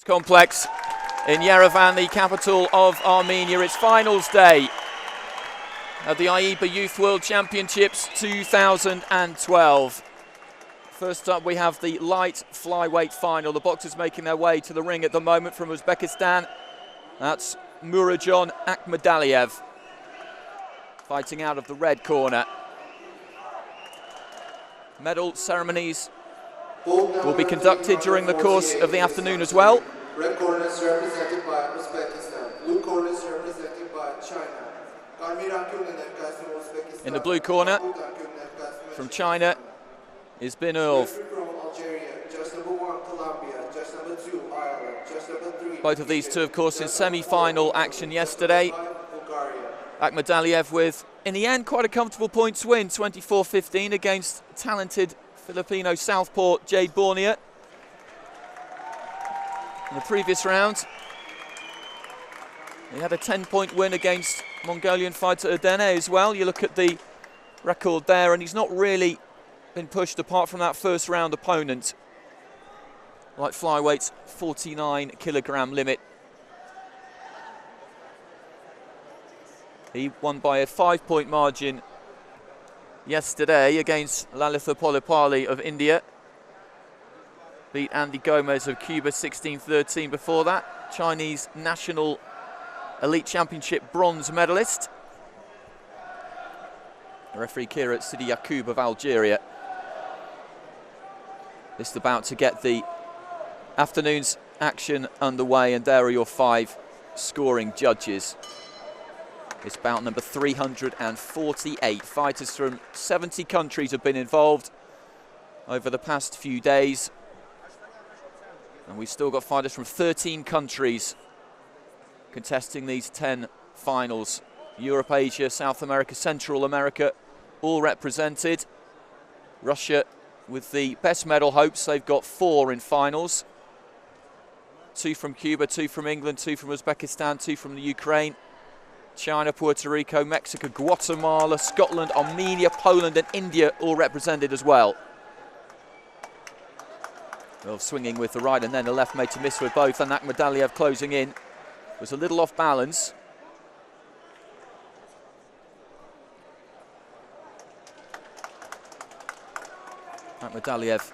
Complex in Yerevan, the capital of Armenia. It's finals day at the AIBA Youth World Championships 2012. First up, we have the light flyweight final. The boxers making their way to the ring at the moment from Uzbekistan. That's Demirchyan Akhmadaliev fighting out of the red corner. Medal ceremonies will be conducted during the course of the afternoon as well. Red corner is represented by Uzbekistan. Blue corner is represented by China. In the blue corner, from China, is Bin Earl. From Algeria, just number 1, Colombia, just number 2, Ireland, just number 3. Both of these two, of course, in semi-final action yesterday. Akhmadaliev with, in the end, quite a comfortable points win, 24-15 against talented Filipino southpaw Jade Bornea. In the previous round, he had a 10-point win against Mongolian fighter Erdene as well. You look at the record there, and he's not really been pushed apart from that first round opponent. Light flyweight's 49-kilogram limit. He won by a 5-point margin yesterday against Lalitha Polipali of India. Beat Andy Gomez of Cuba 16-13 before that. Chinese National Elite Championship bronze medalist. Referee Kira Sidi Yaqub of Algeria. Just about to get the afternoon's action underway, and there are your 5 scoring judges. It's bout number 348. Fighters from 70 countries have been involved over the past few days. And we've still got fighters from 13 countries contesting these 10 finals. Europe, Asia, South America, Central America, all represented. Russia with the best medal hopes. They've got 4 in finals. 2 from Cuba, 2 from England, 2 from Uzbekistan, 2 from the Ukraine. China, Puerto Rico, Mexico, Guatemala, Scotland, Armenia, Poland and India all represented as well. Well, swinging with the right and then the left made to miss with both, and Akhmadaliev closing in. Was a little off balance. Akhmadaliev,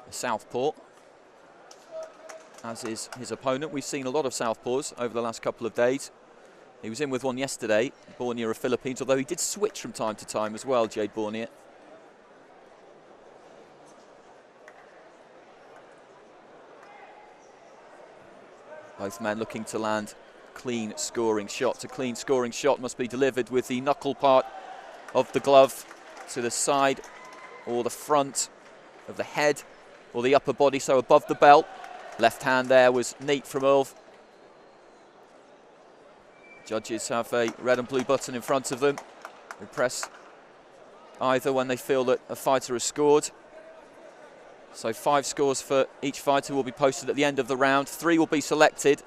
a southpaw, as is his opponent. We've seen a lot of southpaws over the last couple of days. He was in with one yesterday, Bornea of Philippines, although he did switch from time to time as well, Jade Bornea. Both men looking to land clean scoring shots. A clean scoring shot must be delivered with the knuckle part of the glove to the side or the front of the head or the upper body, so above the belt. Left hand there was neat from Ulf. Judges have a red and blue button in front of them. They press either when they feel that a fighter has scored. So 5 scores for each fighter will be posted at the end of the round. 3 will be selected.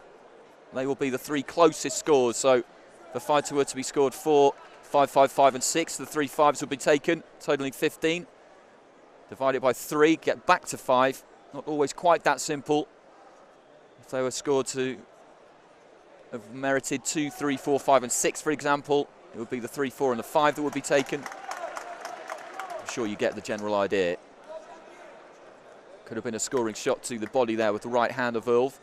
They will be the 3 closest scores. So if the fighter were to be scored 4, 5, 5, 5 and 6, the 3 5s will be taken, totaling 15. Divide it by 3, get back to 5. Not always quite that simple. If they were scored to have merited 2, 3, 4, 5 and 6, for example, it would be the 3, 4 and the 5 that would be taken. I'm sure you get the general idea. Could have been a scoring shot to the body there with the right hand of Ulf.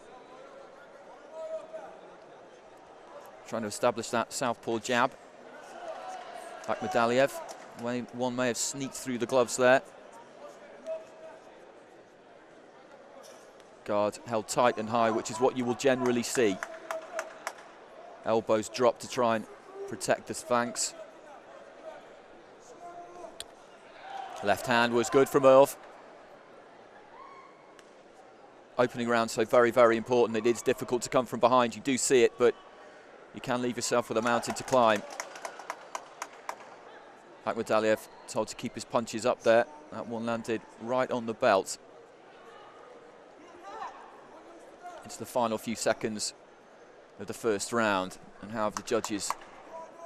Trying to establish that southpaw jab. Akhmadaliev, one may have sneaked through the gloves there. Guard held tight and high, which is what you will generally see. Elbows dropped to try and protect the phalanx. Left hand was good from Ulf. Opening round, so very, very important. It is difficult to come from behind. You do see it, but you can leave yourself with a mountain to climb. Akhmadaliev told to keep his punches up there. That one landed right on the belt. It's the final few seconds of the first round. And how have the judges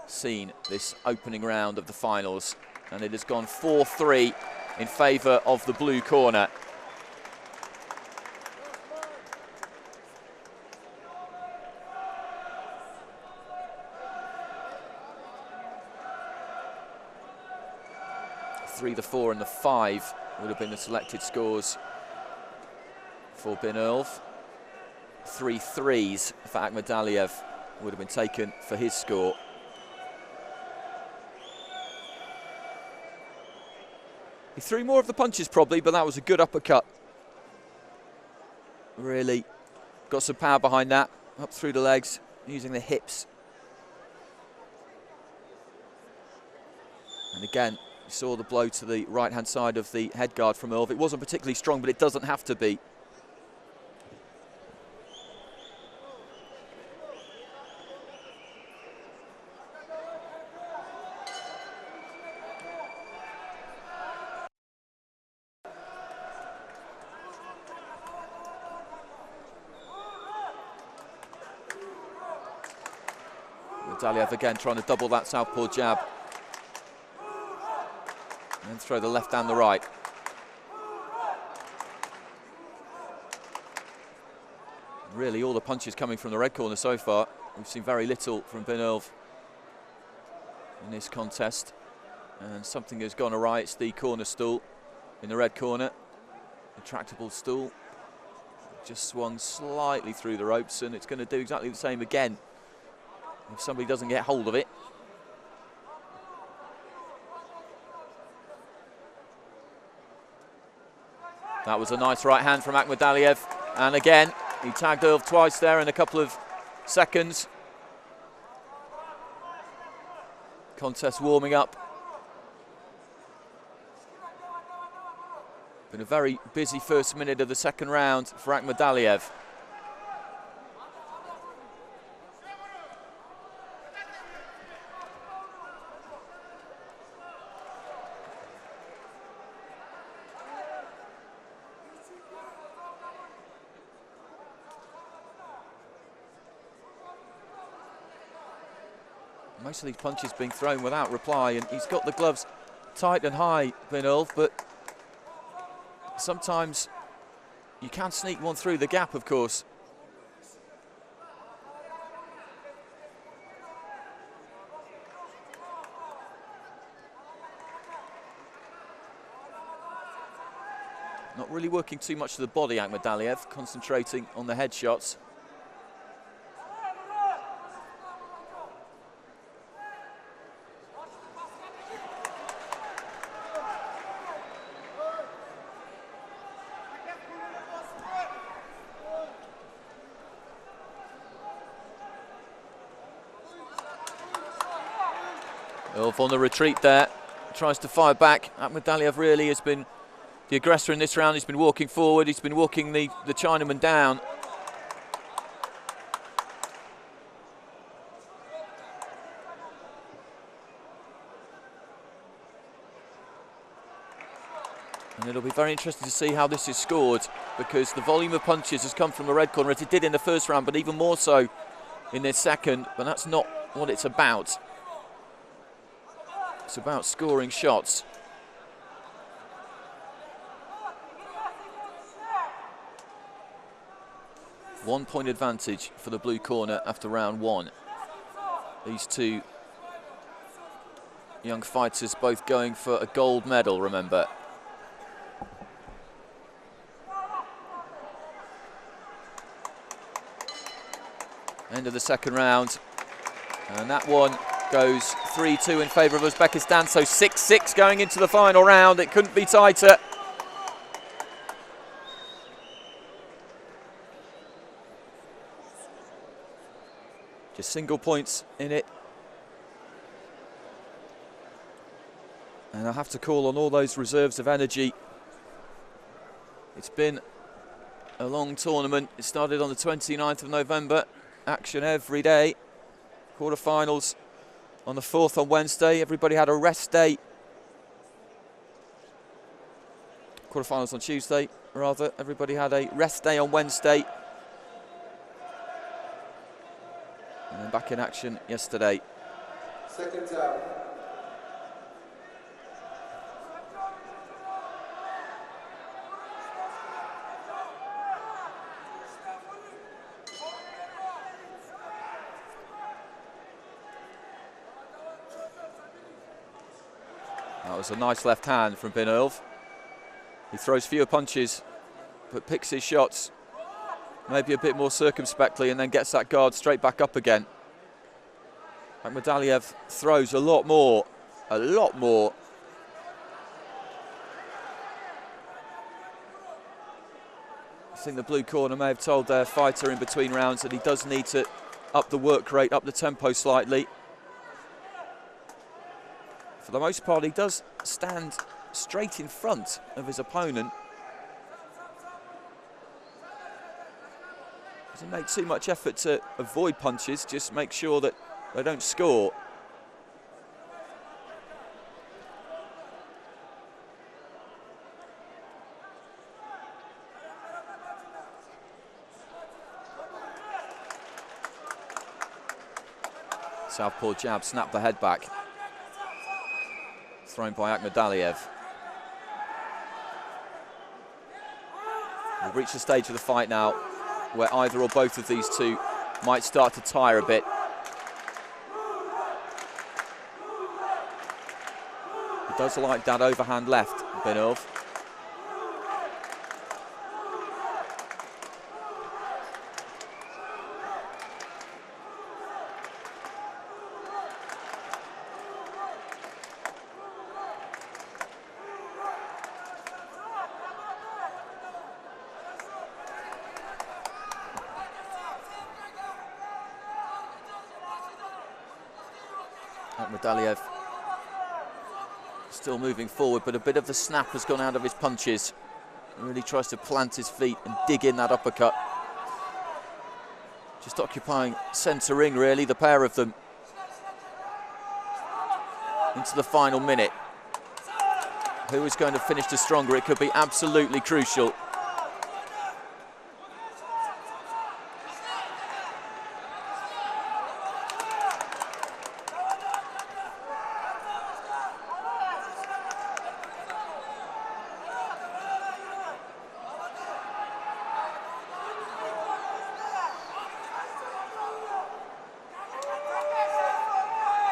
seen this opening round of the finals? And it has gone 4-3 in favour of the blue corner. 3, the 4 and the 5 would have been the selected scores for Binurv. 3 threes for Akhmadaliev would have been taken for his score. He threw more of the punches probably, but that was a good uppercut. Really got some power behind that, up through the legs, using the hips. And again, you saw the blow to the right-hand side of the head guard from Irv. It wasn't particularly strong, but it doesn't have to be. Akhmadaliev again trying to double that southpaw jab. And throw the left and the right. Really all the punches coming from the red corner so far. We've seen very little from Binurv in this contest. And something has gone awry. It's the corner stool in the red corner. Retractable stool. Just swung slightly through the ropes, and it's going to do exactly the same again if somebody doesn't get hold of it. That was a nice right hand from Akhmadaliev, and again he tagged Irv twice there in a couple of seconds. Contest warming up. Been a very busy first minute of the second round for Akhmadaliev. Most of these punches being thrown without reply, and he's got the gloves tight and high, Binurv, but sometimes you can sneak one through the gap, of course. Not really working too much to the body, Akhmadaliev, concentrating on the head shots. Irv on the retreat there, tries to fire back. Akhmadaliev really has been the aggressor in this round. He's been walking forward, he's been walking the Chinaman down. And it'll be very interesting to see how this is scored, because the volume of punches has come from the red corner, as it did in the first round, but even more so in this second. But that's not what it's about. It's about scoring shots. One point advantage for the blue corner after round one. These two young fighters both going for a gold medal, remember. End of the second round. And that one goes 3-2 in favour of Uzbekistan, so 6-6 going into the final round. It couldn't be tighter. Just single points in it. And I have to call on all those reserves of energy. It's been a long tournament. It started on the 29th of November. Action every day. Quarterfinals on the 4th on Wednesday. Everybody had a rest day. Quarterfinals on Tuesday, rather. Everybody had a rest day on Wednesday. And then back in action yesterday. Second time. That was a nice left hand from Binulf. He throws fewer punches, but picks his shots maybe a bit more circumspectly and then gets that guard straight back up again. Akhmadaliev throws a lot more. I think the blue corner may have told their fighter in between rounds that he does need to up the work rate, up the tempo slightly. For the most part, he does stand straight in front of his opponent. Doesn't make too much effort to avoid punches, just make sure that they don't score. Southpaw jab, snap the head back. Thrown by Akhmadaliev. We've reached the stage of the fight now where either or both of these two might start to tire a bit. He does like that overhand left, Binulf. Akhmadaliev still moving forward, but a bit of the snap has gone out of his punches. He really tries to plant his feet and dig in that uppercut. Just occupying centre ring, really, the pair of them. Into the final minute. Who is going to finish the stronger? It could be absolutely crucial.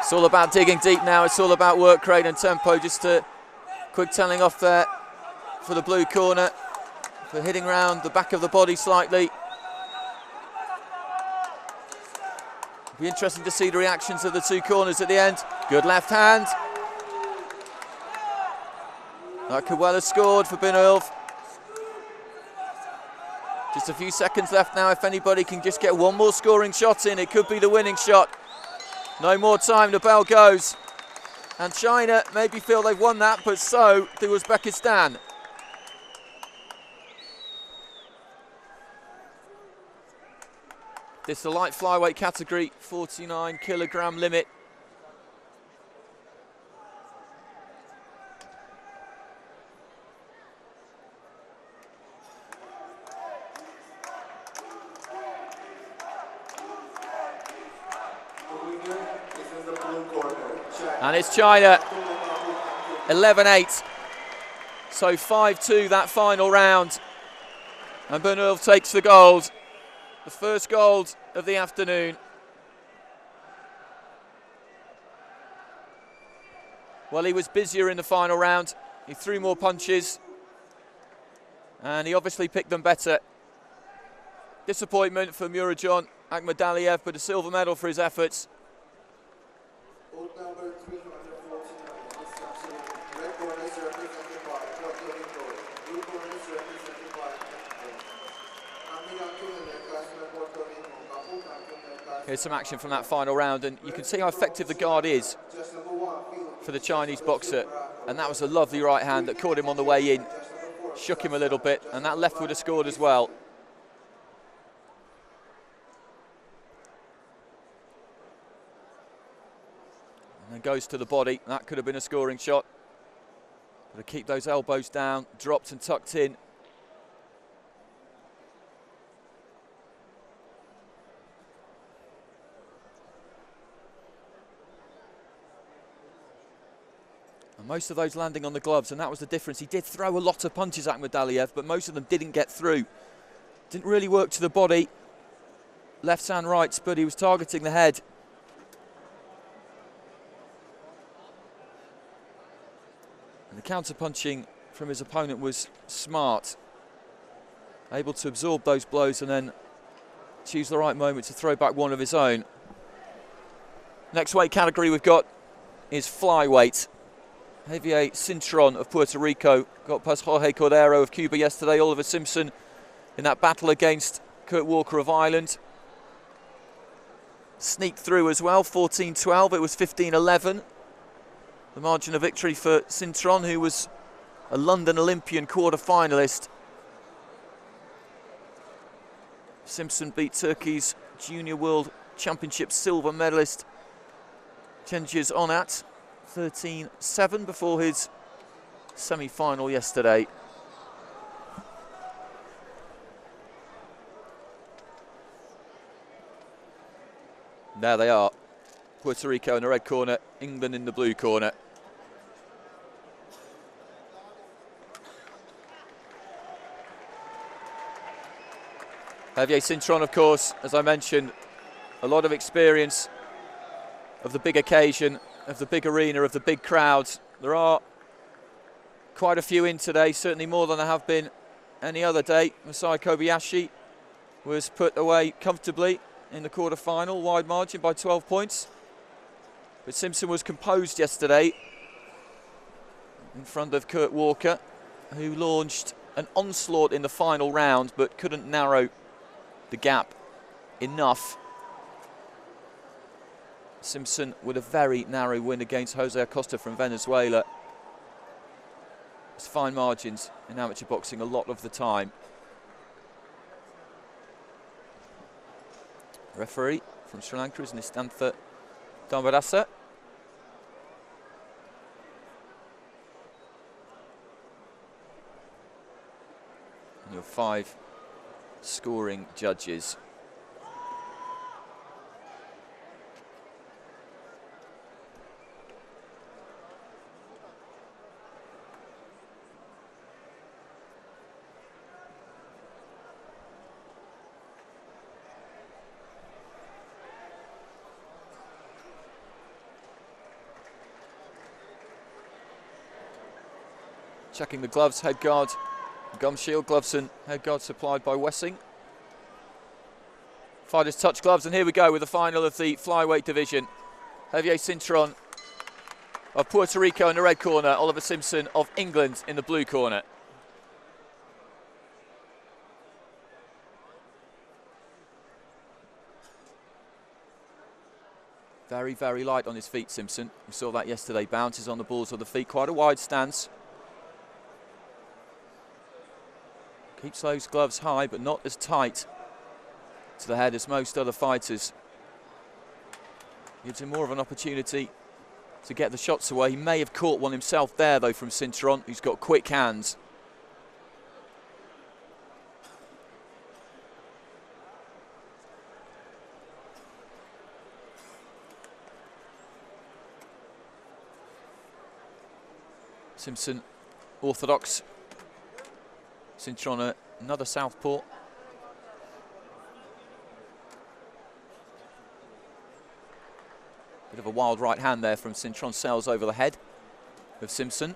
It's all about digging deep now. It's all about work rate and tempo. Just a quick telling off there for the blue corner for hitting round the back of the body slightly. It'll be interesting to see the reactions of the two corners at the end. Good left hand. That could well have scored for Binulf. Just a few seconds left now. If anybody can just get one more scoring shot in, it could be the winning shot. No more time, the bell goes. And China maybe feel they've won that, but so do Uzbekistan. This is the light flyweight category, 49 kilogram limit. And it's China, 11-8. So 5-2 that final round. And Binulf takes the gold. The first gold of the afternoon. Well, he was busier in the final round. He threw more punches. And he obviously picked them better. Disappointment for Demirchyan, Akhmadaliev, but a silver medal for his efforts. Number 349, instruction. Red corner is represented by Puerto Rico. Blue corner is represented by Mexico. Here's some action from that final round, and you can see how effective the guard is for the Chinese boxer. And that was a lovely right hand that caught him on the way in, shook him a little bit, and that left would have scored as well. And then goes to the body. That could have been a scoring shot. Got to keep those elbows down, dropped and tucked in. And most of those landing on the gloves, and that was the difference. He did throw a lot of punches at Akhmadaliev, but most of them didn't get through. Didn't really work to the body. Lefts and rights, but he was targeting the head. And the counter-punching from his opponent was smart. Able to absorb those blows and then choose the right moment to throw back one of his own. Next weight category we've got is flyweight. Javier Cintron of Puerto Rico got past Jorge Cordero of Cuba yesterday. Oliver Simpson in that battle against Kurt Walker of Ireland. Sneaked through as well, 14-12. It was 15-11. The margin of victory for Cintron, who was a London Olympian quarter-finalist. Simpson beat Turkey's Junior World Championship silver medalist Cengiz Onat 13-7 before his semi-final yesterday. There they are. Puerto Rico in the red corner, England in the blue corner. Javier Cintron, of course, as I mentioned, a lot of experience of the big occasion, of the big arena, of the big crowds. There are quite a few in today, certainly more than there have been any other day. Masai Kobayashi was put away comfortably in the quarter-final, wide margin by 12 points. But Simpson was composed yesterday in front of Kurt Walker, who launched an onslaught in the final round but couldn't narrow the gap enough. Simpson with a very narrow win against Jose Acosta from Venezuela. It's fine margins in amateur boxing a lot of the time. Referee from Sri Lanka is Nistantha Dhammarasa. And your 5 scoring judges. Checking the gloves, head guard, gum shield, gloves and head guard supplied by Wessing. Fighters touch gloves, and here we go with the final of the flyweight division. Javier Cintron of Puerto Rico in the red corner, Oliver Simpson of England in the blue corner. Very, very light on his feet, Simpson. We saw that yesterday, bounces on the balls of the feet, quite a wide stance. Keeps those gloves high, but not as tight to the head as most other fighters. Gives him more of an opportunity to get the shots away. He may have caught one himself there, though, from Cintron, who's got quick hands. Simpson, orthodox. Cintron, another southpaw. Bit of a wild right hand there from Cintron, sails over the head of Simpson.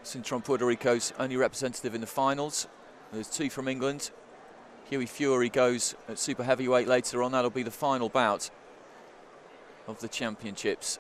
Cintron, Puerto Rico's only representative in the finals. There's 2 from England. Hughie Fury goes at super heavyweight later on. That'll be the final bout of the championships.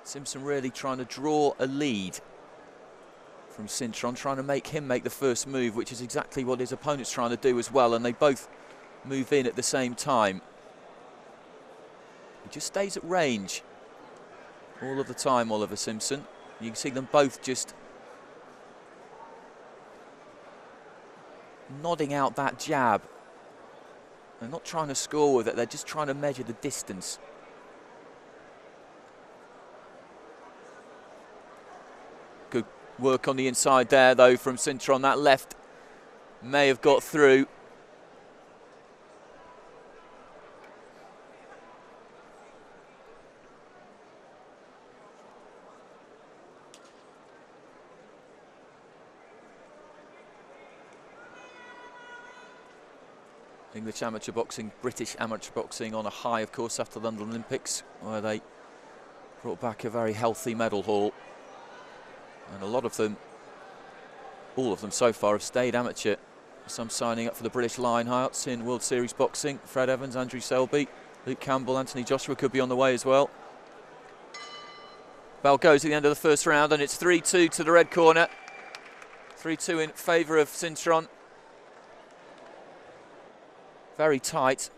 Simpson really trying to draw a lead from Cintron, trying to make him make the first move, which is exactly what his opponent's trying to do as well, and they both move in at the same time. He just stays at range all of the time, Oliver Simpson. You can see them both just nodding out that jab. They're not trying to score with it, they're just trying to measure the distance. Good work on the inside there, though, from Tsitsernakaberd. That left may have got through. English amateur boxing, British amateur boxing on a high, of course, after the London Olympics, where they brought back a very healthy medal haul. And a lot of them, all of them so far, have stayed amateur. Some signing up for the British Lionhearts in World Series boxing. Fred Evans, Andrew Selby, Luke Campbell, Anthony Joshua could be on the way as well. Bell goes at the end of the first round, and it's 3-2 to the red corner. 3-2 in favour of Tsitsernakaberd. Very tight.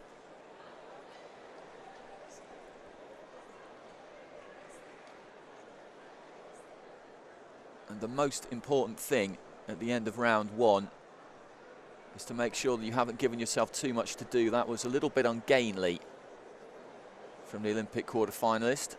And the most important thing at the end of round one is to make sure that you haven't given yourself too much to do. That was a little bit ungainly from the Olympic quarter-finalist.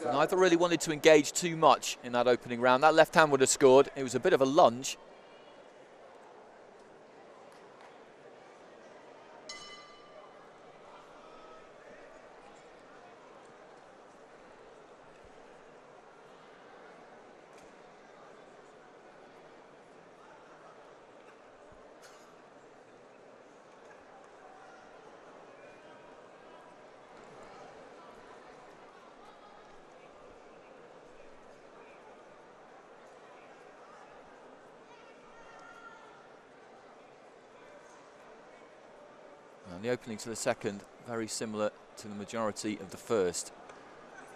Neither really wanted to engage too much in that opening round. That left hand would have scored. It was a bit of a lunge. And the opening to the second, very similar to the majority of the first.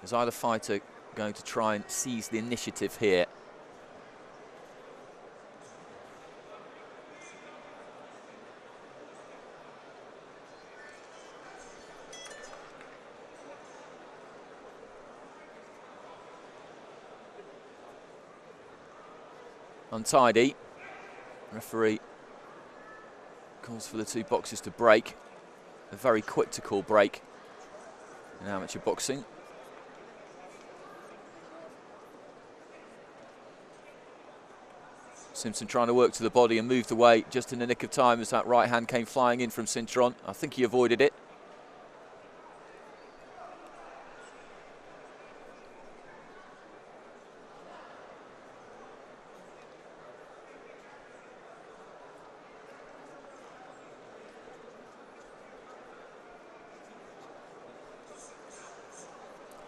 Is either fighter going to try and seize the initiative here? Untidy. Referee calls for the two boxers to break. They're very quick to call break in amateur boxing. Simpson trying to work to the body and moved away just in the nick of time as that right hand came flying in from Tsitsernakaberd. I think he avoided it.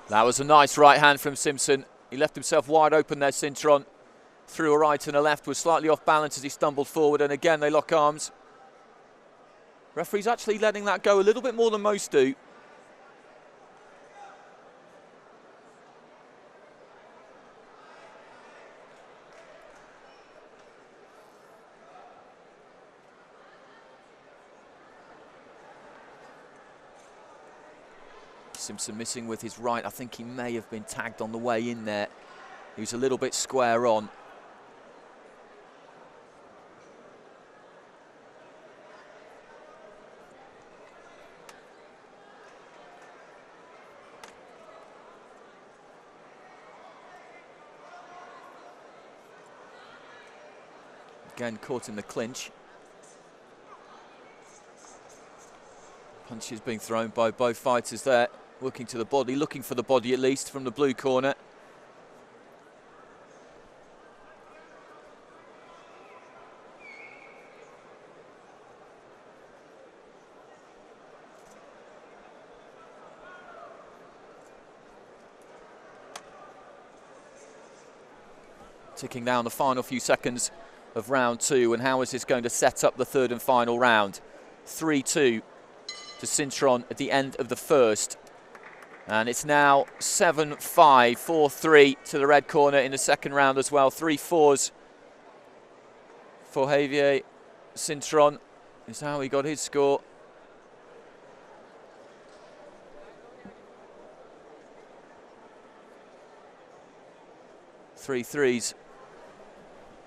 That was a nice right hand from Simpson. He left himself wide open there, Tsitsernakaberd. Threw a right and a left, was slightly off balance as he stumbled forward, and again they lock arms. Referee's actually letting that go a little bit more than most do. Simpson missing with his right. I think he may have been tagged on the way in there. He was a little bit square on. Again, caught in the clinch. Punches being thrown by both fighters there. Working to the body, looking for the body at least from the blue corner. Ticking down the final few seconds of round two, and how is this going to set up the third and final round? 3-2 to Tsitsernakaberd at the end of the first. And it's now 7-5, 4-3 to the red corner in the second round as well. 3-4s for Javier Tsitsernakaberd is how he got his score. 3 threes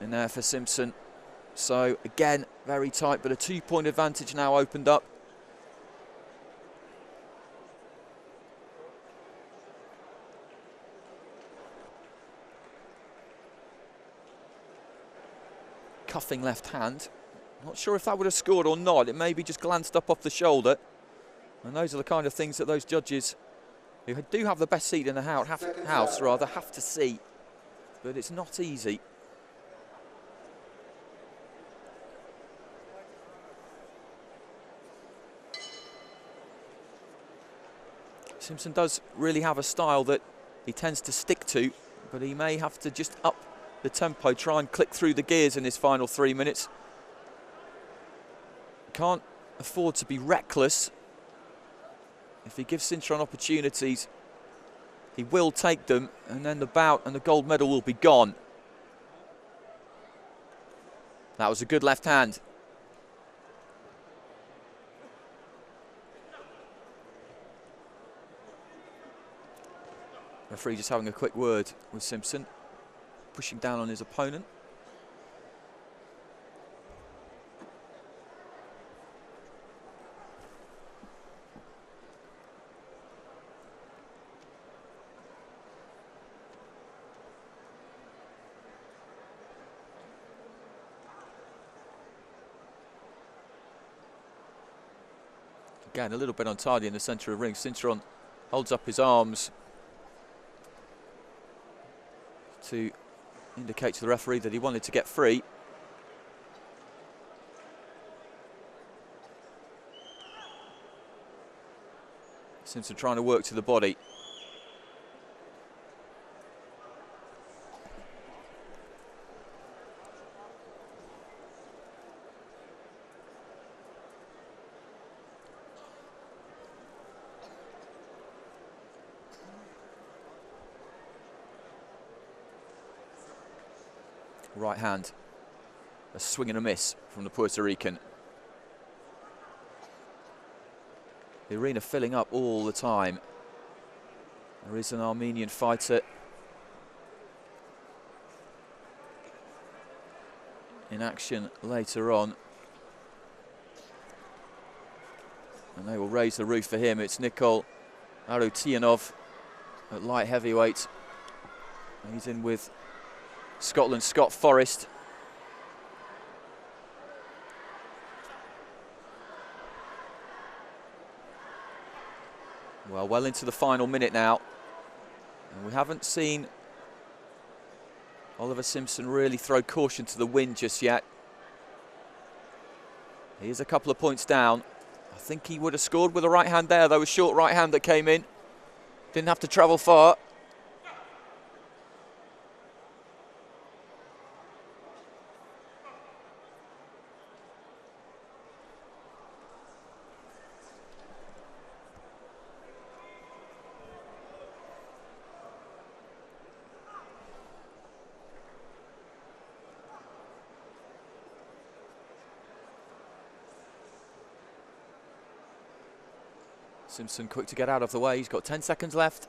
in there for Simpson. So again, very tight, but a 2-point advantage now opened up. Cuffing left hand. Not sure if that would have scored or not. It maybe just glanced up off the shoulder. And those are the kind of things that those judges, who do have the best seat in the house, have to see. But it's not easy. Simpson does really have a style that he tends to stick to, but he may have to just up the tempo, try and click through the gears in his final 3 minutes. Can't afford to be reckless. If he gives Tsitsernakaberd opportunities, he will take them, and then the bout and the gold medal will be gone. That was a good left hand. Referee just having a quick word with Simpson, pushing down on his opponent. Again, a little bit untidy in the centre of the ring. Tsitsernakaberd holds up his arms to indicate to the referee that he wanted to get free. Simpson trying to work to the body. Right hand, a swing and a miss from the Puerto Rican. The arena filling up all the time. There is an Armenian fighter in action later on, and they will raise the roof for him. It's Nikol Arutianov at light heavyweight. He's in with Scotland's Scott Forrest. Well into the final minute now, and we haven't seen Oliver Simpson really throw caution to the wind just yet. He is a couple of points down. I think he would have scored with a right hand there, though, a short right hand that came in. Didn't have to travel far. Simpson quick to get out of the way. He's got 10 seconds left.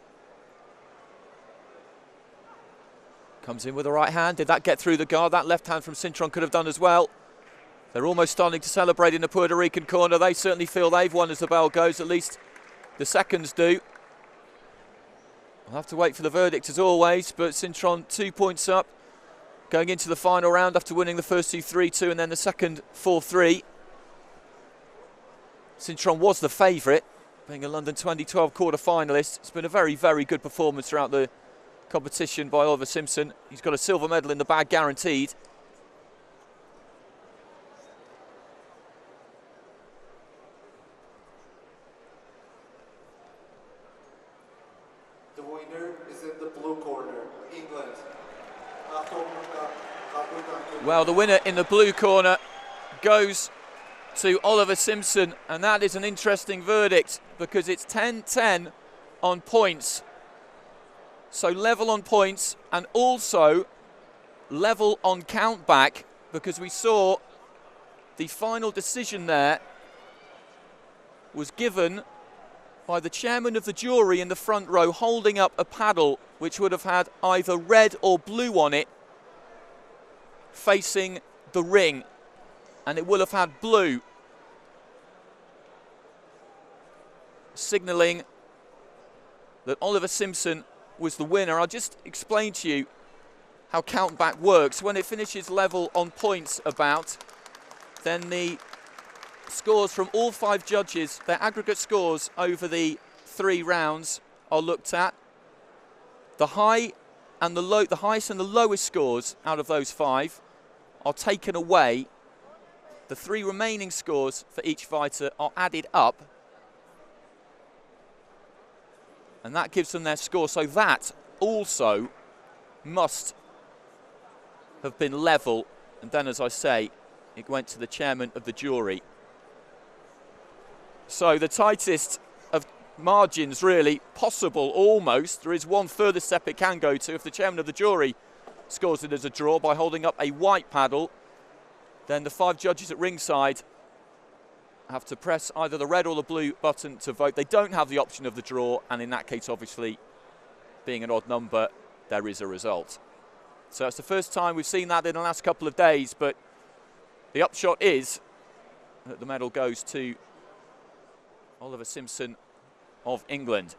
Comes in with a right hand. Did that get through the guard? That left hand from Tsitsernakaberd could have done as well. They're almost starting to celebrate in the Puerto Rican corner. They certainly feel they've won as the bell goes. At least the seconds do. We'll have to wait for the verdict as always, but Tsitsernakaberd 2 points up, going into the final round after winning the first two 3-2 and then the second 4-3. Tsitsernakaberd was the favourite, being a London 2012 quarter-finalist. It's been a very, very good performance throughout the competition by Oliver Simpson. He's got a silver medal in the bag guaranteed. The winner is in the blue corner, England. Well, the winner in the blue corner goes to Oliver Simpson, and that is an interesting verdict because it's 10-10 on points. So level on points and also level on count back, because we saw the final decision there was given by the chairman of the jury in the front row holding up a paddle which would have had either red or blue on it facing the ring, and it will have had blue, signalling that Oliver Simpson was the winner. I'll just explain to you how countback works. When it finishes level on points about, then the scores from all 5 judges, their aggregate scores over the 3 rounds are looked at. The high and the low, the highest and the lowest scores out of those 5 are taken away. The 3 remaining scores for each fighter are added up, and that gives them their score. So that also must have been level, and then, as I say, it went to the chairman of the jury. So the tightest of margins really possible, almost. There is one further step it can go to. If the chairman of the jury scores it as a draw by holding up a white paddle, then the 5 judges at ringside have to press either the red or the blue button to vote. They don't have the option of the draw, and in that case, obviously, being an odd number, there is a result. So it's the first time we've seen that in the last couple of days, but the upshot is that the medal goes to Oliver Simpson of England.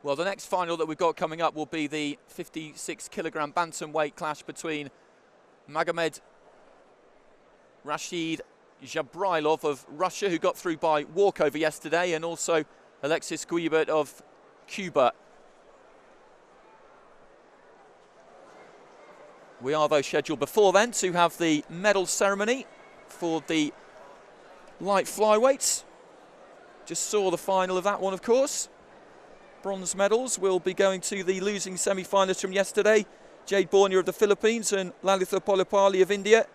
Well, the next final that we've got coming up will be the 56-kilogram bantamweight clash between Magomed Rashid Jabrailov of Russia, who got through by walkover yesterday, and also Alexis Guibert of Cuba. We are, though, scheduled before then to have the medal ceremony for the light flyweights. Just saw the final of that one, of course. Bronze medals will be going to the losing semi-finalists from yesterday, Jade Bornia of the Philippines and Lalitha Polipali of India.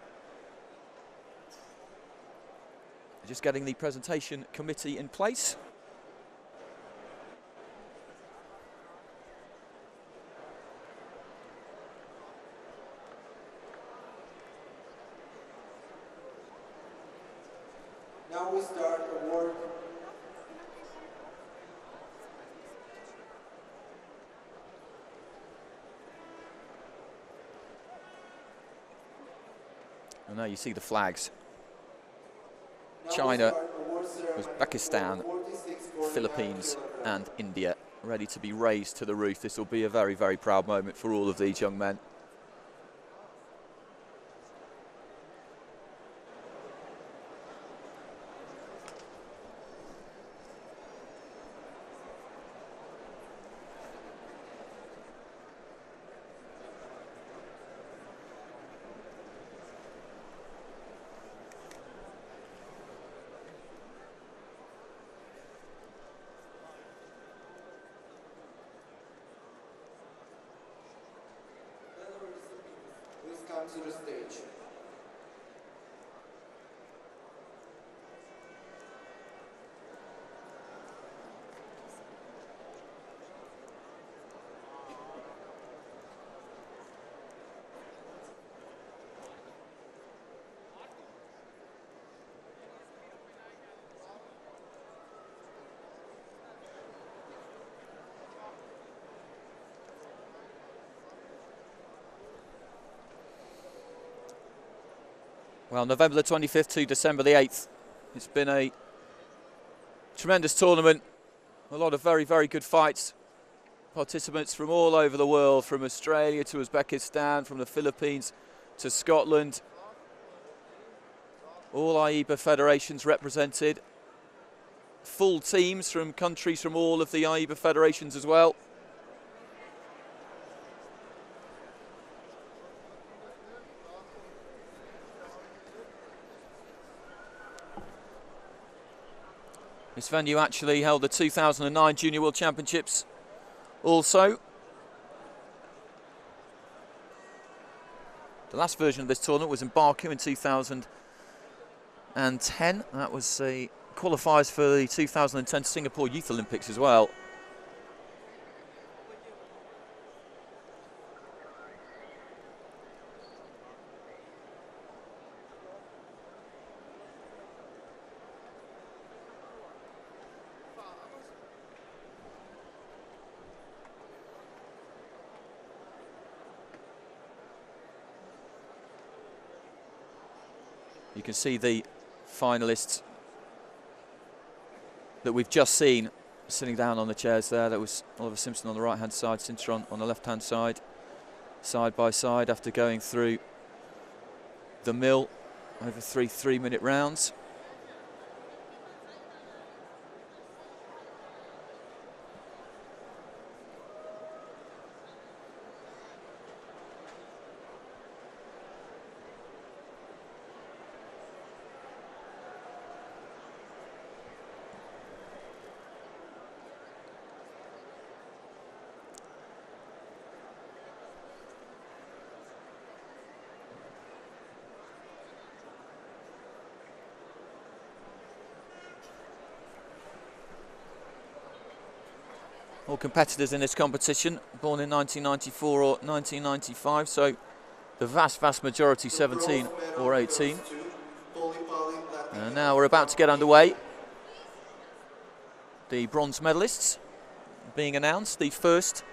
Just getting the presentation committee in place. Now we start award. And now you see the flags. China, Uzbekistan, Philippines and India ready to be raised to the roof. This will be a very, very proud moment for all of these young men. To the stage. Well, November the 25th to December the 8th. It's been a tremendous tournament. A lot of very, very good fights. Participants from all over the world, from Australia to Uzbekistan, from the Philippines to Scotland. All AIBA federations represented. Full teams from countries from all of the AIBA federations as well. This venue actually held the 2009 Junior World Championships also. The last version of this tournament was in Baku in 2010. That was a qualifiers for the 2010 Singapore Youth Olympics as well. You can see the finalists that we've just seen sitting down on the chairs there. That was Oliver Simpson on the right-hand side, Tsitsernakaberd on the left-hand side by side after going through the mill over three 3-minute rounds. All competitors in this competition born in 1994 or 1995, so the vast majority 17 or 18. And now we're about to get underway. The bronze medalists being announced. The first,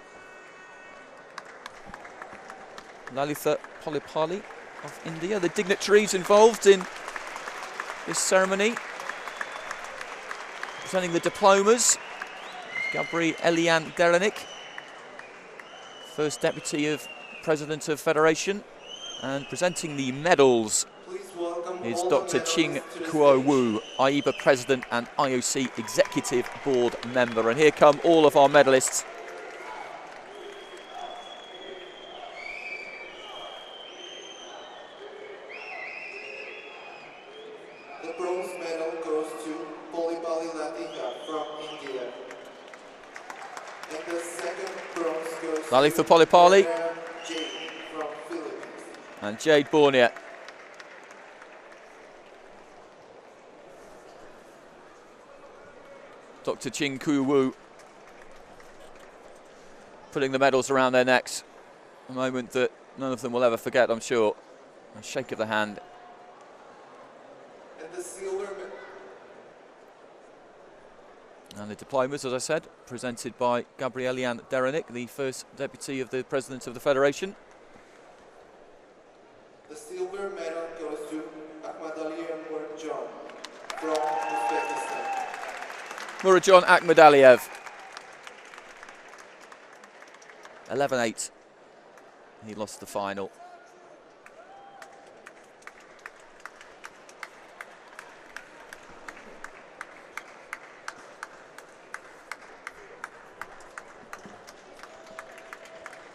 Lalitha Polipali of India, the dignitaries involved in this ceremony, presenting the diplomas. Demirchyan Deranik, first Deputy of President of Federation, and presenting the medals is Dr. Ching Kuo Wu, AIBA President and IOC Executive Board Member. And here come all of our medalists. The bronze medal goes to Polipali Latika from India. And the second bronze goes Lalitha to Polipali Jade from Philippines. and Jade Bornia. Dr. Ching Kuo Wu putting the medals around their necks. A moment that none of them will ever forget, I'm sure. A shake of the hand. And the silver medal. And the diplomas, as I said, presented by Demirchyan Deranik, the first Deputy of the President of the Federation. The silver medal goes to Ahmadaliyev Murjan from Uzbekistan. Murjan Akhmadaliev. 11-8. He lost the final.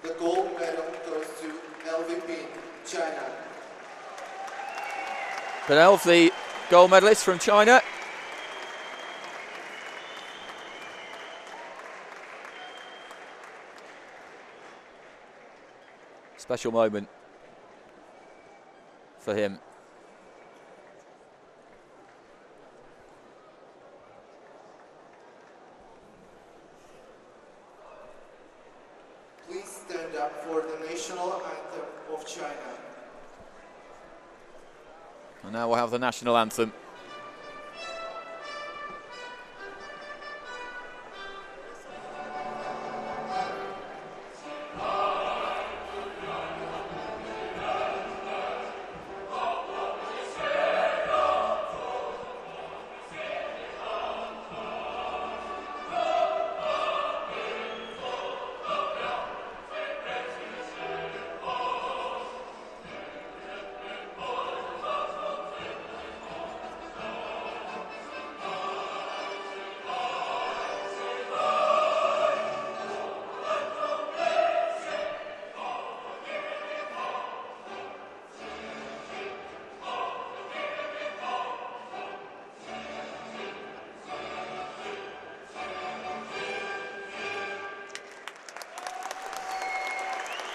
The gold medal goes to LVP, China. Benelv, the gold medalist from China. Special moment for him. Please stand up for the national anthem of China. And now we'll have the national anthem.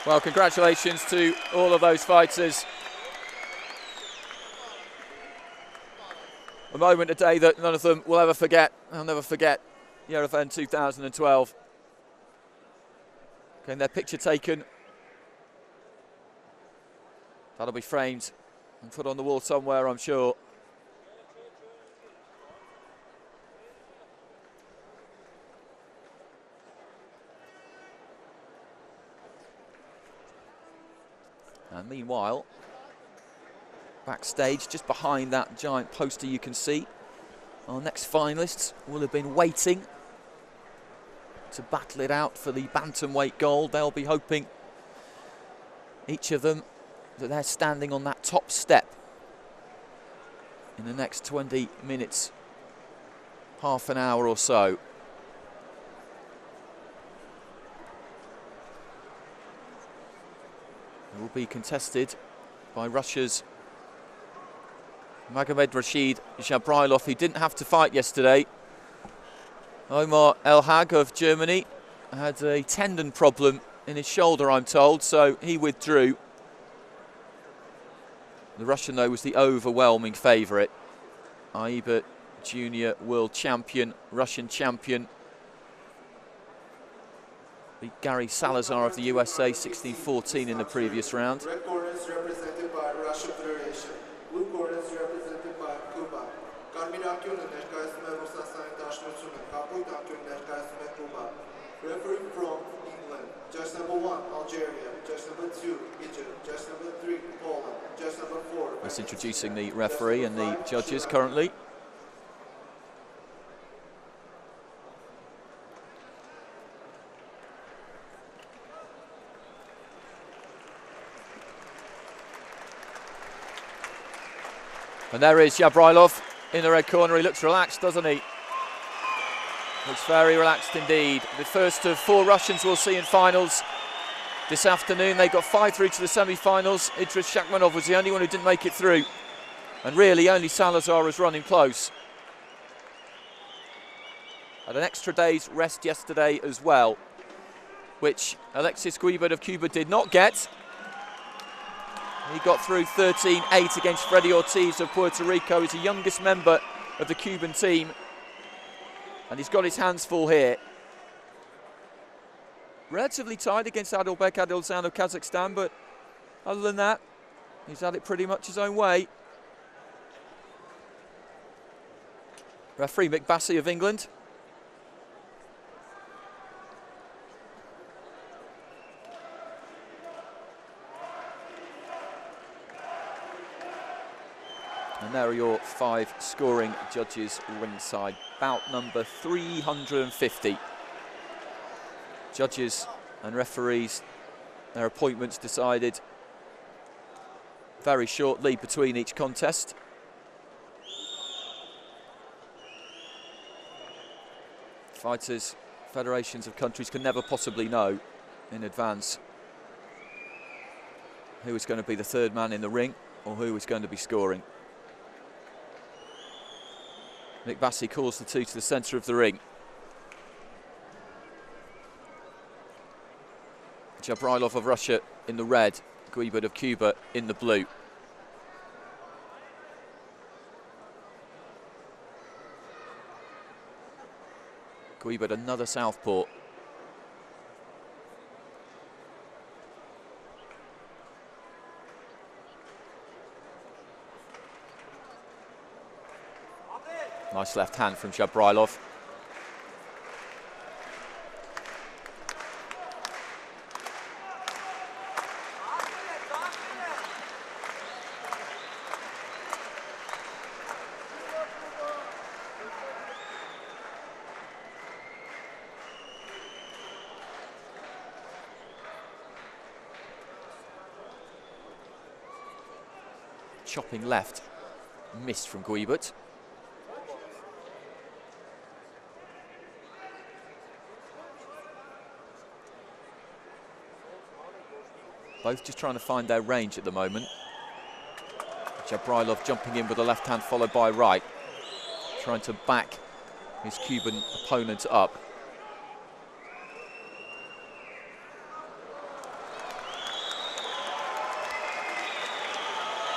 Well, congratulations to all of those fighters. a moment today that none of them will ever forget. I'll never forget Yerevan 2012. Getting their picture taken. That'll be framed and put on the wall somewhere, I'm sure. And meanwhile, backstage, just behind that giant poster you can see, our next finalists will have been waiting to battle it out for the bantamweight gold. They'll be hoping, each of them, that they're standing on that top step in the next 20 minutes, half an hour or so. It will be contested by Russia's Magomed Rashid Jabrailov, who didn't have to fight yesterday. Omar El-Hag of Germany had a tendon problem in his shoulder, I'm told, so he withdrew. The Russian, though, was the overwhelming favourite. AIBA junior world champion, Russian champion. Beat Gary Salazar of the USA 16-14 in the previous round. Red corner is represented by Russian Federation. Blue corner is represented by Cuba. Referee from England. Judge number 1, Algeria. Judge number 2, Egypt. Judge number 3, Poland. Judge number 4. Just introducing the referee and the judges currently. And there is Jabrailov in the red corner. He looks relaxed, doesn't he? Looks very relaxed indeed. The first of 4 Russians we'll see in finals this afternoon. They got 5 through to the semi-finals. Idris Shakhmanov was the only one who didn't make it through. And really only Salazar was running close. Had an extra day's rest yesterday as well, which Alexis Guibert of Cuba did not get. He got through 13-8 against Freddy Ortiz of Puerto Rico. He's the youngest member of the Cuban team. And he's got his hands full here. Relatively tight against Adilbek Adilzan of Kazakhstan, but other than that, he's had it pretty much his own way. Referee Mick Bassey of England. And there are your 5 scoring judges ringside. Bout number 350. Judges and referees, their appointments decided very shortly between each contest. Fighters, federations of countries can never possibly know in advance who is going to be the 3rd man in the ring or who is going to be scoring. Mick Bassey calls the 2 to the centre of the ring. Jabrailov of Russia in the red, Guibert of Cuba in the blue. Guibert, another southpaw. Nice left hand from Jabrailov. Chopping left, missed from Guibert. Both just trying to find their range at the moment. Jabrailov jumping in with a left hand followed by right, trying to back his Cuban opponent up.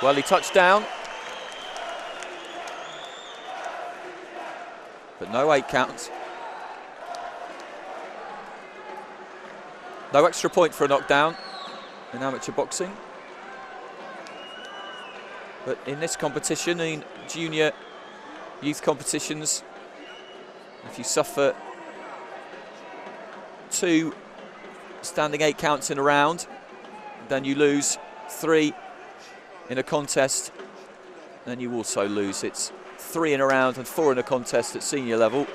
Well, he touched down. but no 8 counts. No extra point for a knockdown in amateur boxing. But in this competition, in junior youth competitions, if you suffer 2 standing 8 counts in a round, then you lose 3 in a contest, then you also lose. It's 3 in a round and 4 in a contest at senior level.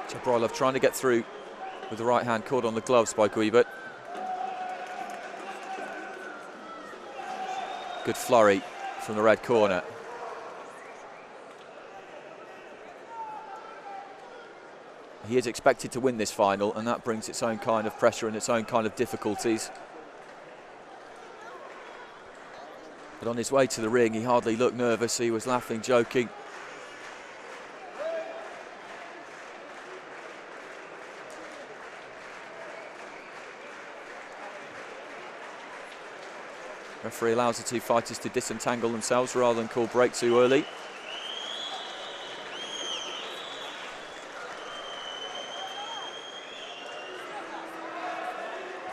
Jabrailov trying to get through with the right hand caught on the gloves by Guibert. Good flurry from the red corner. He is expected to win this final, and that brings its own kind of pressure and its own kind of difficulties. But on his way to the ring, he hardly looked nervous. He was laughing, joking. Referee allows the 2 fighters to disentangle themselves rather than call break too early.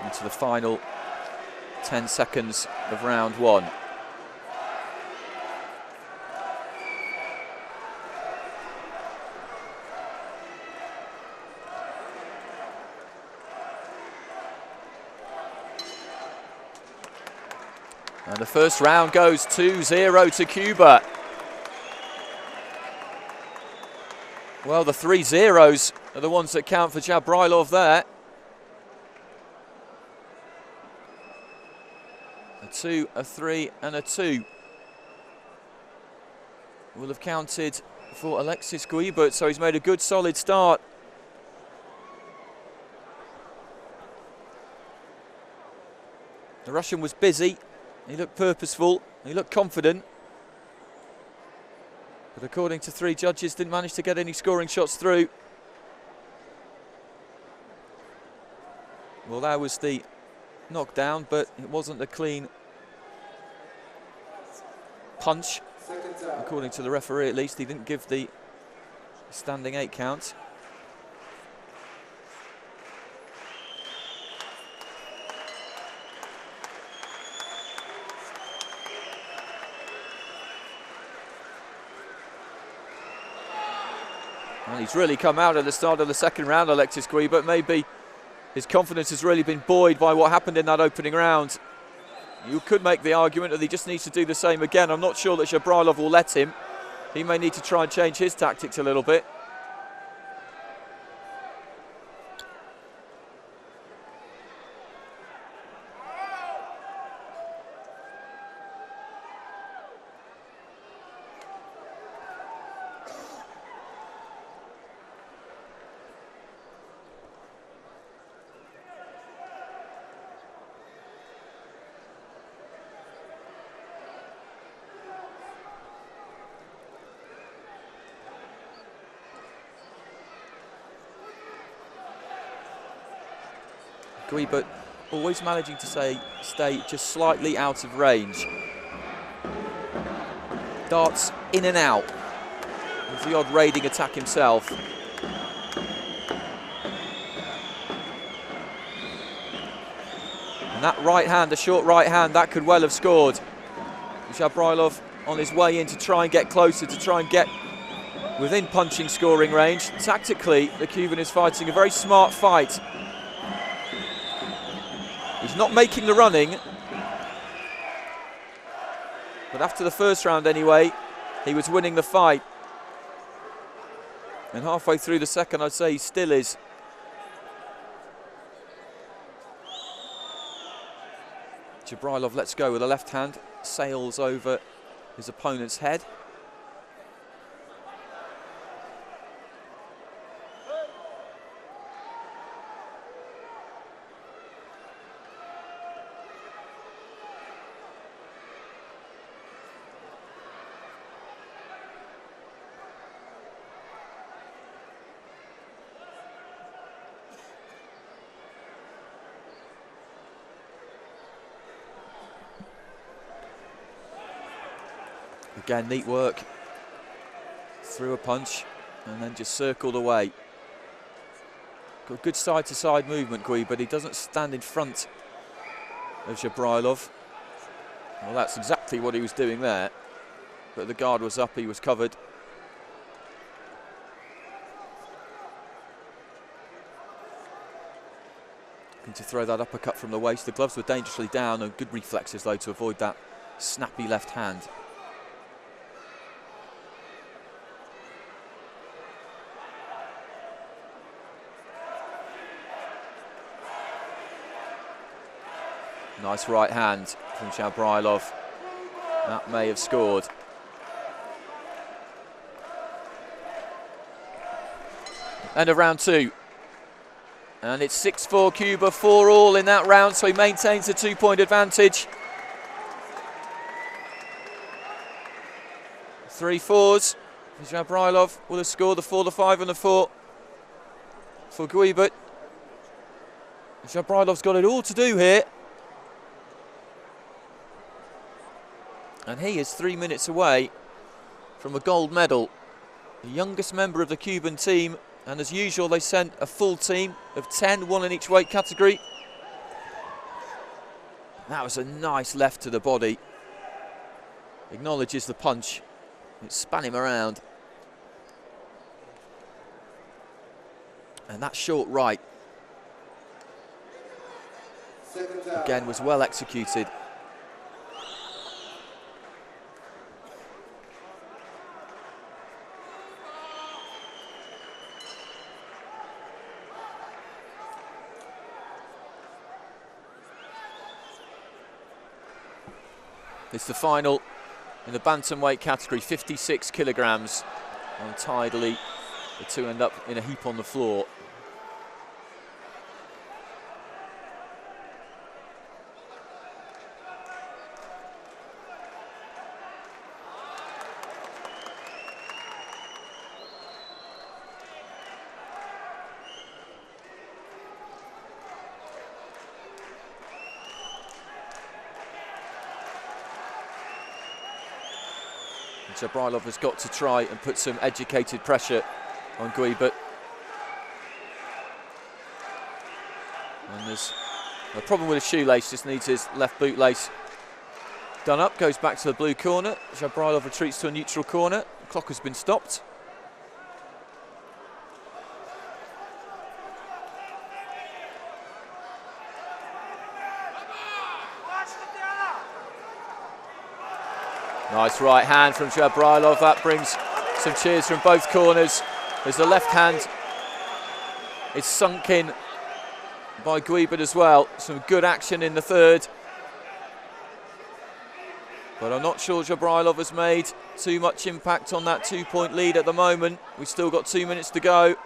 Into the final 10 seconds of round 1. And the first round goes 2-0 to Cuba. Well, the 3 zeros are the ones that count for Jabrailov there. A 2, a 3 and a 2 will have counted for Alexis Guibert, so he's made a good solid start. The Russian was busy. He looked purposeful, he looked confident, but according to 3 judges, didn't manage to get any scoring shots through. Well, that was the knockdown, but it wasn't a clean punch. According to the referee, at least, he didn't give the standing 8 count. And he's really come out at the start of the second round, Alexis Guibert. Maybe his confidence has really been buoyed by what happened in that opening round. You could make the argument that he just needs to do the same again. I'm not sure that Jabrailov will let him. He may need to try and change his tactics a little bit. Guibert always managing to stay just slightly out of range. Darts in and out with the odd raiding attack himself. And that right hand, the short right hand, that could well have scored. Jabrailov on his way in to try and get closer, to try and get within punching scoring range. Tactically, the Cuban is fighting a very smart fight. He's not making the running, but after the first round anyway, he was winning the fight. And halfway through the second, I'd say he still is. Jabrailov lets go with a left hand, sails over his opponent's head. Again, neat work. Through a punch and then just circled away. Got good side-to-side movement, Gui, but he doesn't stand in front of Jabrailov. Well, that's exactly what he was doing there. But the guard was up, he was covered. Looking to throw that uppercut from the waist. The gloves were dangerously down, and good reflexes though to avoid that snappy left hand. Nice right hand from Jabrailov. That may have scored. End of round 2. And it's 6-4 Cuba, 4-all in that round, so he maintains a 2-point advantage. 3-4s. Jabrailov will have scored the 4, the 5 and the 4 for Guibert. Jabrailov's got it all to do here. And he is 3 minutes away from a gold medal. The youngest member of the Cuban team, and as usual they sent a full team of 10, 1 in each weight category. That was a nice left to the body. Acknowledges the punch. It span him around. And that short right, again, was well executed. It's the final in the bantamweight category, 56 kilograms. Untidily, the two end up in a heap on the floor. Jabrailov has got to try and put some educated pressure on Guibert. And there's a problem with his shoelace, just needs his left bootlace done up, goes back to the blue corner. Jabrailov retreats to a neutral corner. The clock has been stopped. Nice right hand from Jabrailov. That brings some cheers from both corners. As the left hand is sunk in by Guibert as well. Some good action in the third. But I'm not sure Jabrailov has made too much impact on that 2-point lead at the moment. We've still got 2 minutes to go.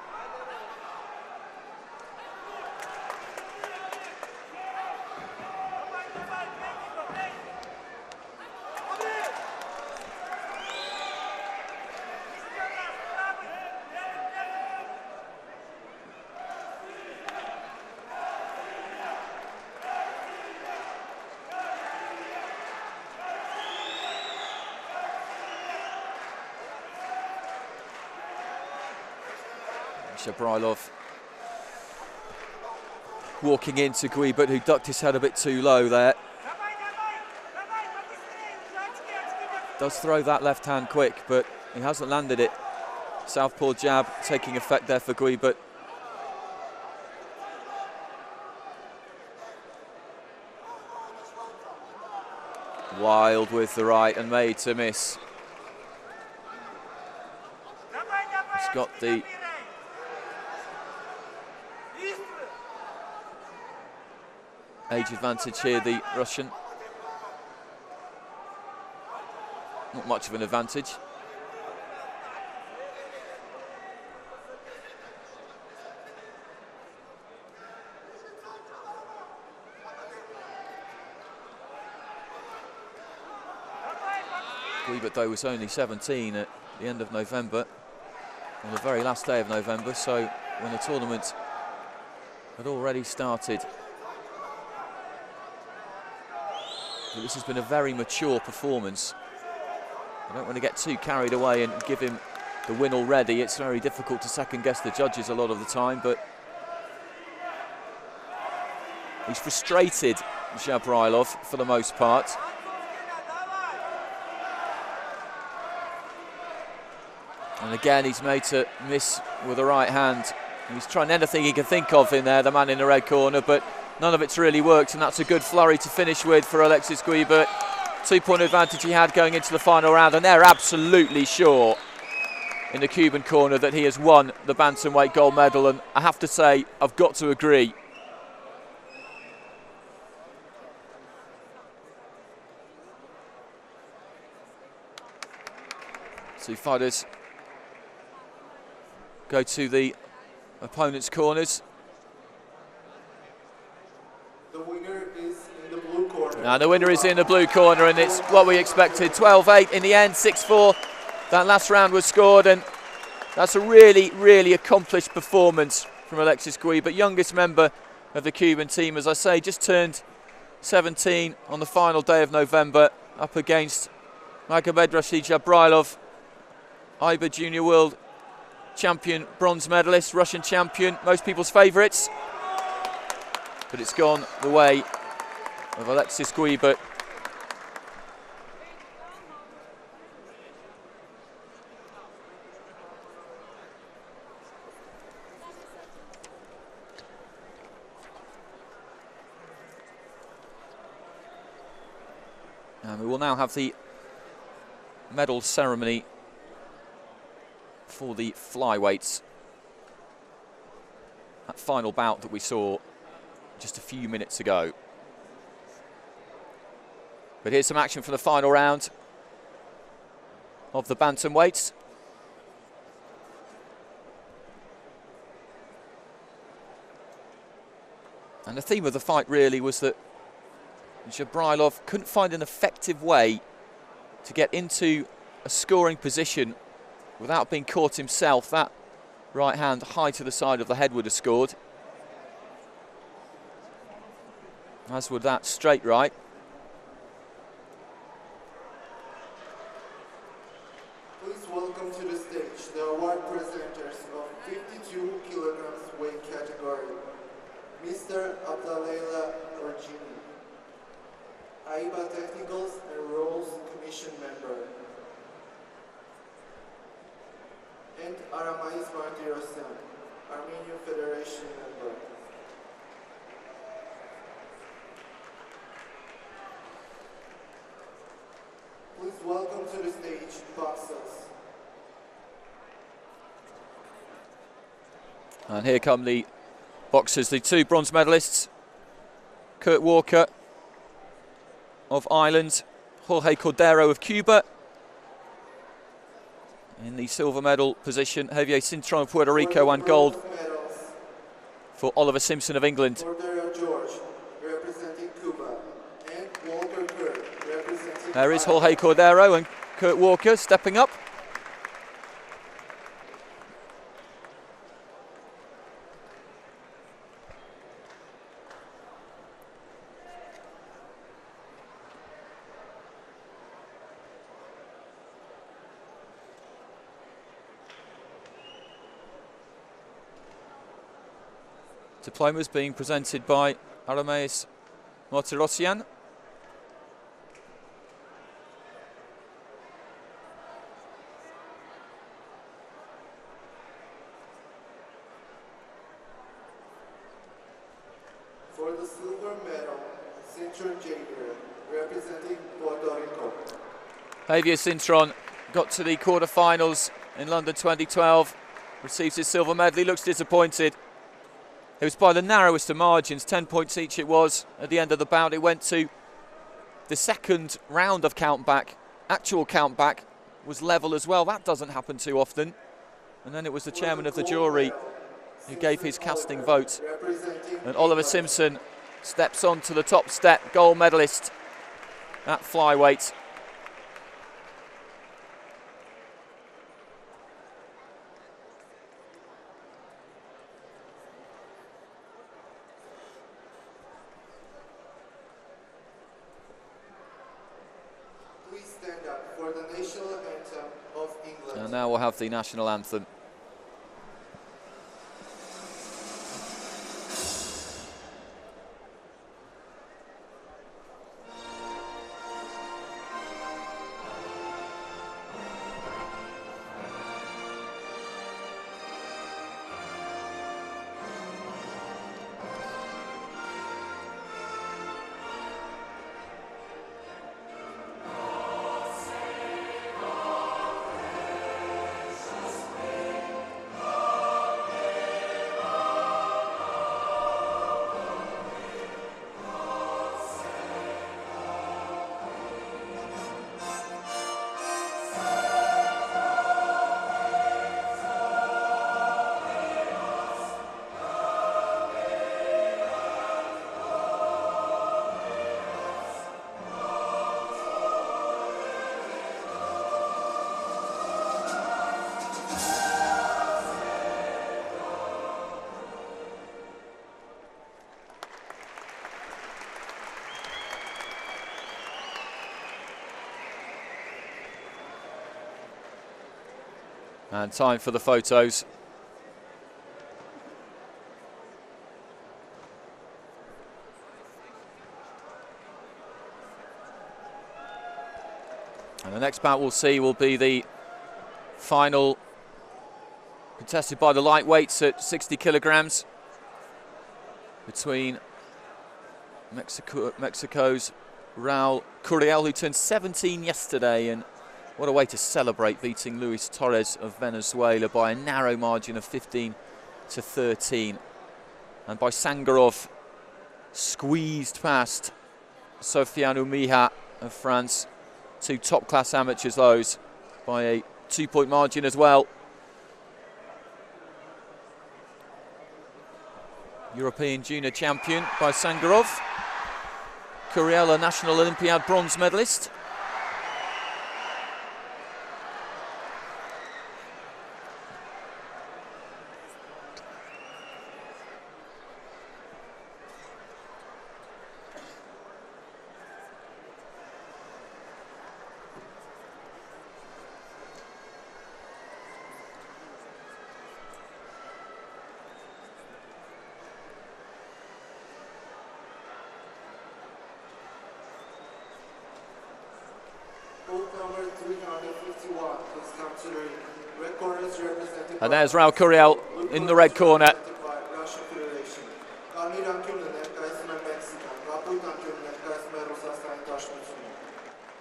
Jabrailov walking into Guibert, who ducked his head a bit too low there. Does throw that left hand quick, but he hasn't landed it. Southpaw jab taking effect there for Guibert. Wild with the right and made to miss. He's got the age advantage here, the Russian. Not much of an advantage. Guibert though was only 17 at the end of November, on the very last day of November, so when the tournament had already started. But this has been a very mature performance I don't want to get too carried away and give him the win already. It's very difficult to second-guess the judges a lot of the time, but he's frustrated, Jabrilov, for the most part. And again, he's made to miss with the right hand. He's trying anything he can think of in there, the man in the red corner, but none of it's really worked, and that's a good flurry to finish with for Alexis Guibert. 2-point advantage he had going into the final round, and they're absolutely sure in the Cuban corner that he has won the bantamweight gold medal, and I have to say, I've got to agree. Two fighters go to the opponent's corners. The winner is in the blue corner. Now the winner is in the blue corner, and it's what we expected. 12-8 in the end, 6-4. That last round was scored, and that's a really, really accomplished performance from Alexis Guibert, youngest member of the Cuban team. As I say, just turned 17 on the final day of November, up against Magomed Rashid Jabrilov, AIBA Junior World Champion, bronze medalist, Russian champion, most people's favourites. But it's gone the way of Alexis Guibert. And we will now have the medal ceremony for the flyweights. That final bout that we saw just a few minutes ago. But here's some action from the final round of the bantamweights. And the theme of the fight really was that Jabrilov couldn't find an effective way to get into a scoring position without being caught himself. That right hand high to the side of the head would have scored, as would that straight right. Please welcome to the stage the award presenters of 52 kilograms weight category, Mr. Abdalela Orjini, AIBA Technicals and Rules Commission member, and Aramais Martirosyan, Armenian Federation member. Please welcome to the stage boxers. And here come the boxers, the two bronze medalists, Kurt Walker of Ireland, Jorge Cordero of Cuba. In the silver medal position, Javier Cintron of Puerto Rico, and gold for Oliver Simpson of England. Cordero George, representing Cuba, and Walker Kurt, representing There is Jorge Cordero and Kurt Walker stepping up. Diplomas being presented by Armenia's Martirosyan. For the silver medal, Cintron Javier, representing Puerto Rico. Javier Cintron got to the quarterfinals in London 2012, receives his silver medal. He looks disappointed. It was by the narrowest of margins, 10 points each it was. At the end of the bout, it went to the second round of countback. Actual countback was level as well. That doesn't happen too often. And then it was the chairman of the jury who gave his casting vote. And Oliver Simpson steps on to the top step, gold medalist at flyweight. Please stand up for the the national anthem of England. And now we'll have the national anthem. And time for the photos. And the next bout we'll see will be the final, contested by the lightweights at 60 kilograms between Mexico's Raul Curiel, who turned 17 yesterday, and what a way to celebrate beating Luis Torres of Venezuela by a narrow margin of 15-13. And by Sangarov, squeezed past Sofiane Mija of France. Two top-class amateurs, those, by a 2-point margin as well. European junior champion by Sangarov. Curiel, a National Olympiad bronze medalist. And there's Raul Curiel in the red corner.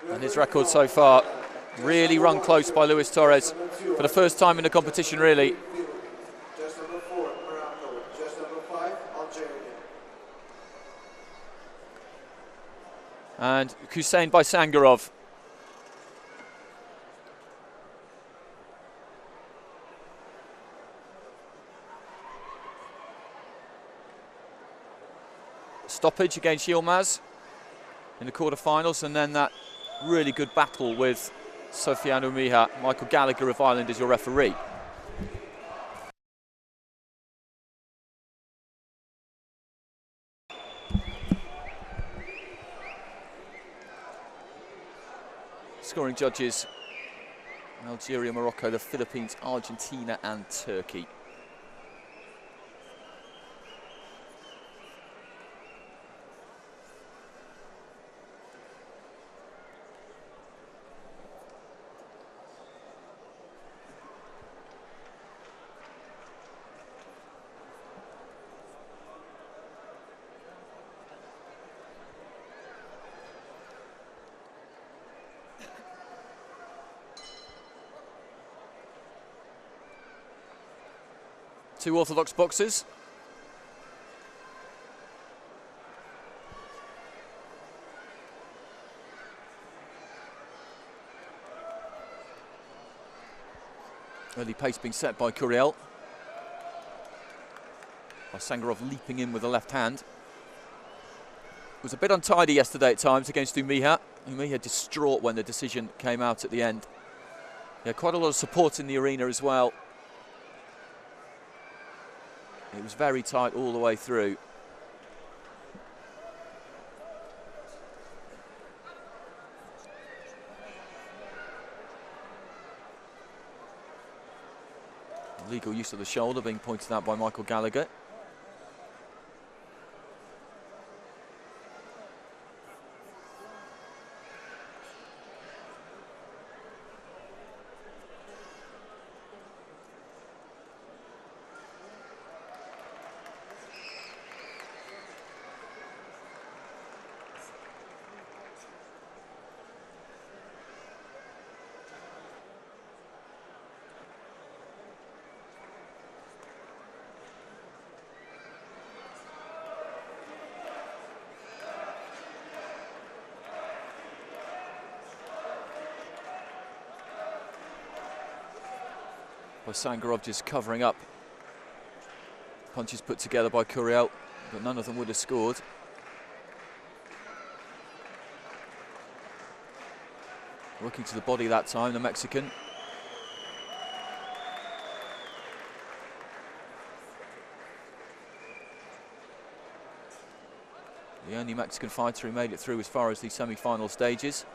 And his record so far really run close by Luis Torres for the first time in the competition, really. And Hussein by Sangarov. Stoppage against Yilmaz in the quarterfinals, and then that really good battle with Sofiane Mija. Michael Gallagher of Ireland is your referee. Scoring judges: Algeria, Morocco, the Philippines, Argentina and Turkey. Two orthodox boxers. Early pace being set by Curiel. By Sangarov leaping in with the left hand. It was a bit untidy yesterday at times against Mija. Mija distraught when the decision came out at the end. Yeah, quite a lot of support in the arena as well. It was very tight all the way through. Illegal use of the shoulder being pointed out by Michael Gallagher. Sangarov just covering up punches put together by Curiel, but none of them would have scored. Working to the body that time, the Mexican. The only Mexican fighter who made it through as far as the semi-final stages.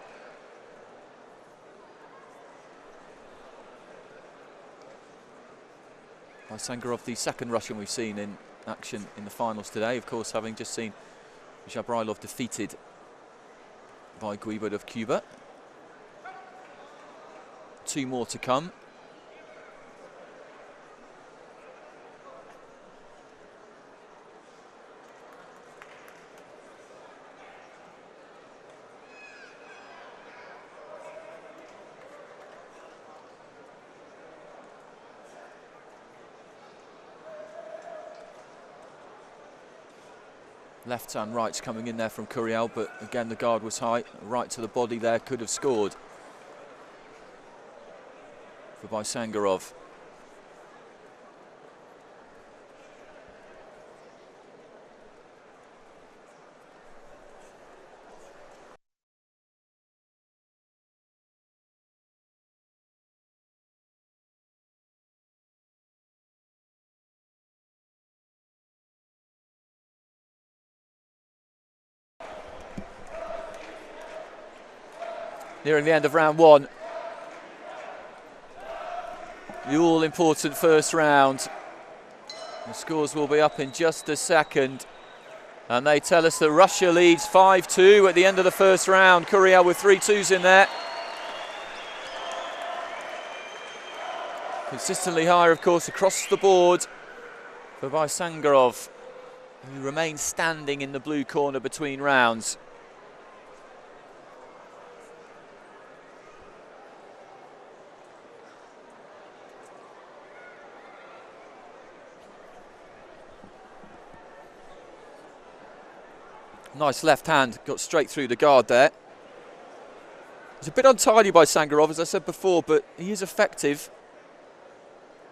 Sangarov, the second Russian we've seen in action in the finals today, of course having just seen Jabrailov defeated by Guibert of Cuba. 2 more to come. Left and rights coming in there from Curiel, but again the guard was high. Right to the body there, could have scored for Sangarov. Nearing the end of round 1. The all-important first round. The scores will be up in just a second. And they tell us that Russia leads 5-2 at the end of the first round. Curiel with 3 twos in there. Consistently higher, of course, across the board for Sangarov, who remains standing in the blue corner between rounds. Nice left hand, got straight through the guard there. It's a bit untidy by Sangarov, as I said before, but he is effective.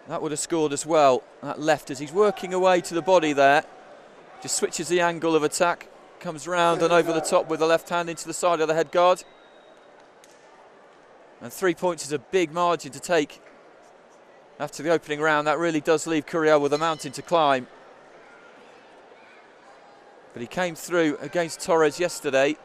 That would have scored as well. That left as he's working away to the body there. Just switches the angle of attack, comes round and over the top with the left hand into the side of the head guard. And 3 points is a big margin to take after the opening round. That really does leave Curiel with a mountain to climb. But he came through against Torres yesterday.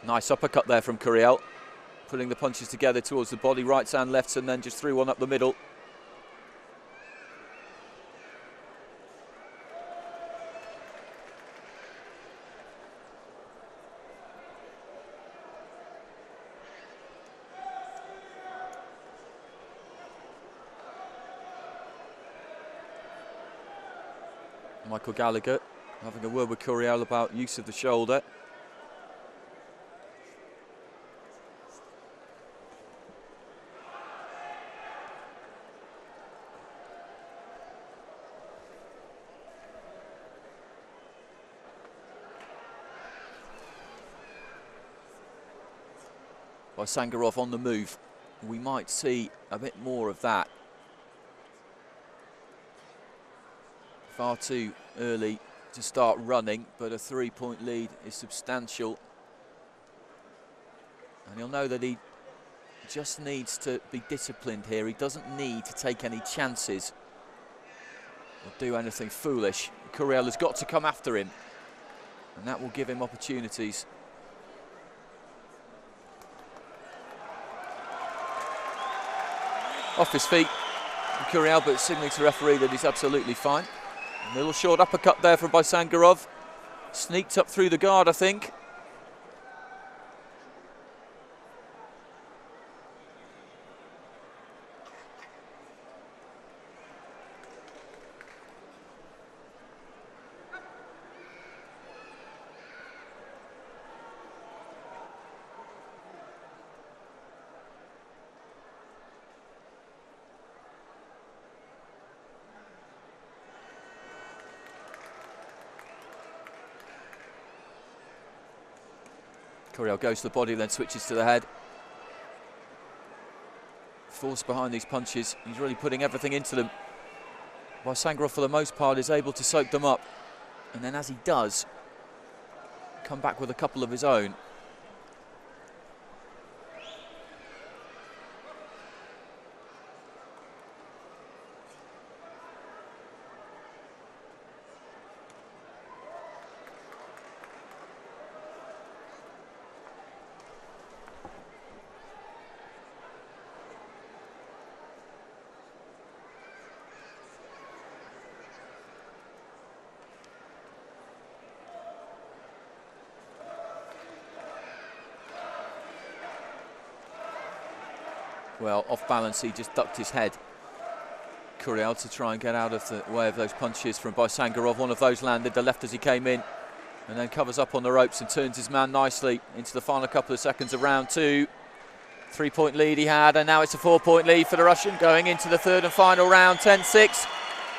Nice uppercut there from Curiel, putting the punches together towards the body, rights and lefts, and then just threw one up the middle. Michael Gallagher having a word with Curiel about use of the shoulder. By Sangarov on the move, we might see a bit more of that. Far too early to start running, but a 3-point lead is substantial. And he'll know that he just needs to be disciplined here. He doesn't need to take any chances. or do anything foolish. Curiel has got to come after him, and that will give him opportunities. Off his feet, Curiel, but signalling to referee that he's absolutely fine. A little short uppercut there from Baisangarov. Sneaked up through the guard, I think. Curiel goes to the body, then switches to the head. Force behind these punches. He's really putting everything into them. Baisangarov, for the most part, is able to soak them up. And then as he does, come back with a couple of his own. Well, off balance, he just ducked his head, Curiel, to try and get out of the way of those punches from Baisangarov. One of those landed, the left as he came in, and then covers up on the ropes and turns his man nicely into the final couple of seconds of round two. 3-point lead he had, and now it's a 4-point lead for the Russian going into the third and final round. 10-6,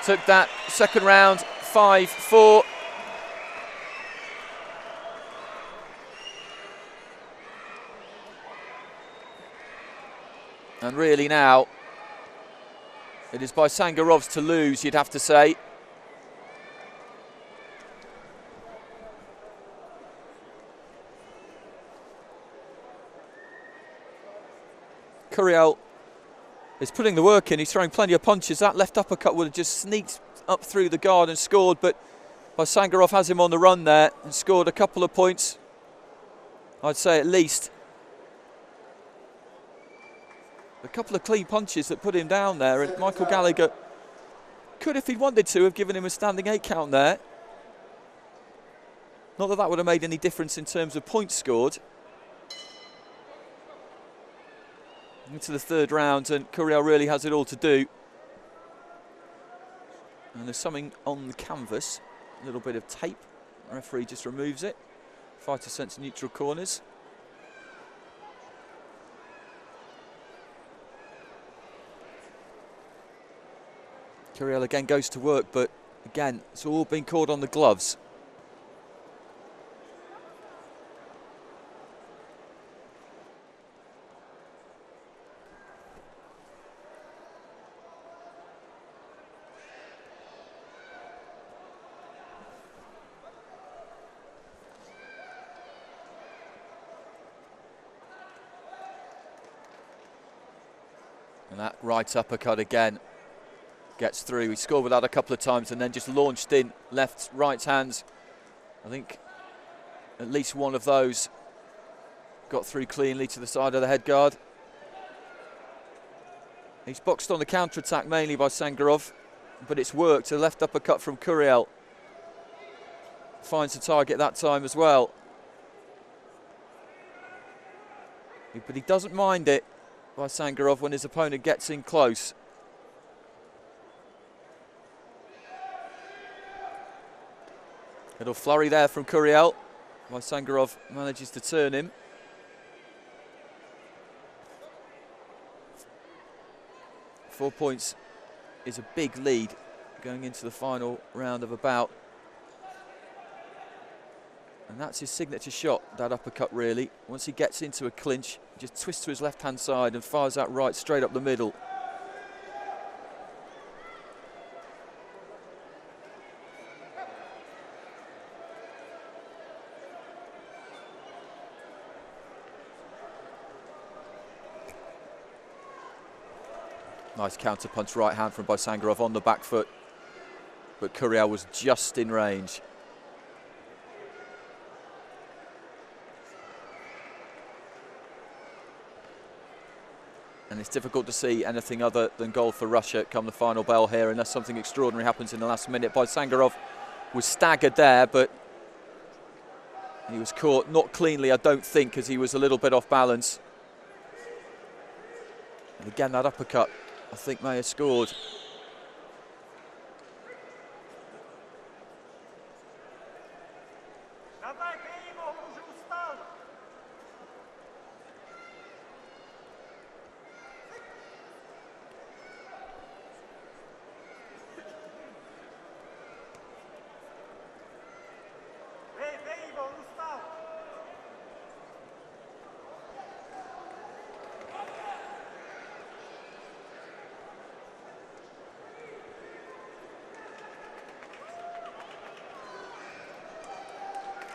took that second round 5-4. And really now, it is Baisangarov's to lose, you'd have to say. Curiel is putting the work in, he's throwing plenty of punches. That left uppercut would have just sneaked up through the guard and scored, but Baisangarov has him on the run there and scored a couple of points, I'd say at least. A couple of clean punches that put him down there, and Michael Gallagher could, if he wanted to, have given him a standing 8 count there. Not that that would have made any difference in terms of points scored. Into the third round, and Curiel really has it all to do. And there's something on the canvas, a little bit of tape. The referee just removes it. Fighter sent to neutral corners. Curiel again goes to work, but again, it's all been caught on the gloves. And that right uppercut again gets through. He scored with that a couple of times and then just launched in left, right hands. I think at least one of those got through cleanly to the side of the head guard. He's boxed on the counter-attack mainly by Baisangarov, but it's worked. A left uppercut from Curiel finds the target that time as well. But he doesn't mind it, Baisangarov, when his opponent gets in close. Little flurry there from Curiel. Baisangarov manages to turn him. Four points is a big lead going into the final round of a bout. And that's his signature shot, that uppercut really. Once he gets into a clinch, he just twists to his left-hand side and fires that right straight up the middle. Nice counter punch right hand from Baisangarov on the back foot. but Curiel was just in range. And it's difficult to see anything other than goal for Russia come the final bell here, unless something extraordinary happens in the last minute. Sangarov was staggered there, but he was caught not cleanly, I don't think, because he was a little bit off balance. And again, that uppercut, I think, may have scored.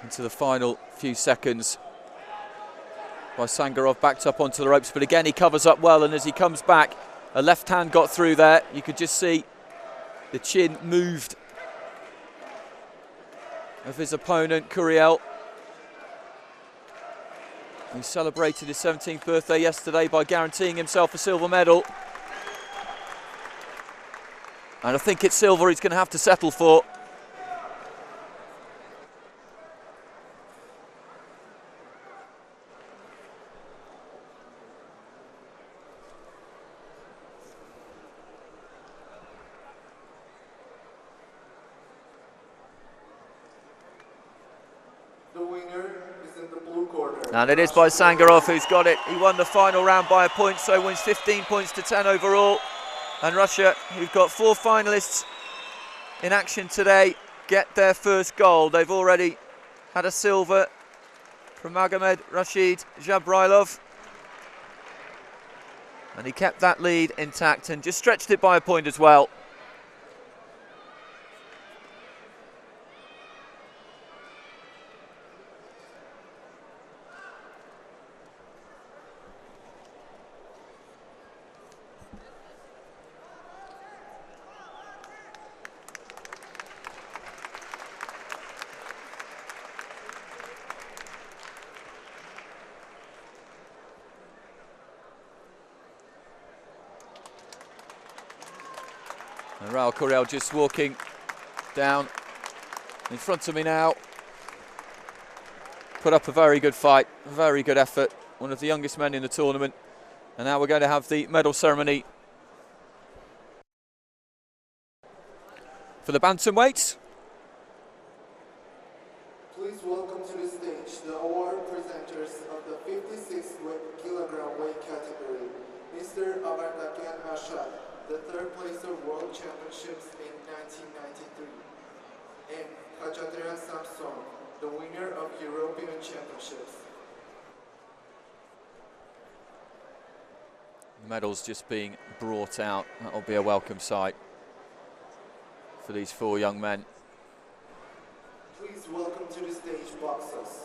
Into the final few seconds. Sangarov backed up onto the ropes, but again he covers up well, and as he comes back, a left hand got through there. You could just see the chin moved of his opponent, Curiel. He celebrated his 17th birthday yesterday by guaranteeing himself a silver medal. And I think it's silver he's going to have to settle for. And it is Sangarov who's got it. He won the final round by a point, so wins 15 points to 10 overall. And Russia, who've got 4 finalists in action today, get their first gold. They've already had a silver from Magomed Rashid Jabrilov. And he kept that lead intact and just stretched it by a point as well. And Raul Curiel just walking down in front of me now. Put up a very good fight, a very good effort. One of the youngest men in the tournament. And now we're going to have the medal ceremony for the bantamweights. Please welcome to the stage the award presenters of the 56 kilogram weight category, Mr. Demirchyan, the third placer World Championships in 1993, and Khachaturian Samson, the winner of European Championships. The medals just being brought out. That'll be a welcome sight for these 4 young men. Please welcome to the stage boxers.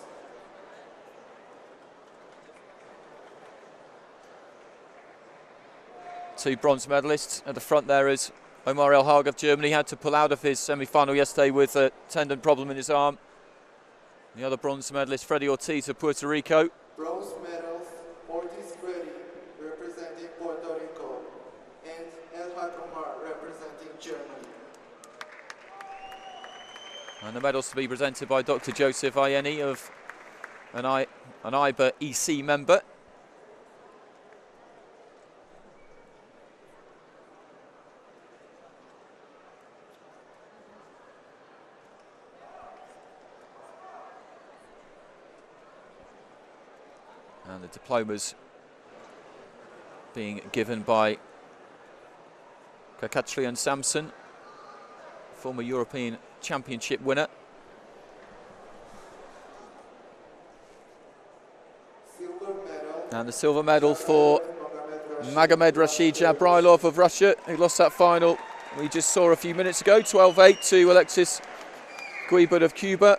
Two bronze medalists at the front there is Omar El Haag of Germany. Had to pull out of his semi-final yesterday with a tendon problem in his arm. The other bronze medalist, Freddy Ortiz of Puerto Rico. Bronze medals, Ortiz Freddy representing Puerto Rico, and El Haag Omar representing Germany. And the medals to be presented by Dr. Joseph Ayeni of an AIBA EC member. And the diplomas being given by Khachaturian Samson, former European Championship winner. And the silver medal for Magomed Rashid Jabrilov of Russia, who lost that final we just saw a few minutes ago, 12-8 to Alexis Guibert of Cuba.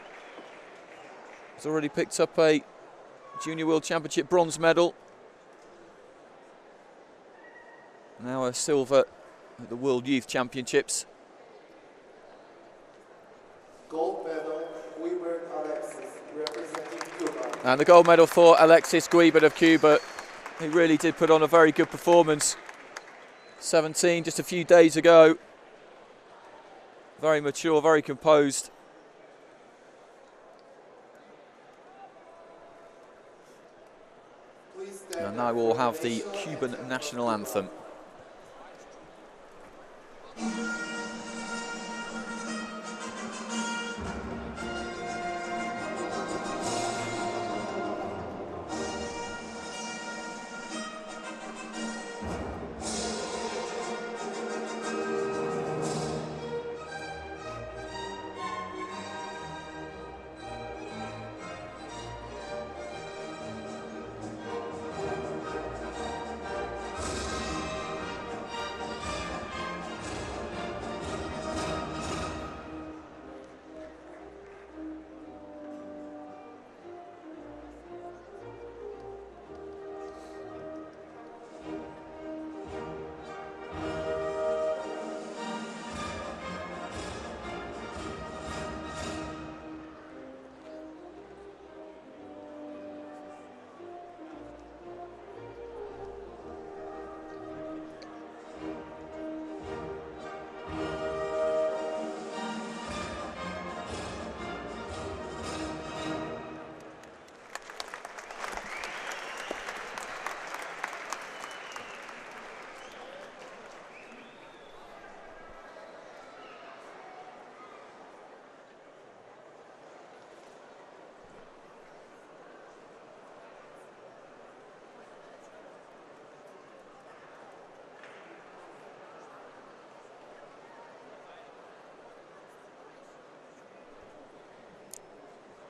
He's already picked up a Junior World Championship bronze medal. Now a silver at the World Youth Championships. Gold medal, Guibert Alexis, representing Cuba. And the gold medal for Alexis Guibert of Cuba. He really did put on a very good performance. 17 just a few days ago. Very mature, very composed. And now we'll have the Cuban national anthem.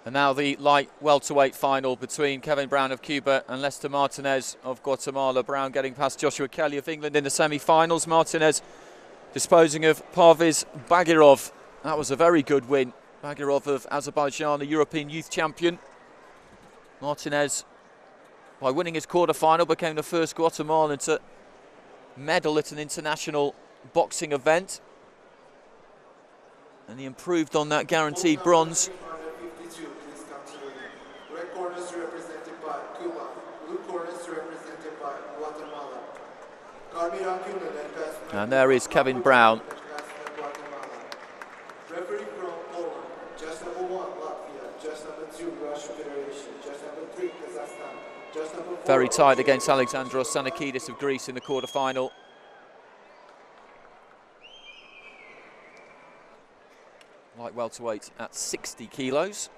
And now the light welterweight final between Kevin Brown of Cuba and Lester Martinez of Guatemala. Brown getting past Joshua Kelly of England in the semi-finals. Martinez disposing of Parviz Bagirov. That was a very good win. Bagirov of Azerbaijan, a European youth champion. Martinez, by winning his quarter-final, became the first Guatemalan to medal at an international boxing event. And he improved on that guaranteed bronze. Red corners represented by Cuba, blue corners represented by Guatemala. And there is Kevin Brown. Referee from Poland, judge number 1, Latvia, judge number 2, Russian Federation, judge number 3, Kazakhstan, judge number 4. Very tight against Alexandros Sanakidis of Greece in the quarter-final. Light welterweight at 60 kilos.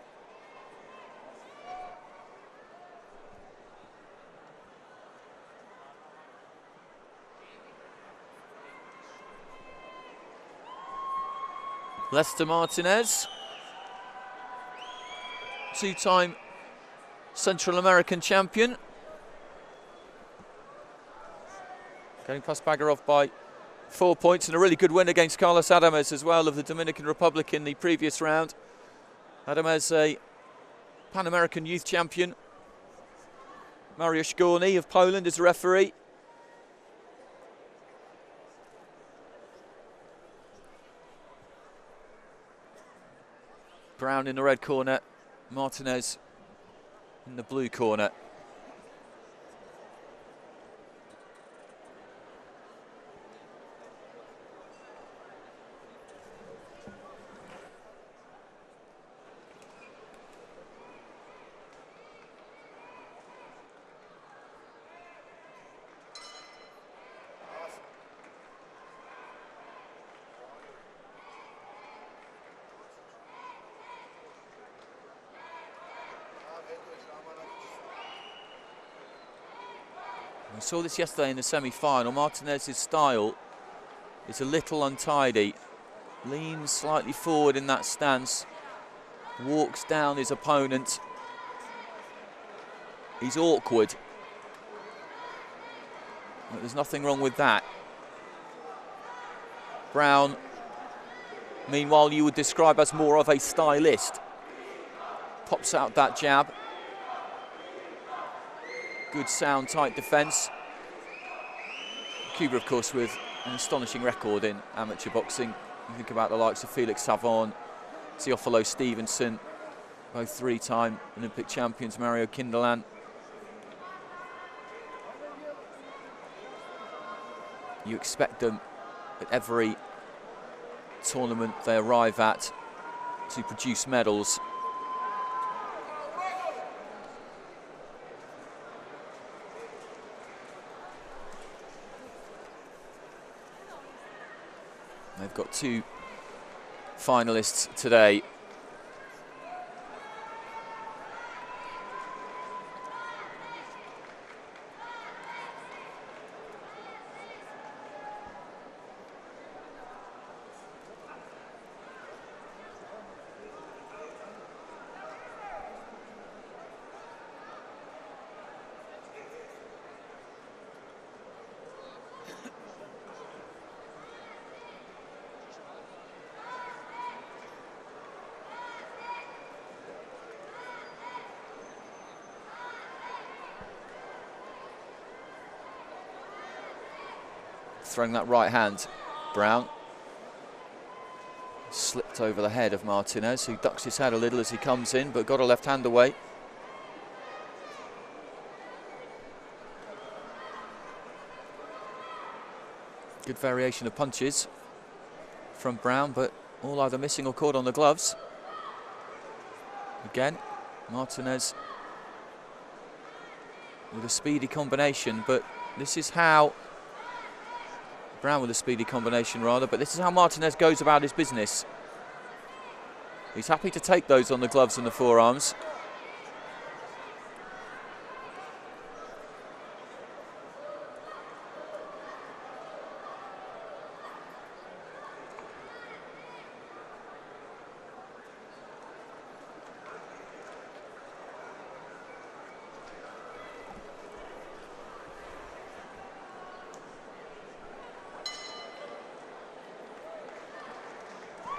Lester Martinez, two-time Central American champion. Going past Bagirov by 4 points, and a really good win against Carlos Adames as well of the Dominican Republic in the previous round. Adames, a Pan-American youth champion. Mariusz Gorny of Poland is the referee. Brown in the red corner, Martinez in the blue corner. We saw this yesterday in the semi-final. Martinez's style is a little untidy. Leans slightly forward in that stance. Walks down his opponent. He's awkward. But there's nothing wrong with that. Brown, meanwhile, you would describe as more of a stylist. Pops out that jab. Good sound, tight defence. Cuba, of course, with an astonishing record in amateur boxing. You think about the likes of Felix Savon, Teofilo Stevenson, both three-time Olympic champions, Mario Kindelan. You expect them at every tournament they arrive at to produce medals. They've got two finalists today. Throwing that right hand, Brown. Slipped over the head of Martinez, who ducks his head a little as he comes in, but got a left hand away. Good variation of punches from Brown, but all either missing or caught on the gloves. Again, Martinez with a speedy combination, but this is how Brown with a speedy combination rather, but this is how Martinez goes about his business. He's happy to take those on the gloves and the forearms.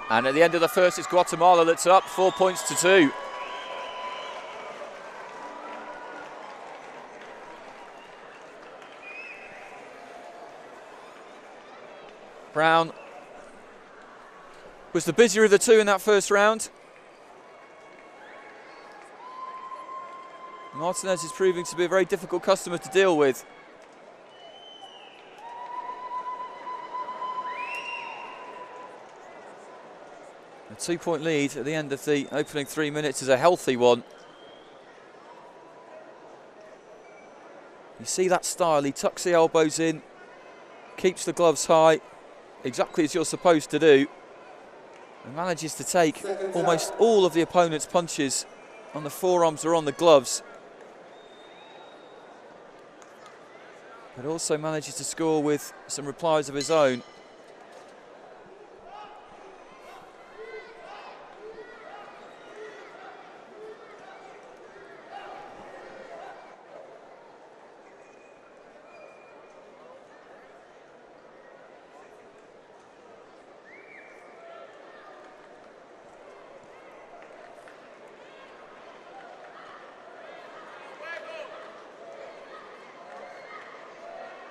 And at the end of the first, it's Guatemala that's up, 4 points to 2. Brown was the busier of the two in that first round. Martinez is proving to be a very difficult customer to deal with. A 2-point lead at the end of the opening 3 minutes is a healthy one. You see that style, he tucks the elbows in, keeps the gloves high, exactly as you're supposed to do, and manages to take almost all of the opponent's punches on the forearms or on the gloves. But also manages to score with some replies of his own.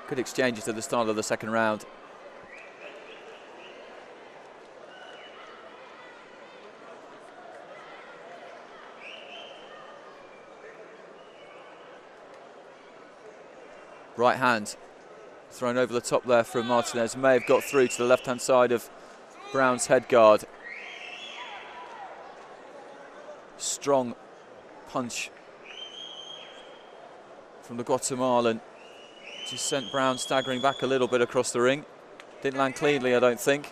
Good exchanges at the start of the second round. Right hand thrown over the top there from Martinez. May have got through to the left-hand side of Brown's head guard. Strong punch from the Guatemalan. Just sent Brown staggering back a little bit across the ring. Didn't land cleanly, I don't think.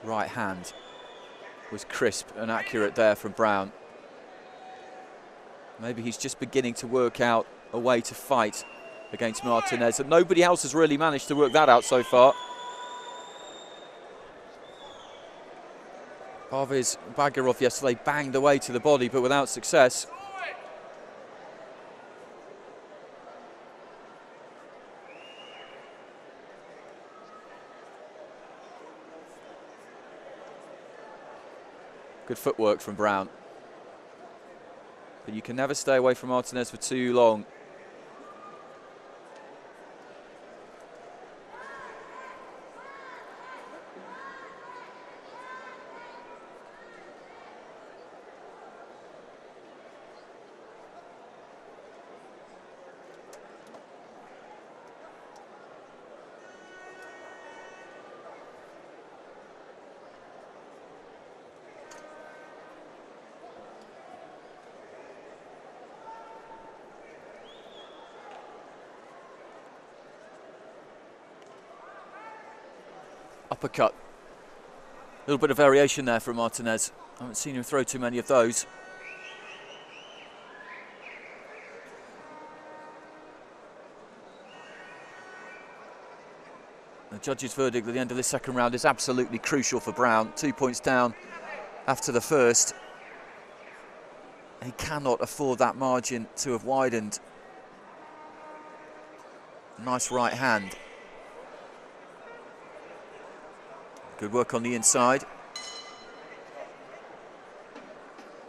Right hand was crisp and accurate there from Brown. Maybe he's just beginning to work out a way to fight against Martinez, and nobody else has really managed to work that out so far. Parviz Bagirov yesterday banged away to the body, but without success. Good footwork from Brown. But you can never stay away from Martinez for too long. Uppercut. A little bit of variation there from Martinez. I haven't seen him throw too many of those. The judge's verdict at the end of this second round is absolutely crucial for Brown. 2 points down after the first. He cannot afford that margin to have widened. Nice right hand. Good work on the inside.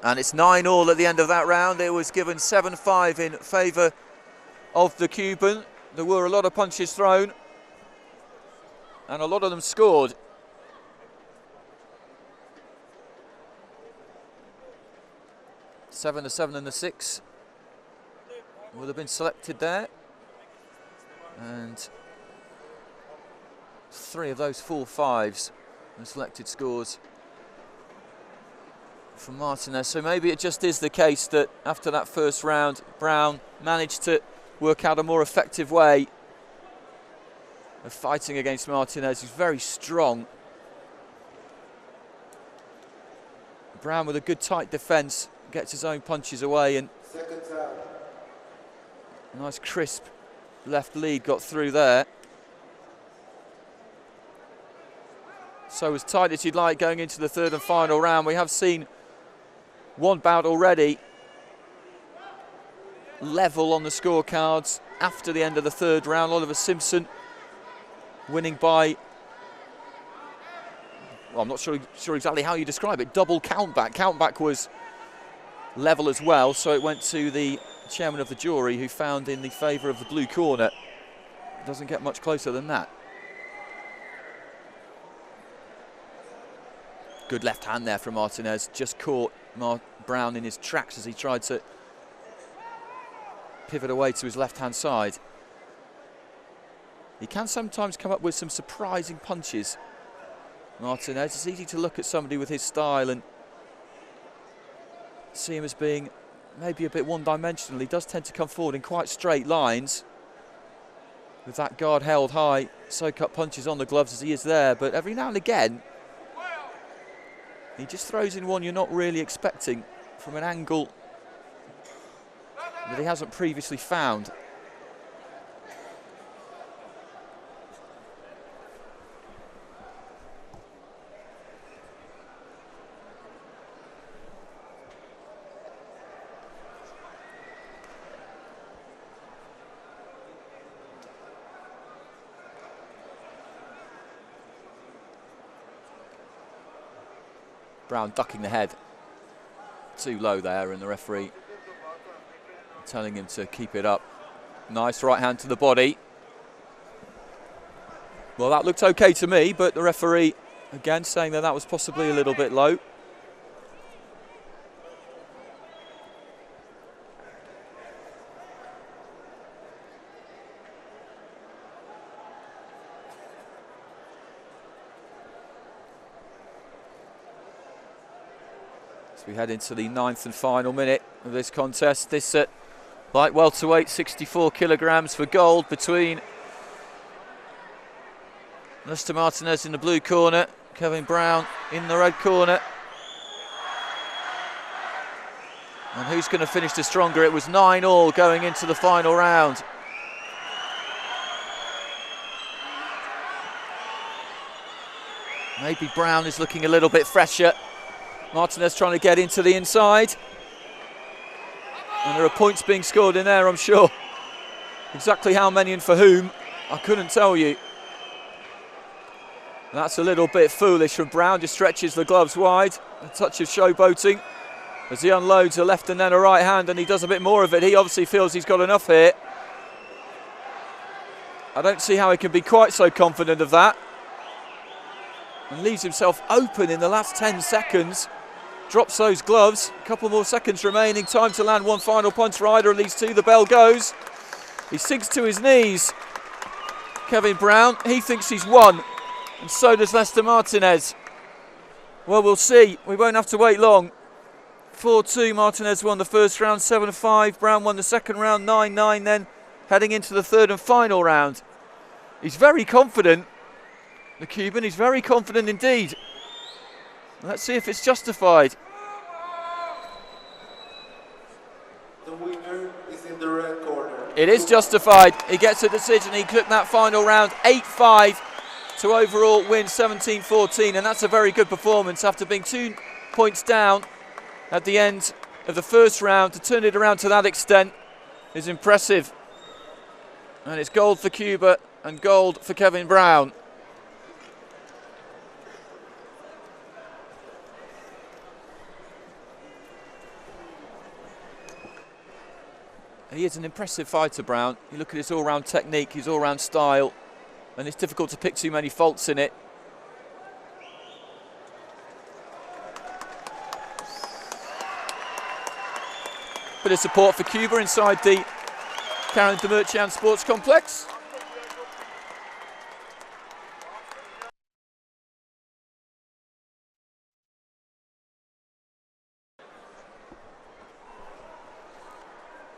And it's 9-all at the end of that round. It was given 7-5 in favour of the Cuban. There were a lot of punches thrown, and a lot of them scored. The 7 and the 6 would have been selected there. And 3 of those 4 5s the selected scores for Martinez. So maybe it just is the case that after that first round, Brown managed to work out a more effective way of fighting against Martinez, who's very strong. Brown with a good tight defence, gets his own punches away, and a nice crisp left lead got through there. So as tight as you'd like going into the third and final round. We have seen one bout already level on the scorecards after the end of the third round. Oliver Simpson winning by, well, I'm not sure exactly how you describe it, double countback. Countback was level as well, so it went to the chairman of the jury, who found in the favour of the blue corner. Doesn't get much closer than that. Good left hand there from Martinez. Just caught Brown in his tracks as he tried to pivot away to his left-hand side. He can sometimes come up with some surprising punches, Martinez. It's easy to look at somebody with his style and see him as being maybe a bit one-dimensional. He does tend to come forward in quite straight lines with that guard held high, soak-up punches on the gloves as he is there, but every now and again he just throws in one you're not really expecting from an angle that he hasn't previously found. Brown ducking the head too low there, and the referee telling him to keep it up. Nice right hand to the body. Well, that looked okay to me, but the referee again saying that that was possibly a little bit low. We head into the 9th and final minute of this contest. This light welterweight, 64 kilograms for gold, between Lester Martinez in the blue corner, Kevin Brown in the red corner. And who's going to finish the stronger? It was 9-all going into the final round. Maybe Brown is looking a little bit fresher. Martinez trying to get into the inside. And there are points being scored in there, I'm sure. Exactly how many and for whom, I couldn't tell you. That's a little bit foolish from Brown, just stretches the gloves wide. A touch of showboating. as he unloads a left and then a right hand, and he does a bit more of it. He obviously feels he's got enough here. I don't see how he can be quite so confident of that. And leaves himself open in the last 10 seconds. Drops those gloves. A couple more seconds remaining. Time to land one final punch for either of these two. The bell goes. He sinks to his knees. Kevin Brown, he thinks he's won. And so does Lester Martinez. Well, we'll see. We won't have to wait long. 4-2, Martinez won the first round. 7-5, Brown won the second round. 9-9 then, heading into the third and final round. He's very confident. The Cuban, he's very confident indeed. Let's see if it's justified. The winner is in the red corner. It is justified. He gets a decision. He took that final round 8-5 to overall win 17-14, and that's a very good performance after being 2 points down at the end of the first round. To turn it around to that extent is impressive. And it's gold for Cuba and gold for Kevin Brown. He is an impressive fighter, Brown. You look at his all-round technique, his all-round style, and it's difficult to pick too many faults in it. Bit of support for Cuba inside the Karen Demirchyan Sports Complex.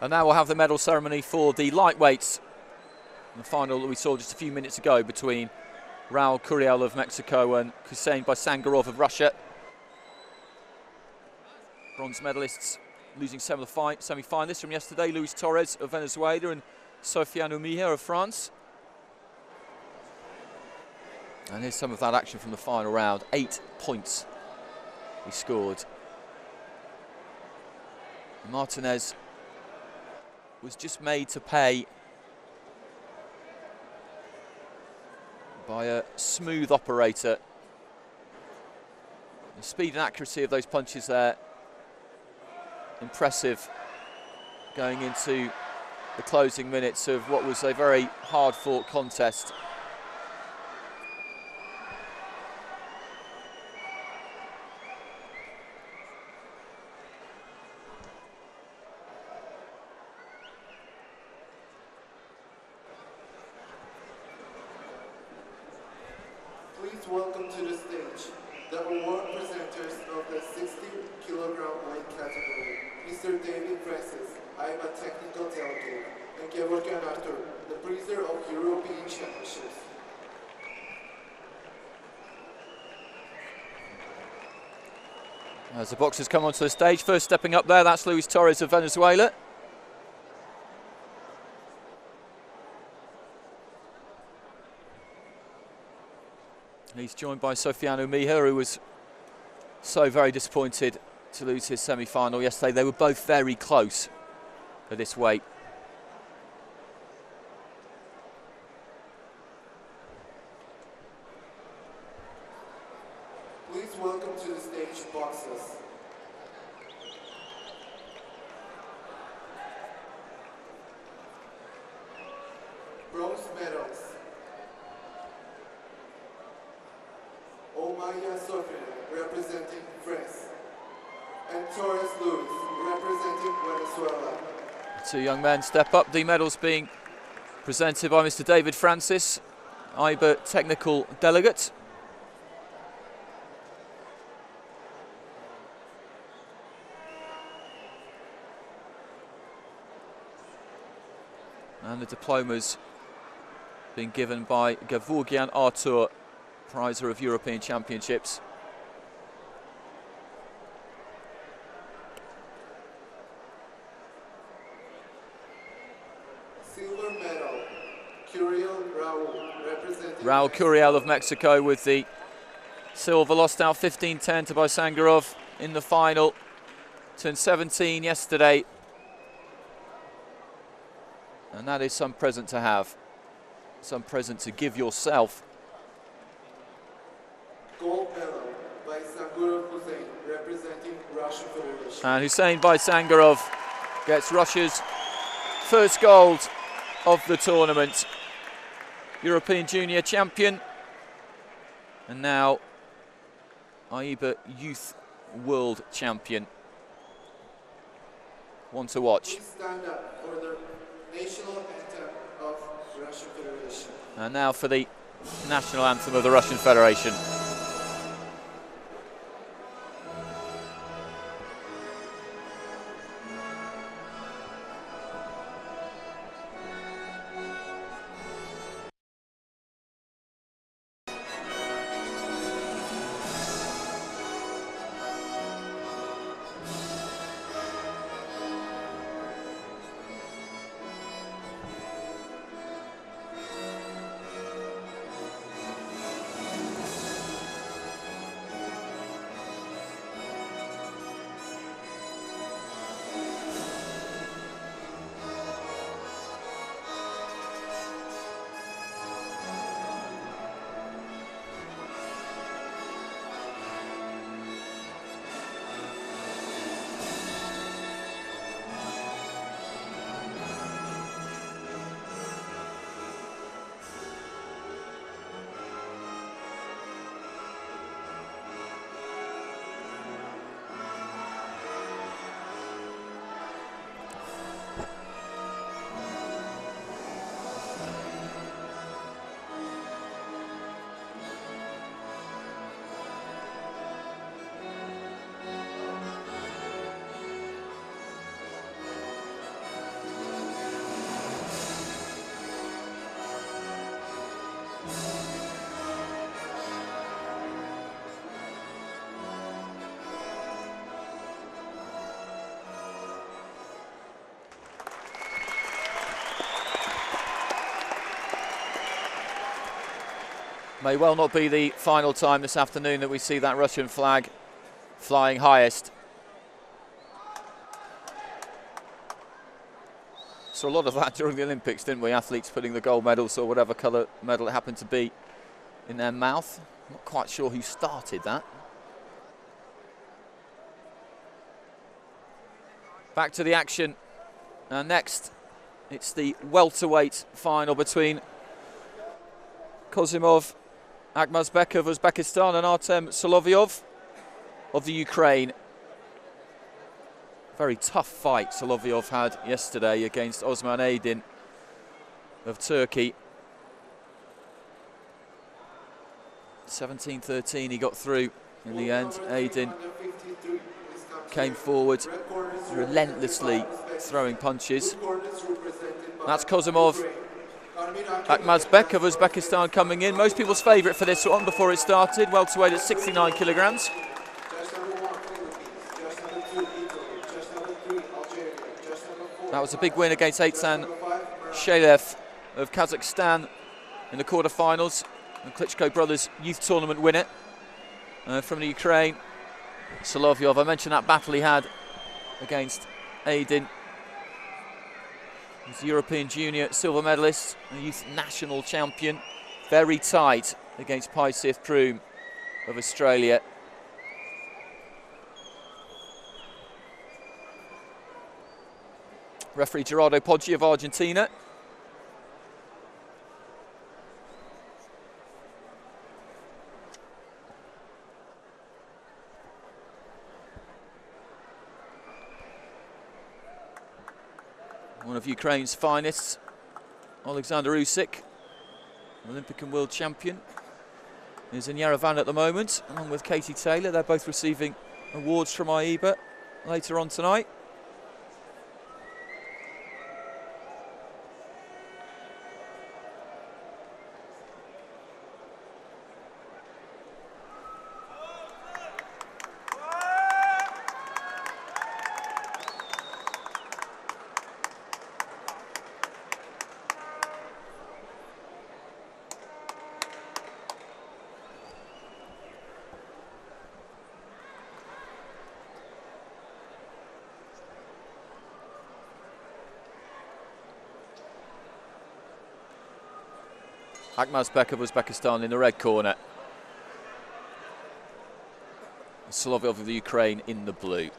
And now we'll have the medal ceremony for the lightweights. The final that we saw just a few minutes ago between Raul Curiel of Mexico and Hussein Baysangarov of Russia. Bronze medalists losing semi-finalists from yesterday, Luis Torres of Venezuela and Sofiane Oumiha of France. And here's some of that action from the final round. 8 points he scored. Martinez was just made to pay by a smooth operator. The speed and accuracy of those punches there, impressive going into the closing minutes of what was a very hard-fought contest. Welcome to the stage, the award presenters of the 60-kilogram weight category, Mr. David Francis, AIBA technical delegate, and Yerevan, the prisoner of European Championships. As the boxers come onto the stage, first stepping up there, that's Luis Torres of Venezuela. He's joined by Sofiane Oumiha, who was so very disappointed to lose his semi-final yesterday. They were both very close at this weight. Please welcome to the stage boxers. Bronze medals. Oumiha Sofiane, representing France, and Torres Luis, representing Venezuela. Two young men step up. The medals being presented by Mr. David Francis, AIBA technical delegate. And the diplomas being given by Gevorgyan Artur, prizer of European Championships. Silver medal, Raul, representing Raul Curiel of Mexico with the silver, lost out 15-10 to Baysangarov in the final. Turned 17 yesterday. And that is some present to have, some present to give yourself. Gold medal by Baysangarov Hussein, representing Russian Federation. And Hussein Baysangarov gets Russia's first gold of the tournament. European Junior Champion. And now AIBA Youth World Champion. One to watch. Please stand up for the national anthem of Russian Federation. And now for the national anthem of the Russian Federation. May well not be the final time this afternoon that we see that Russian flag flying highest. So a lot of that during the Olympics, didn't we? Athletes putting the gold medals or whatever colour medal it happened to be in their mouth. Not quite sure who started that. Back to the action. Next, it's the welterweight final between Kozimov Akhmazbek of Uzbekistan and Artem Solovyov of the Ukraine. Very tough fight Solovyov had yesterday against Osman Aydin of Turkey. 17-13 he got through in the end. Aydin came forward relentlessly throwing punches. That's Kozimov Akhmazbek of Uzbekistan coming in. Most people's favourite for this one before it started. Welterweight at 69 kilograms. That was a big win against Eitsan Shalev of Kazakhstan in the quarterfinals. The Klitschko brothers youth tournament winner. From the Ukraine, Solovyov. I mentioned that battle he had against Aydin. He's the European Junior silver medalist, a youth national champion. Very tight against Paisith Kroom of Australia. Referee Gerardo Poggi of Argentina. One of Ukraine's finest, Alexander Usyk, Olympic and world champion, is in Yerevan at the moment, along with Katie Taylor. They're both receiving awards from AIBA later on tonight. Akhmazbek of Uzbekistan in the red corner. Solovyov of the Ukraine in the blue.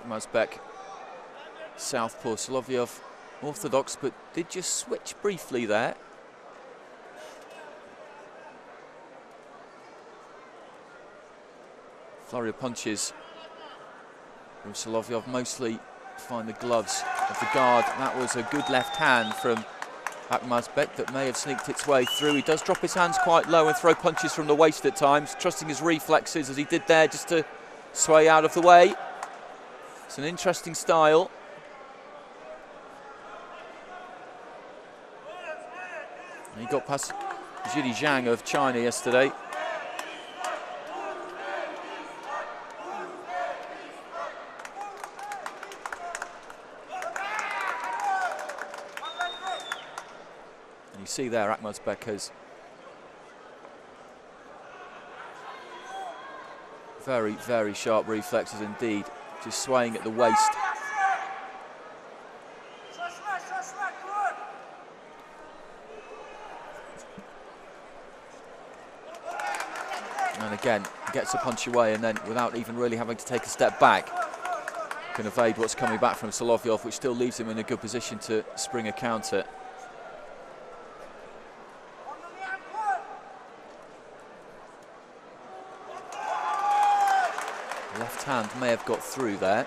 Mazbek, southpaw. Solovyov, orthodox, but did just switch briefly there. Flurry of punches from Solovyov, mostly find the gloves of the guard. That was a good left hand from Mazbek that may have sneaked its way through. He does drop his hands quite low and throw punches from the waist at times, trusting his reflexes as he did there just to sway out of the way. It's an interesting style. And he got past Zhang of China yesterday. And you see there, Mazbek has very, very sharp reflexes indeed. Just swaying at the waist. And again, gets a punch away and then without even really having to take a step back, can evade what's coming back from Solovyov, which still leaves him in a good position to spring a counter. Left hand may have got through there.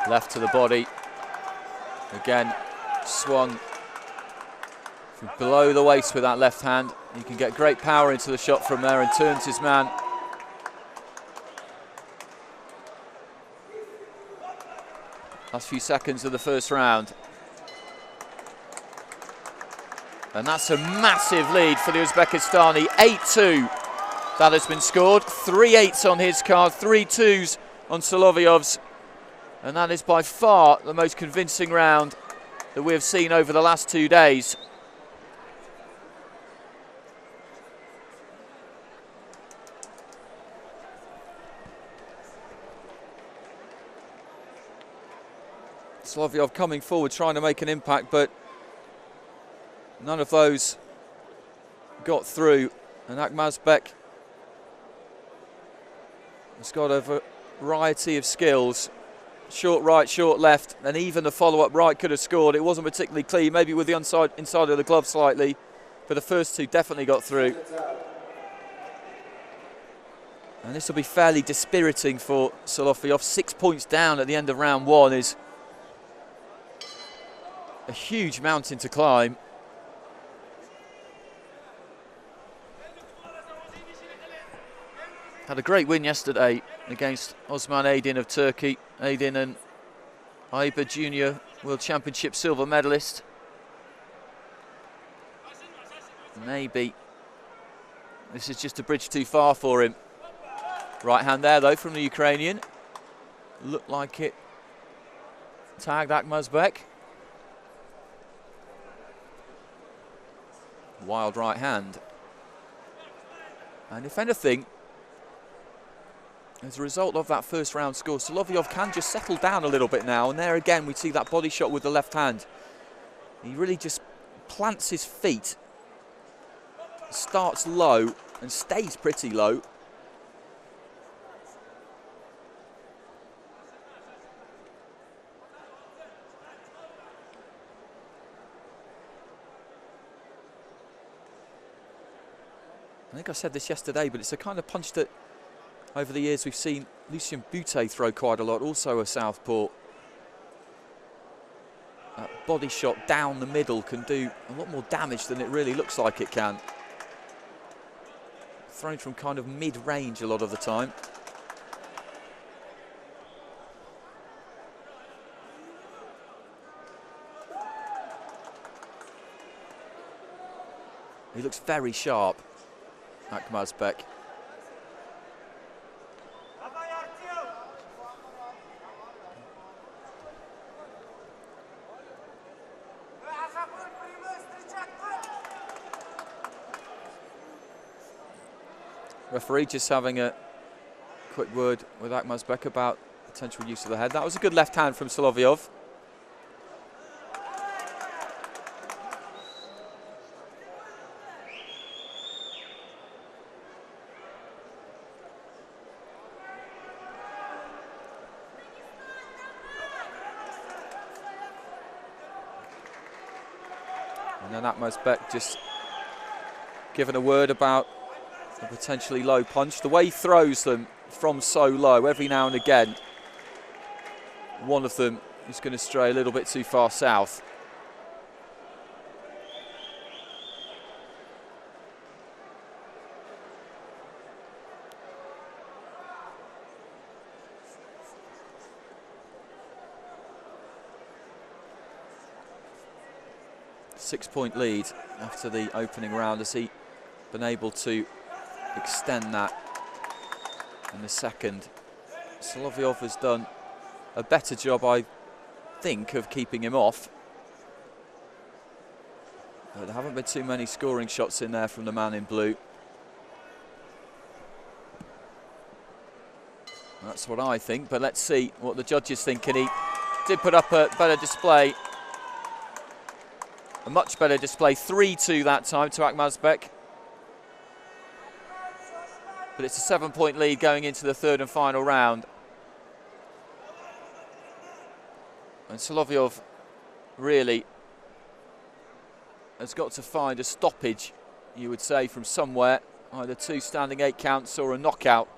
Left to the body. Again, swung from below the waist with that left hand. He can get great power into the shot from there and turns his man. Last few seconds of the first round. And that's a massive lead for the Uzbekistani. 8-2 that has been scored. 3 8s on his card, 3 2s on Solovyov's. And that is by far the most convincing round that we have seen over the last 2 days. Solovyov coming forward, trying to make an impact, but none of those got through. And Mazbek has got a variety of skills. Short right, short left, and even the follow-up right could have scored. It wasn't particularly clean, maybe with the inside of the glove slightly, but the first two definitely got through. And this will be fairly dispiriting for Solovyov. 6 points down at the end of round one is a huge mountain to climb. Had a great win yesterday against Osman Aydin of Turkey. Aydin and AIBA Junior World Championship silver medalist. Maybe this is just a bridge too far for him. Right hand there though from the Ukrainian. Looked like it tagged Mazbek. Wild right hand. And if anything, as a result of that first round score, Solovyov can just settle down a little bit now. And there again, we see that body shot with the left hand. He really just plants his feet, starts low and stays pretty low. I think I said this yesterday, but it's a kind of punch that over the years we've seen Lucien Boutet throw quite a lot, also a southpaw. That body shot down the middle can do a lot more damage than it really looks like it can. Thrown from kind of mid-range a lot of the time. He looks very sharp, Akmazbek. Referee just having a quick word with Akmazbek about potential use of the head. That was a good left hand from Solovyov. And then Akmazbek just given a word about a potentially low punch. The way he throws them from so low, every now and again, one of them is going to stray a little bit too far south. Six-point lead after the opening round. Has he been able to extend that in the second? Solovyov has done a better job, I think, of keeping him off. But there haven't been too many scoring shots in there from the man in blue. That's what I think, but let's see what the judges think. And he did put up a better display. A much better display, 3-2 that time to Akmazbek. But it's a 7-point lead going into the third and final round. And Solovyov really has got to find a stoppage, you would say, from somewhere. Either two standing 8 counts or a knockout.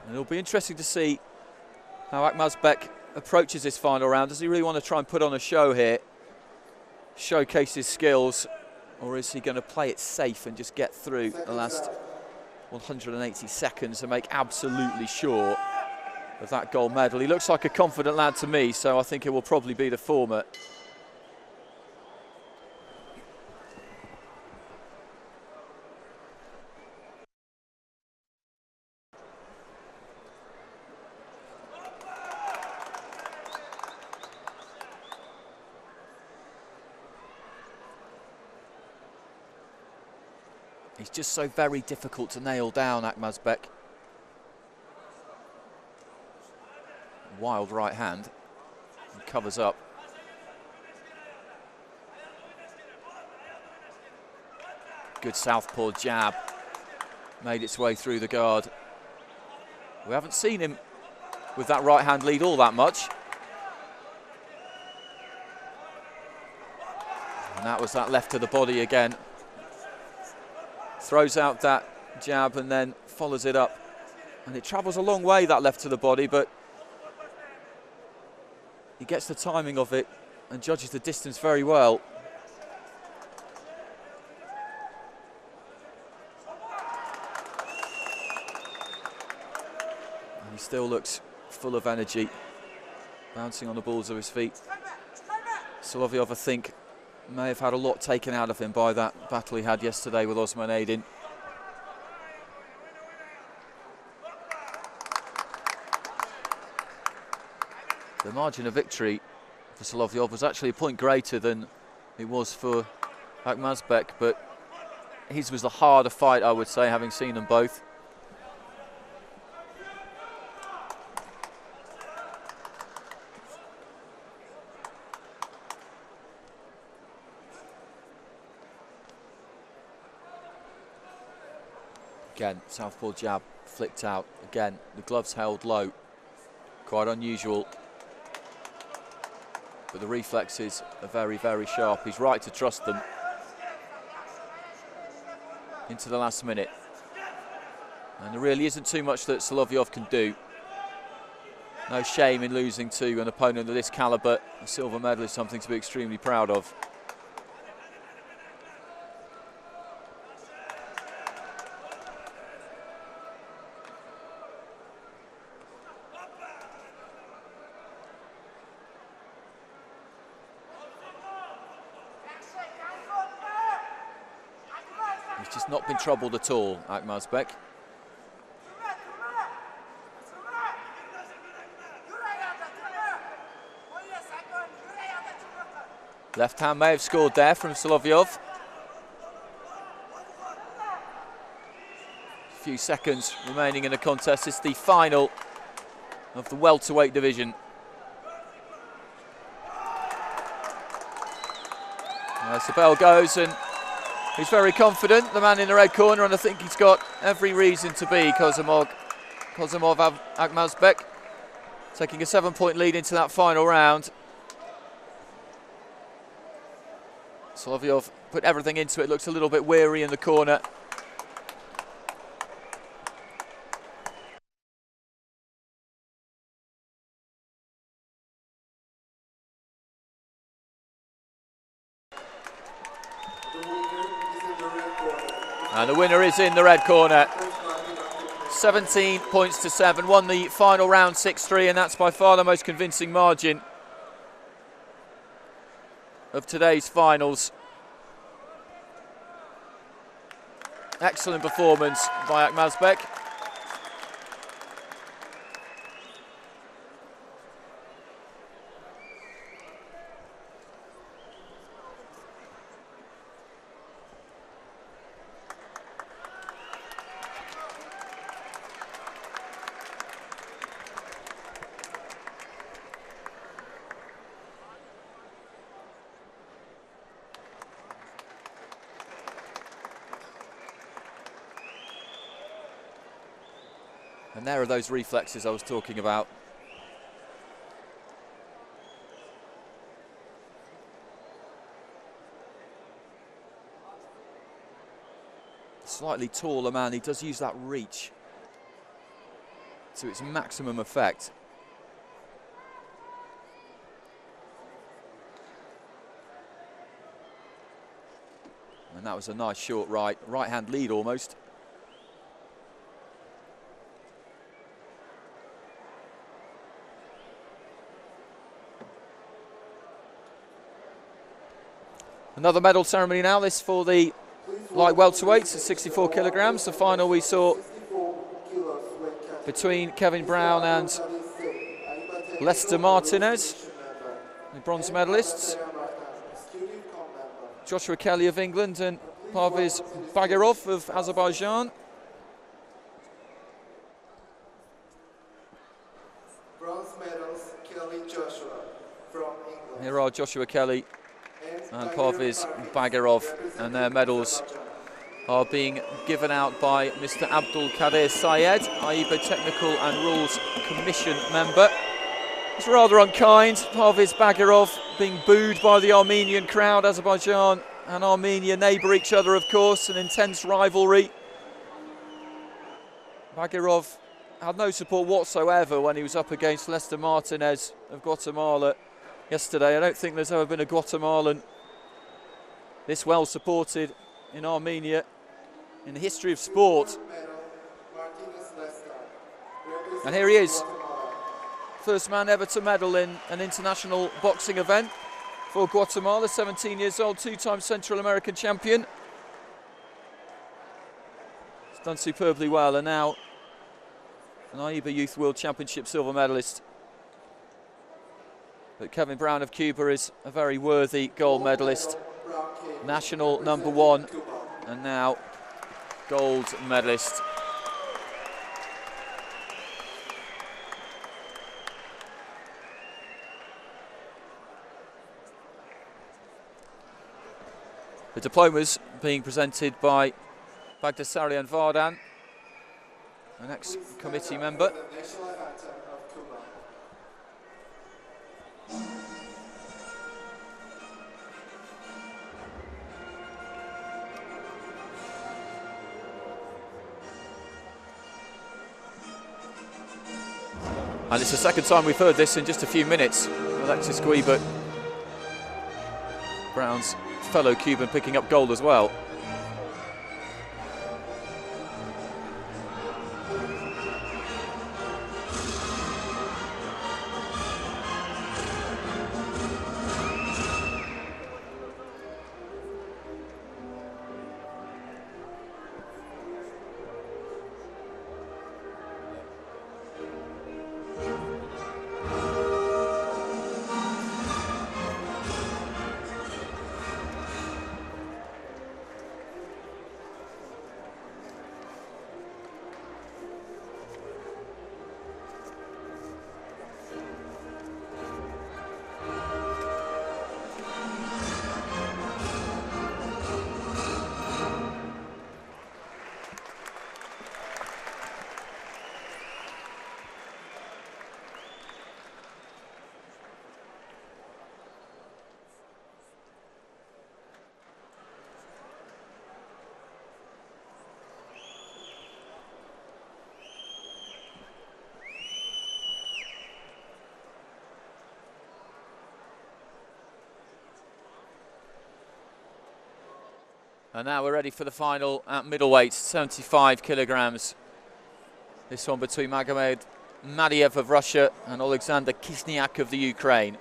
And it'll be interesting to see how Akmazbek approaches this final round. Does he really want to try and put on a show here, showcase his skills, or is he going to play it safe and just get through the last 180 seconds and make absolutely sure of that gold medal? He looks like a confident lad to me, so I think it will probably be the former. He's just so very difficult to nail down, Akmazbek. Wild right hand. He covers up. Good southpaw jab. Made its way through the guard. We haven't seen him with that right hand lead all that much. And that was that left to the body again. Throws out that jab and then follows it up. And it travels a long way, that left to the body, but he gets the timing of it and judges the distance very well. And he still looks full of energy, bouncing on the balls of his feet. Solovyov, I think, may have had a lot taken out of him by that battle he had yesterday with Osman Aydin. The margin of victory for Solovyov was actually a point greater than it was for Akmazbek, but his was the harder fight, I would say, having seen them both. Again, southpaw jab flicked out. Again, the gloves held low. Quite unusual. But the reflexes are very, very sharp. He's right to trust them into the last minute. And there really isn't too much that Solovyov can do. No shame in losing to an opponent of this calibre. A silver medal is something to be extremely proud of. He's just not been troubled at all, Akmazbek. Left hand may have scored there from Solovyov. A few seconds remaining in the contest. It's the final of the welterweight division. As the bell goes, and he's very confident, the man in the red corner, and I think he's got every reason to be. Kozimov Akmazbek taking a 7-point lead into that final round. Solovyov put everything into it, looks a little bit weary in the corner. And the winner is in the red corner. 17 points to 7, won the final round 6-3, and that's by far the most convincing margin of today's finals. Excellent performance by Akmazbek. And there are those reflexes I was talking about. Slightly taller man, he does use that reach to its maximum effect. And that was a nice short right hand lead almost. Another medal ceremony now, this for the light welterweights at 64 kilograms. The final we saw between Kevin Brown and Lester Martinez, the bronze medalists. Joshua Kelly of England and Parviz Bagirov of Azerbaijan. Bronze medals, Kelly Joshua from England. Here are Joshua Kelly and Parviz Bagirov, and their medals are being given out by Mr. Abdul Kadir Sayed, AIBA Technical and Rules Commission member. It's rather unkind, Parviz Bagirov being booed by the Armenian crowd. Azerbaijan and Armenia neighbour each other, of course, an intense rivalry. Bagirov had no support whatsoever when he was up against Lester Martinez of Guatemala yesterday. I don't think there's ever been a Guatemalan this well supported in Armenia in the history of sport. And here he is, first man ever to medal in an international boxing event for Guatemala, 17 years old, two-time Central American champion. He's done superbly well, and now an AIBA Youth World Championship silver medalist. But Kevin Brown of Cuba is a very worthy gold medalist, national #1, and now gold medalist. The diplomas being presented by Bagdasaryan Vardan, an ex-committee member. And it's the second time we've heard this in just a few minutes. Alexis Guibert, Brown's fellow Cuban, picking up gold as well. And now we're ready for the final at middleweight, 75 kilograms. This one between Magomed Madiev of Russia and Alexander Kishnyak of the Ukraine.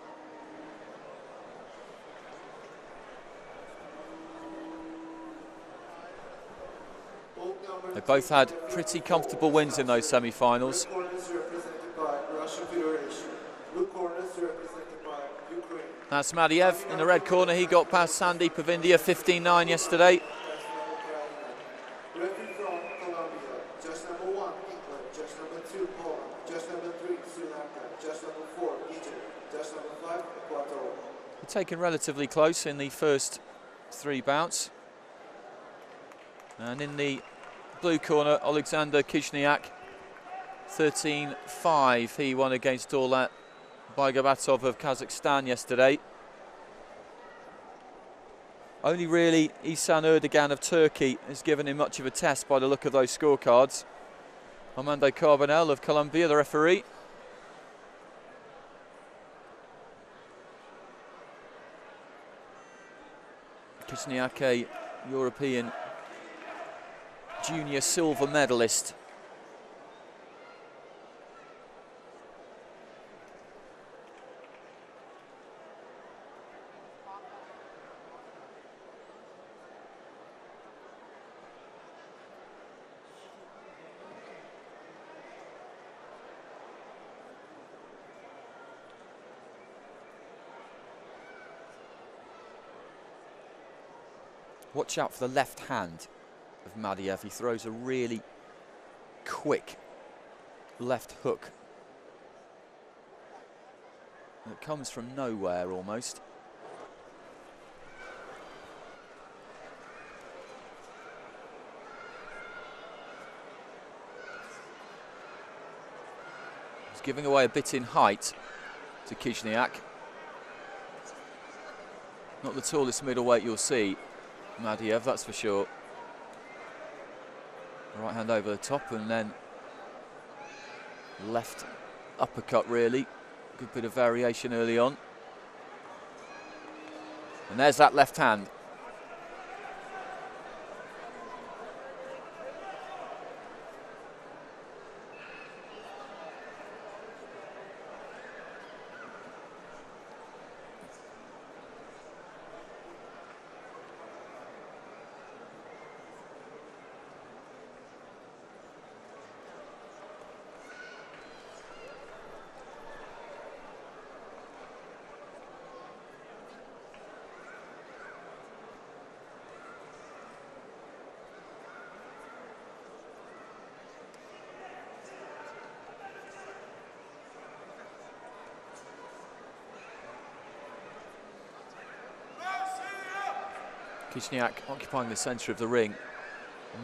They both had pretty comfortable wins in those semi-finals. That's Madiev in the red corner. He got past Sandeep of India, 15-9 yesterday. Referee from Colombia, judge number 1, England, judge number 2, Poland, judge number 3, Sri Lanka, judge number 4, Egypt, judge number 5, Ecuador. Taken relatively close in the first 3 bouts. And in the blue corner, Alexander Kishnyak, 13-5. He won against Dorlat Baygabatov of Kazakhstan yesterday. Only really Ihsan Erdogan of Turkey has given him much of a test by the look of those scorecards. Armando Carbonell of Colombia, the referee. Kishnyak, a European junior silver medalist. Watch out for the left hand of Madiev. He throws a really quick left hook that comes from nowhere almost. He's giving away a bit in height to Kishnyak. Not the tallest middleweight you'll see, Madiev, that's for sure. Right hand over the top and then left uppercut, really. Good bit of variation early on. And there's that left hand. Kishnyak occupying the centre of the ring.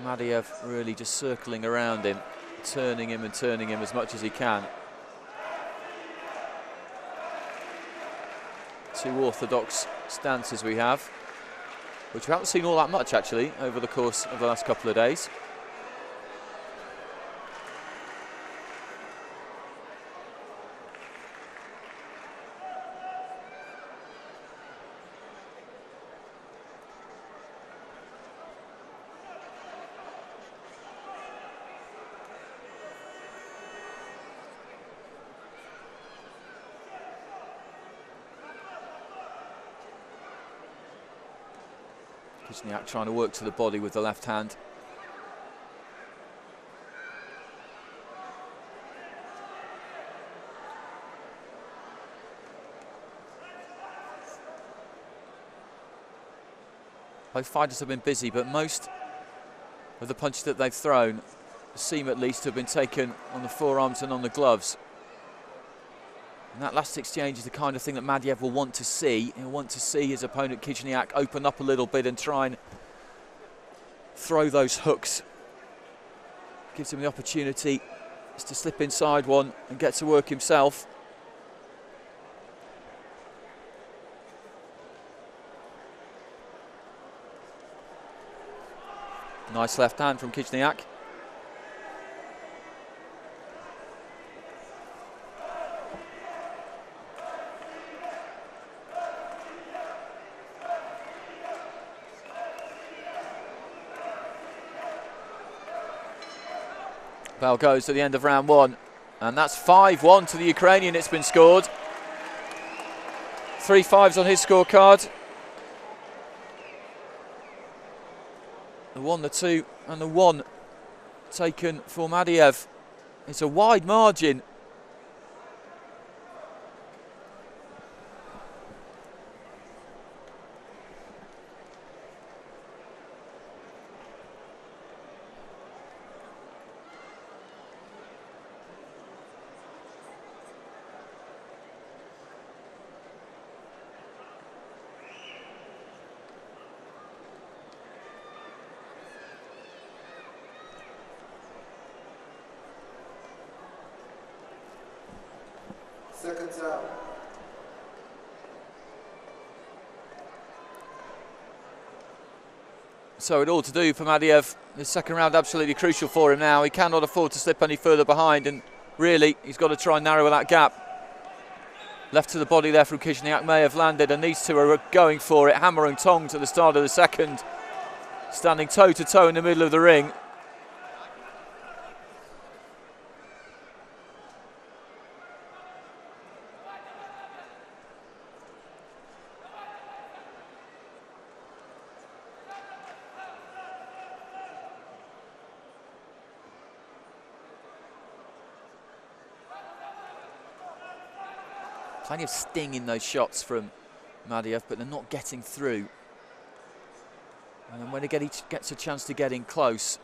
Madiev really just circling around him, turning him and turning him as much as he can. Two orthodox stances we have, which we haven't seen all that much actually over the course of the last couple of days. Tsitsernakaberd trying to work to the body with the left hand. Both fighters have been busy, but most of the punches that they've thrown seem at least to have been taken on the forearms and on the gloves. And that last exchange is the kind of thing that Madiev will want to see. He'll want to see his opponent Tsitsernakaberd open up a little bit and try and throw those hooks. Gives him the opportunity just to slip inside one and get to work himself. Nice left hand from Tsitsernakaberd. Bell goes at the end of round one, and that's 5-1 to the Ukrainian. It's been scored. 3 5s on his scorecard. The 1, the 2 and the 1 taken for Madiev. It's a wide margin. Second down. So it all to do for Madiev. The second round absolutely crucial for him now. He cannot afford to slip any further behind, and really he's got to try and narrow that gap. Left to the body there from Tsitsernakaberd may have landed, and these two are going for it, hammer and tongs at the start of the second. Standing toe to toe in the middle of the ring. Plenty of sting in those shots from Madiev, but they're not getting through. And then when he gets a chance to get in close,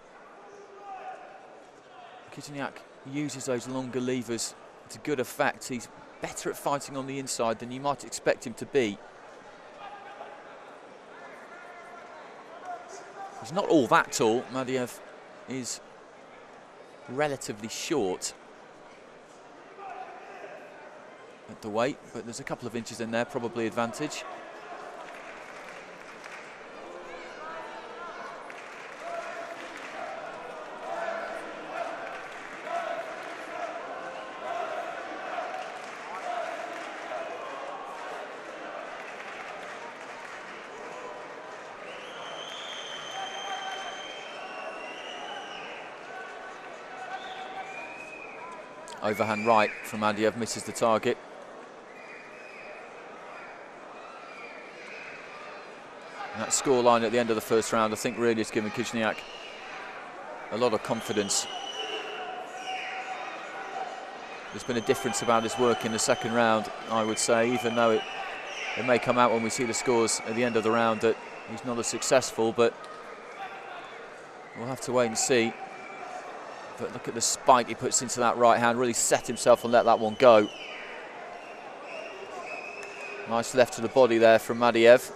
Tsitsernakaberd uses those longer levers to good effect. He's better at fighting on the inside than you might expect him to be. He's not all that tall. Madiev is relatively short at the weight, but there's a couple of inches in there, probably advantage. Overhand right from Madiev misses the target. And that scoreline at the end of the first round, I think, really has given Tsitsernakaberd a lot of confidence. There's been a difference about his work in the second round, I would say, even though it may come out when we see the scores at the end of the round that he's not as successful, but we'll have to wait and see. But look at the spike he puts into that right hand, really set himself and let that one go. Nice left to the body there from Madiev.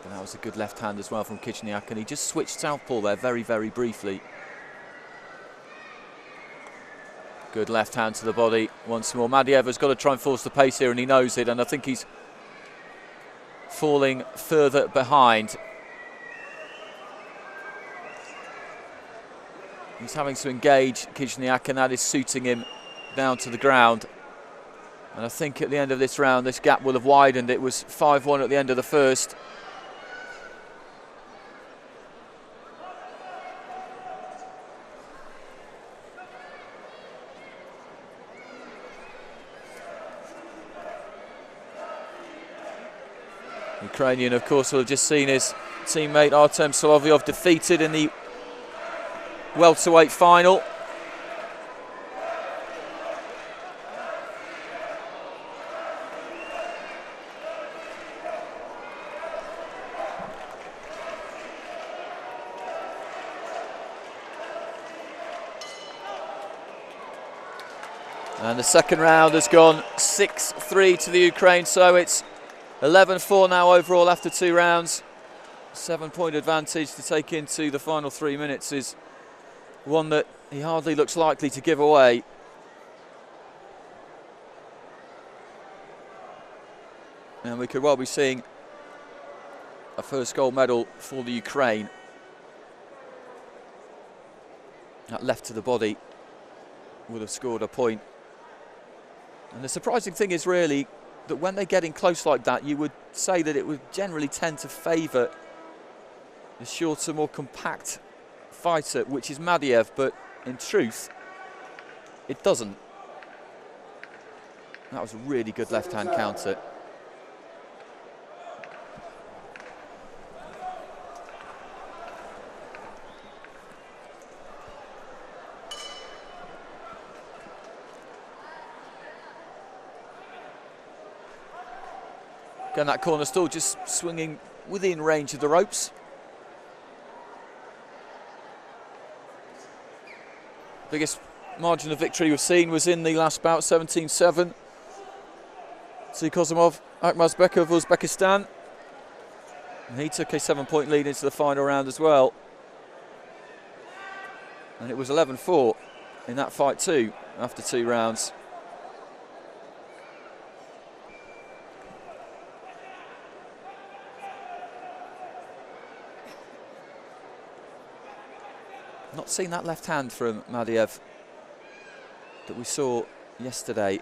And that was a good left hand as well from Tsitsernakaberd, and he just switched southpaw there very, very briefly. Good left hand to the body once more. Madiev has got to try and force the pace here, and he knows it, and I think he's falling further behind. He's having to engage Tsitsernakaberd, and that is suiting him down to the ground. And I think at the end of this round, this gap will have widened. It was 5-1 at the end of the first. Ukrainian, of course, will have just seen his teammate Artem Solovyov defeated in the welterweight final. And the second round has gone 6-3 to the Ukraine, so it's 11-4 now overall after 2 rounds. 7-point advantage to take into the final 3 minutes is one that he hardly looks likely to give away. And we could well be seeing a first gold medal for the Ukraine. That left to the body would have scored a point. And the surprising thing is really that when they get in close like that, you would say that it would generally tend to favour the shorter, more compact fighter, which is Madiev, but in truth, it doesn't. That was a really good left-hand counter. Again, that corner still just swinging within range of the ropes. Biggest margin of victory we've seen was in the last bout, 17-7. Kozimov, Akhmazbekov of Uzbekistan. And he took a 7-point lead into the final round as well. And it was 11-4 in that fight too, after 2 rounds. Not seen that left hand from Madiev that we saw yesterday.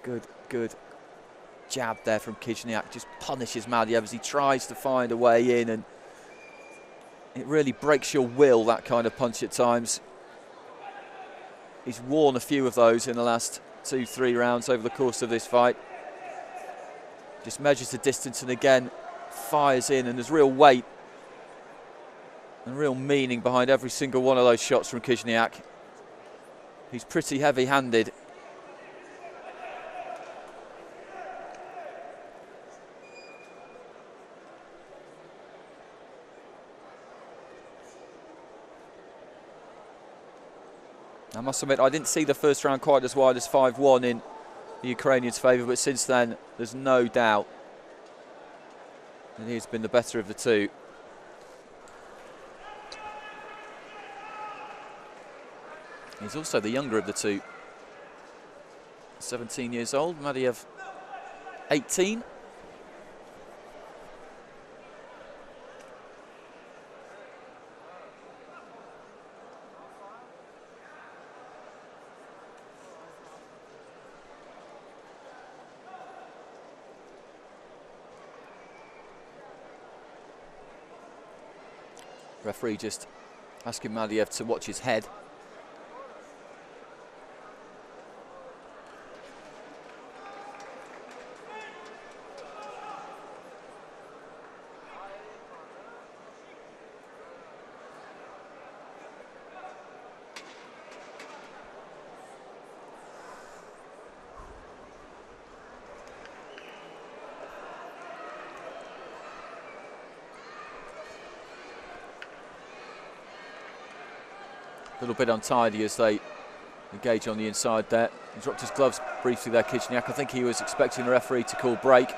Good jab there from Kizhniak. Just punishes Madiev as he tries to find a way in, and it really breaks your will, that kind of punch at times. He's worn a few of those in the last 2-3 rounds over the course of this fight. Just measures the distance and again fires in, and there's real weight and real meaning behind every single one of those shots from Kizhniak. He's pretty heavy-handed. I must admit, I didn't see the first round quite as wide as 5-1 in the Ukrainians' favour, but since then, there's no doubt that he's been the better of the two. He's also the younger of the two. 17 years old, Madiev 18. Referee just asking Madiev to watch his head. A little bit untidy as they engage on the inside there. He dropped his gloves briefly there, Kizhniak. I think he was expecting the referee to call break.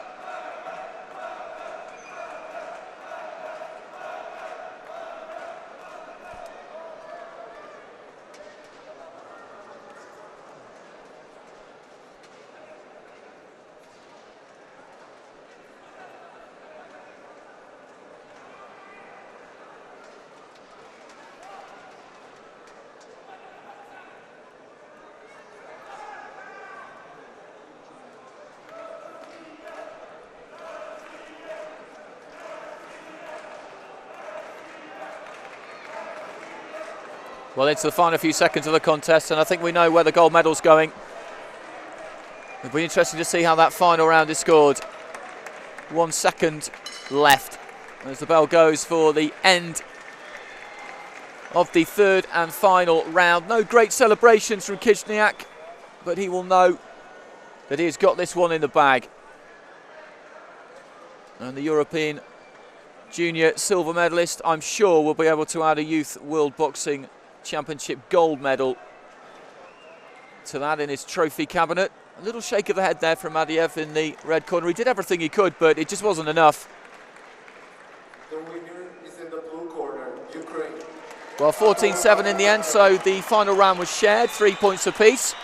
Well, into the final few seconds of the contest, and I think we know where the gold medal's going. It'll be interesting to see how that final round is scored. 1 second left as the bell goes for the end of the third and final round. No great celebrations from Tsitsernakaberd, but he will know that he has got this one in the bag. And the European Junior silver medalist, I'm sure, will be able to add a Youth World Boxing Championship gold medal to that in his trophy cabinet. A little shake of the head there from Madiev in the red corner. He did everything he could, but it just wasn't enough. The winner is in the blue corner, Ukraine. Well, 14-7 in the end, so the final round was shared, 3 points apiece.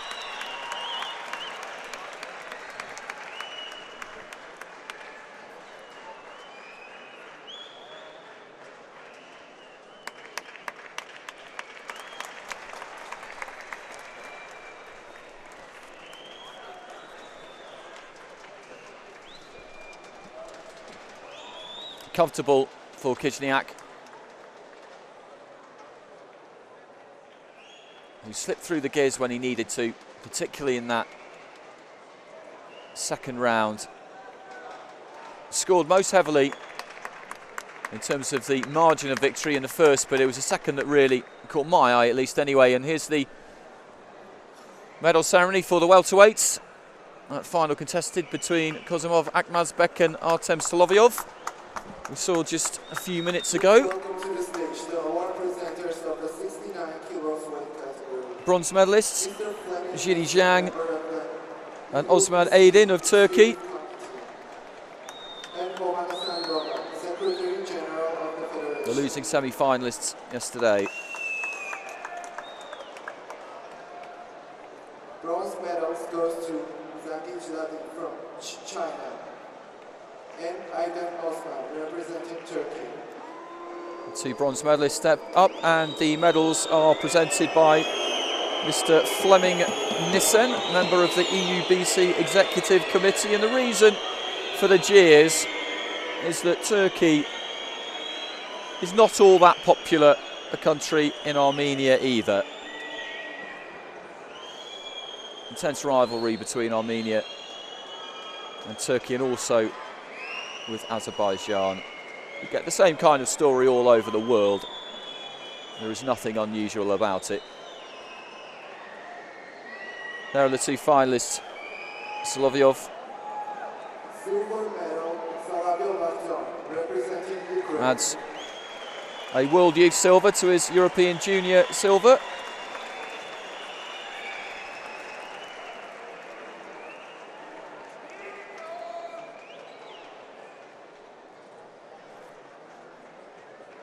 Comfortable for Tsitsernakaberd, who slipped through the gears when he needed to, particularly in that second round. Scored most heavily in terms of the margin of victory in the first, but it was the second that really caught my eye, at least anyway. And here's the medal ceremony for the welterweights. That final contested between Kozimov Akhmazbek and Artem Solovyov. We saw just a few minutes ago. Welcome to the stage, the award presenters of the 69 kilos weight category. Bronze medalists, Yerevan and Osman Aydin of Turkey. And Secretary General of the Federation. The losing semi-finalists yesterday. Bronze medals goes to Demirchyan from China and Aydin Osman representing Turkey. The two bronze medalists step up and the medals are presented by Mr. Flemming Nissen, member of the EUBC Executive Committee. And the reason for the jeers is that Turkey is not all that popular a country in Armenia either. Intense rivalry between Armenia and Turkey, and also with Azerbaijan. You get the same kind of story all over the world. There is nothing unusual about it. There are the two finalists. Solovyov Silver medal, Solovyov representing Ukraine. adds a World Youth silver to his European Junior silver.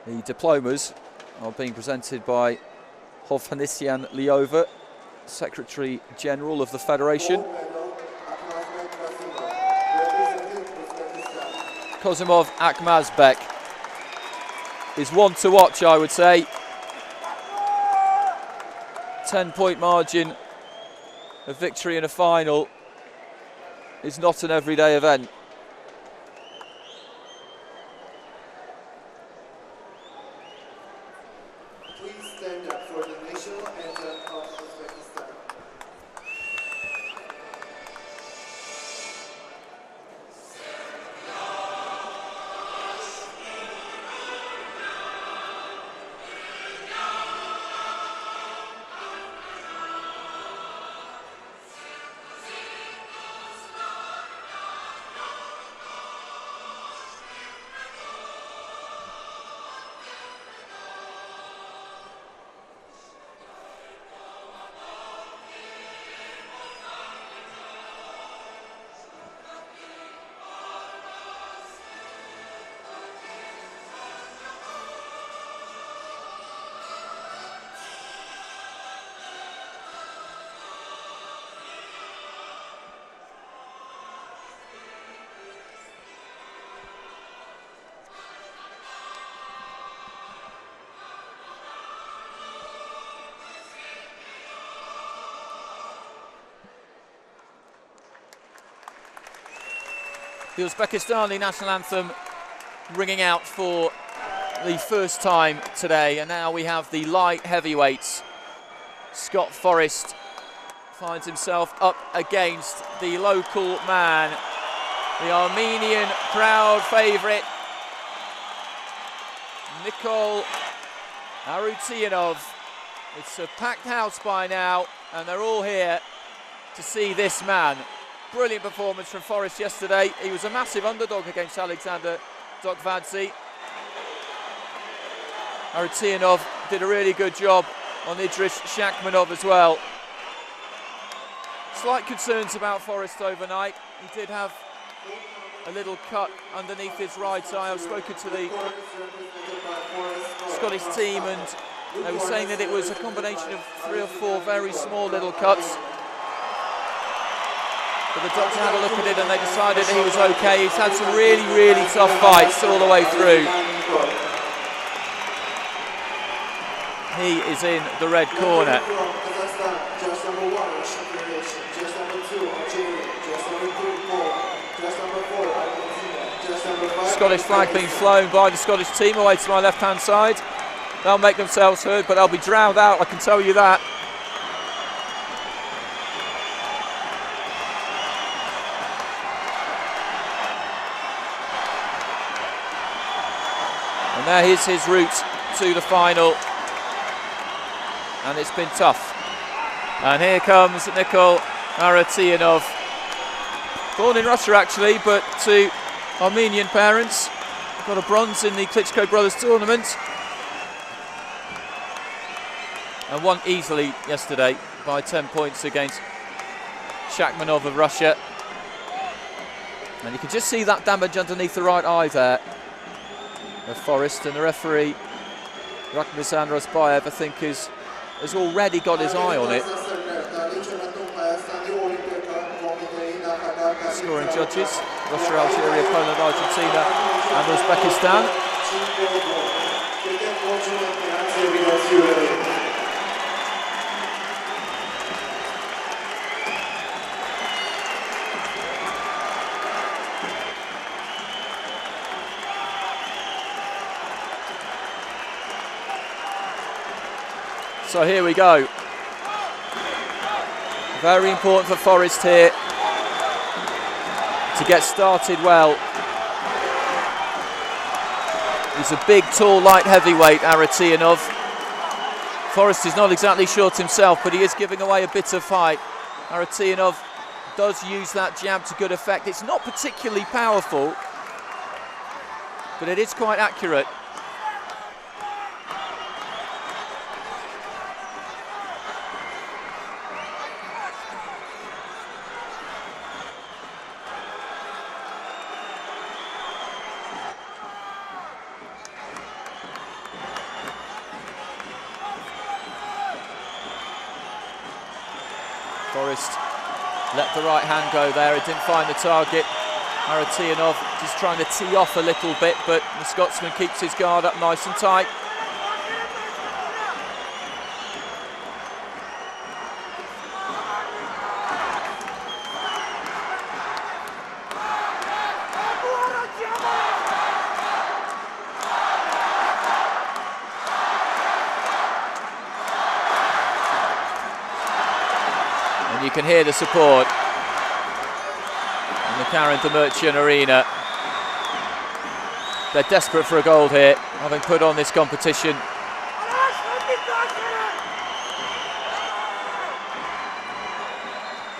The diplomas are being presented by Hovhannisyan Lyova, Secretary General of the Federation. Kozimov Akhmazbek is one to watch, I would say. 10-point margin of victory in a final is not an everyday event. Please stand up for the national anthem of Uzbekistan. The Uzbekistani national anthem ringing out for the first time today, and now we have the light heavyweights. Scott Forrest finds himself up against the local man the Armenian crowd favourite, Nikol Arutianov. It's a packed house by now, and they're all here to see this man. Brilliant performance from Forrest yesterday. He was a massive underdog against Alexander Dokvadze. Arutianov did a really good job on Idris Shakhmanov as well. Slight concerns about Forrest overnight. He did have a little cut underneath his right eye. I've spoken to the Scottish team and they were saying that it was a combination of 3 or 4 very small little cuts. But the doctor had a look at it and they decided that he was okay. He's had some really, really tough fights all the way through. He is in the red corner. Scottish flag being flown by the Scottish team away to my left-hand side. They'll make themselves heard, but they'll be drowned out, I can tell you that. And there is his route to the final. And it's been tough. And here comes Nikol Arutianov. Born in Russia actually, but to Armenian parents. Got a bronze in the Klitschko Brothers tournament. And won easily yesterday by 10 points against Shakhmanov of Russia. And you can just see that damage underneath the right eye there of Forrest, and the referee Rakhmizan Rozbayev, I think, has already got his eye on it. Scoring judges: Russia, Algeria, Poland, Argentina and Uzbekistan. So here we go. Very important for Forrest here to get started well. He's a big, tall, light heavyweight, Arutianov. Forrest is not exactly short himself, but he is giving away a bit of fight. Arutianov does use that jab to good effect. It's not particularly powerful, but it is quite accurate. Forrest let the right hand go there, it didn't find the target. Arutianov just trying to tee off a little bit, but the Scotsman keeps his guard up nice and tight. You can hear the support in the Karen Demirchyan arena. They're desperate for a gold here, having put on this competition.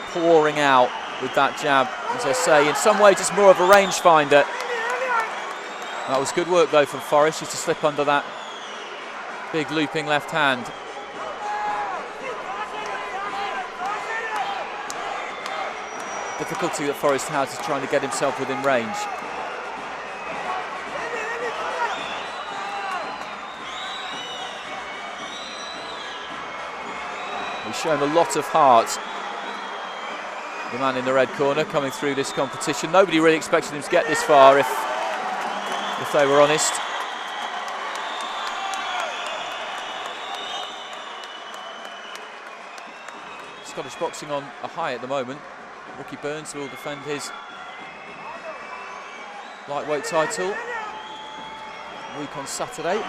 Pouring out with that jab, as I say, in some way just more of a rangefinder. That was good work though from Forrest, just to slip under that big looping left hand. Difficulty that Forrest has is trying to get himself within range. He's shown a lot of heart, the man in the red corner, coming through this competition. Nobody really expected him to get this far, if they were honest. Scottish boxing on a high at the moment. Ricky Burns will defend his lightweight title week on Saturday.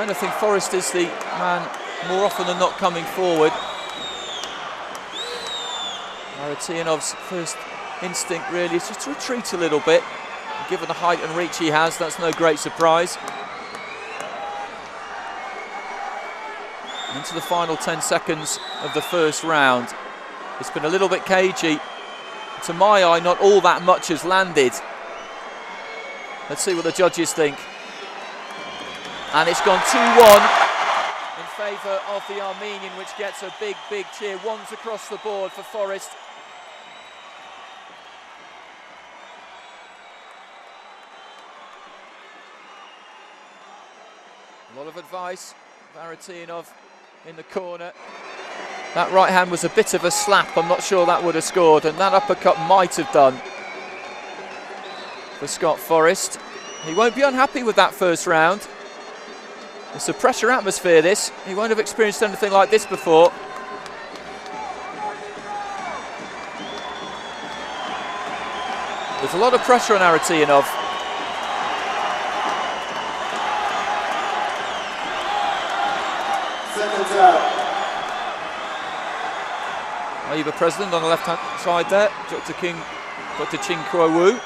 kind of think Forrest is the man more often than not coming forward. Aratyanov's first instinct really is just to retreat a little bit. Given the height and reach he has, that's no great surprise. Into the final 10 seconds of the first round. It's been a little bit cagey. To my eye, not all that much has landed. Let's see what the judges think. And it's gone 2-1 in favour of the Armenian, which gets a big, big cheer. Ones across the board for Forrest. A lot of advice. Aratyanov in the corner. That right hand was a bit of a slap. I'm not sure that would have scored, and that uppercut might have done for Scott Forrest. He won't be unhappy with that first round. It's a pressure atmosphere, this. He won't have experienced anything like this before. There's a lot of pressure on Aratyanov. Seconds out. AIBA president on the left-hand side there, Dr. Ching Kuo Wu.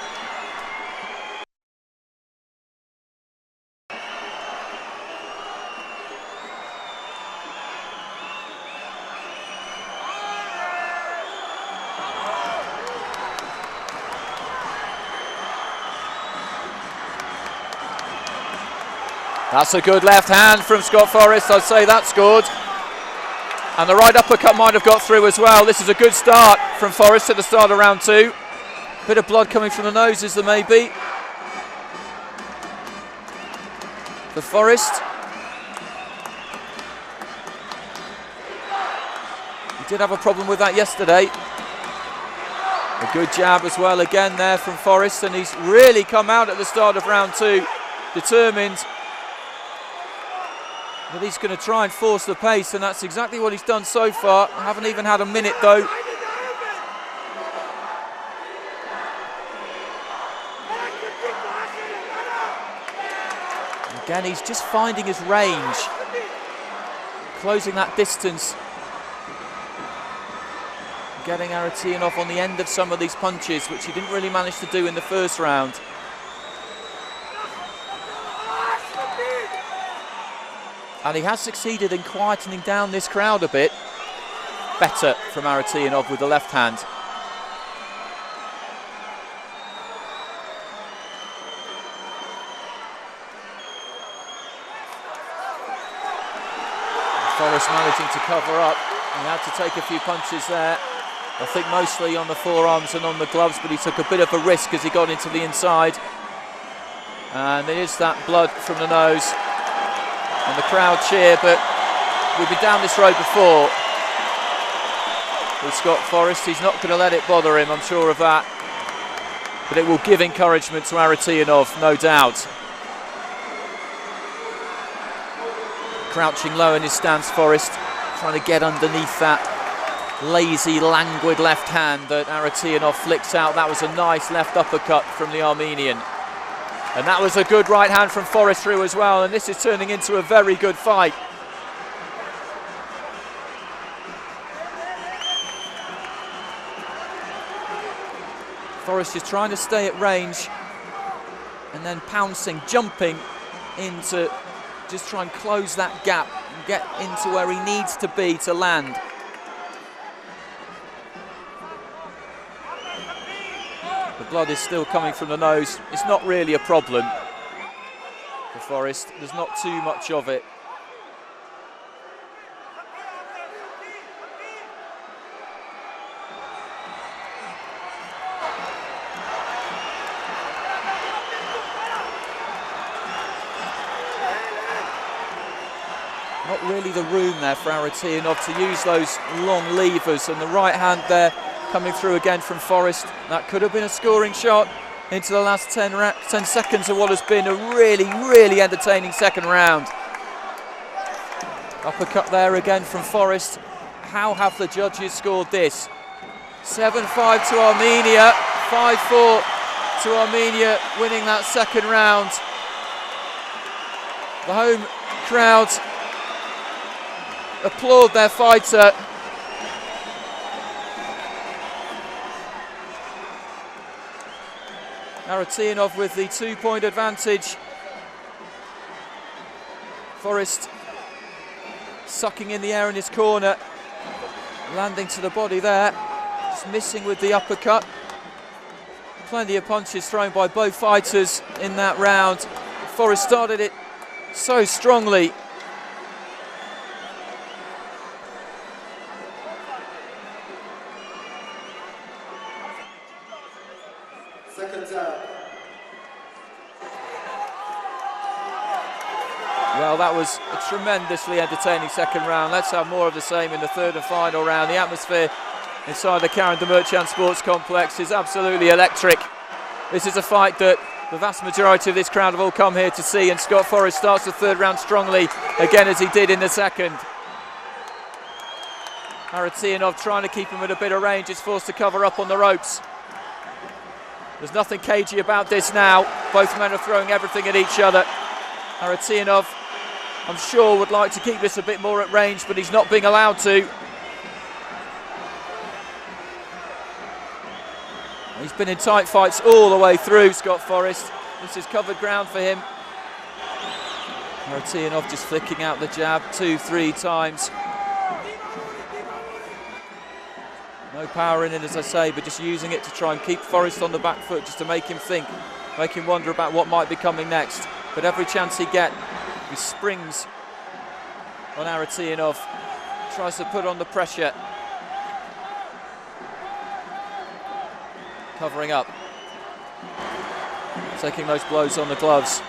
That's a good left hand from Scott Forrest. I'd say that scored. And the right uppercut might have got through as well. This is a good start from Forrest at the start of round two. Bit of blood coming from the nose, is there maybe? For Forrest. He did have a problem with that yesterday. A good jab as well again there from Forrest, and he's really come out at the start of round two, determined that he's going to try and force the pace, and that's exactly what he's done so far. I haven't even had a minute though. Again, he's just finding his range, closing that distance, getting Aratyanov on the end of some of these punches, which he didn't really manage to do in the first round. And he has succeeded in quietening down this crowd a bit. Better from Aratyanov with the left hand. Forrest managing to cover up. He had to take a few punches there. I think mostly on the forearms and on the gloves, but he took a bit of a risk as he got into the inside. And there is that blood from the nose. And the crowd cheer, but we've been down this road before with Scott Forrest. He's not going to let it bother him, I'm sure of that. But it will give encouragement to Aratyanov, no doubt. Crouching low in his stance, Forrest, trying to get underneath that lazy, languid left hand that Aratyanov flicks out. That was a nice left uppercut from the Armenian. And that was a good right hand from Forrest through as well, and this is turning into a very good fight. Forrest is trying to stay at range and then pouncing, jumping into, just try and close that gap and get into where he needs to be to land. The blood is still coming from the nose. It's not really a problem for Forrest. There's not too much of it. Not really the room there for Aratyanov to use those long levers, and the right hand there coming through again from Forrest. That could have been a scoring shot into the last 10 seconds of what has been a really, really entertaining second round. Uppercut there again from Forrest. How have the judges scored this? 7-5 to Armenia, 5-4 to Armenia, winning that second round. The home crowd applaud their fighter. Aratyanov with the 2-point advantage. Forrest sucking in the air in his corner, landing to the body there, just missing with the uppercut. Plenty of punches thrown by both fighters in that round. Forrest started it so strongly. Second jab. Well, that was a tremendously entertaining second round. Let's have more of the same in the third and final round. The atmosphere inside the Karen Demirchyan Sports Complex is absolutely electric. This is a fight that the vast majority of this crowd have all come here to see, and Scott Forrest starts the third round strongly, again as he did in the second. Aratyanov trying to keep him at a bit of range, is forced to cover up on the ropes. There's nothing cagey about this now. Both men are throwing everything at each other. Aratyanov, I'm sure, would like to keep this a bit more at range, but he's not being allowed to. He's been in tight fights all the way through, Scott Forrest. This is covered ground for him. Aratyanov just flicking out the jab 2-3 times. No power in it, as I say, but just using it to try and keep Forrest on the back foot, just to make him think, make him wonder about what might be coming next. But every chance he gets, he springs on Aratyanov, tries to put on the pressure. Covering up, taking those blows on the gloves.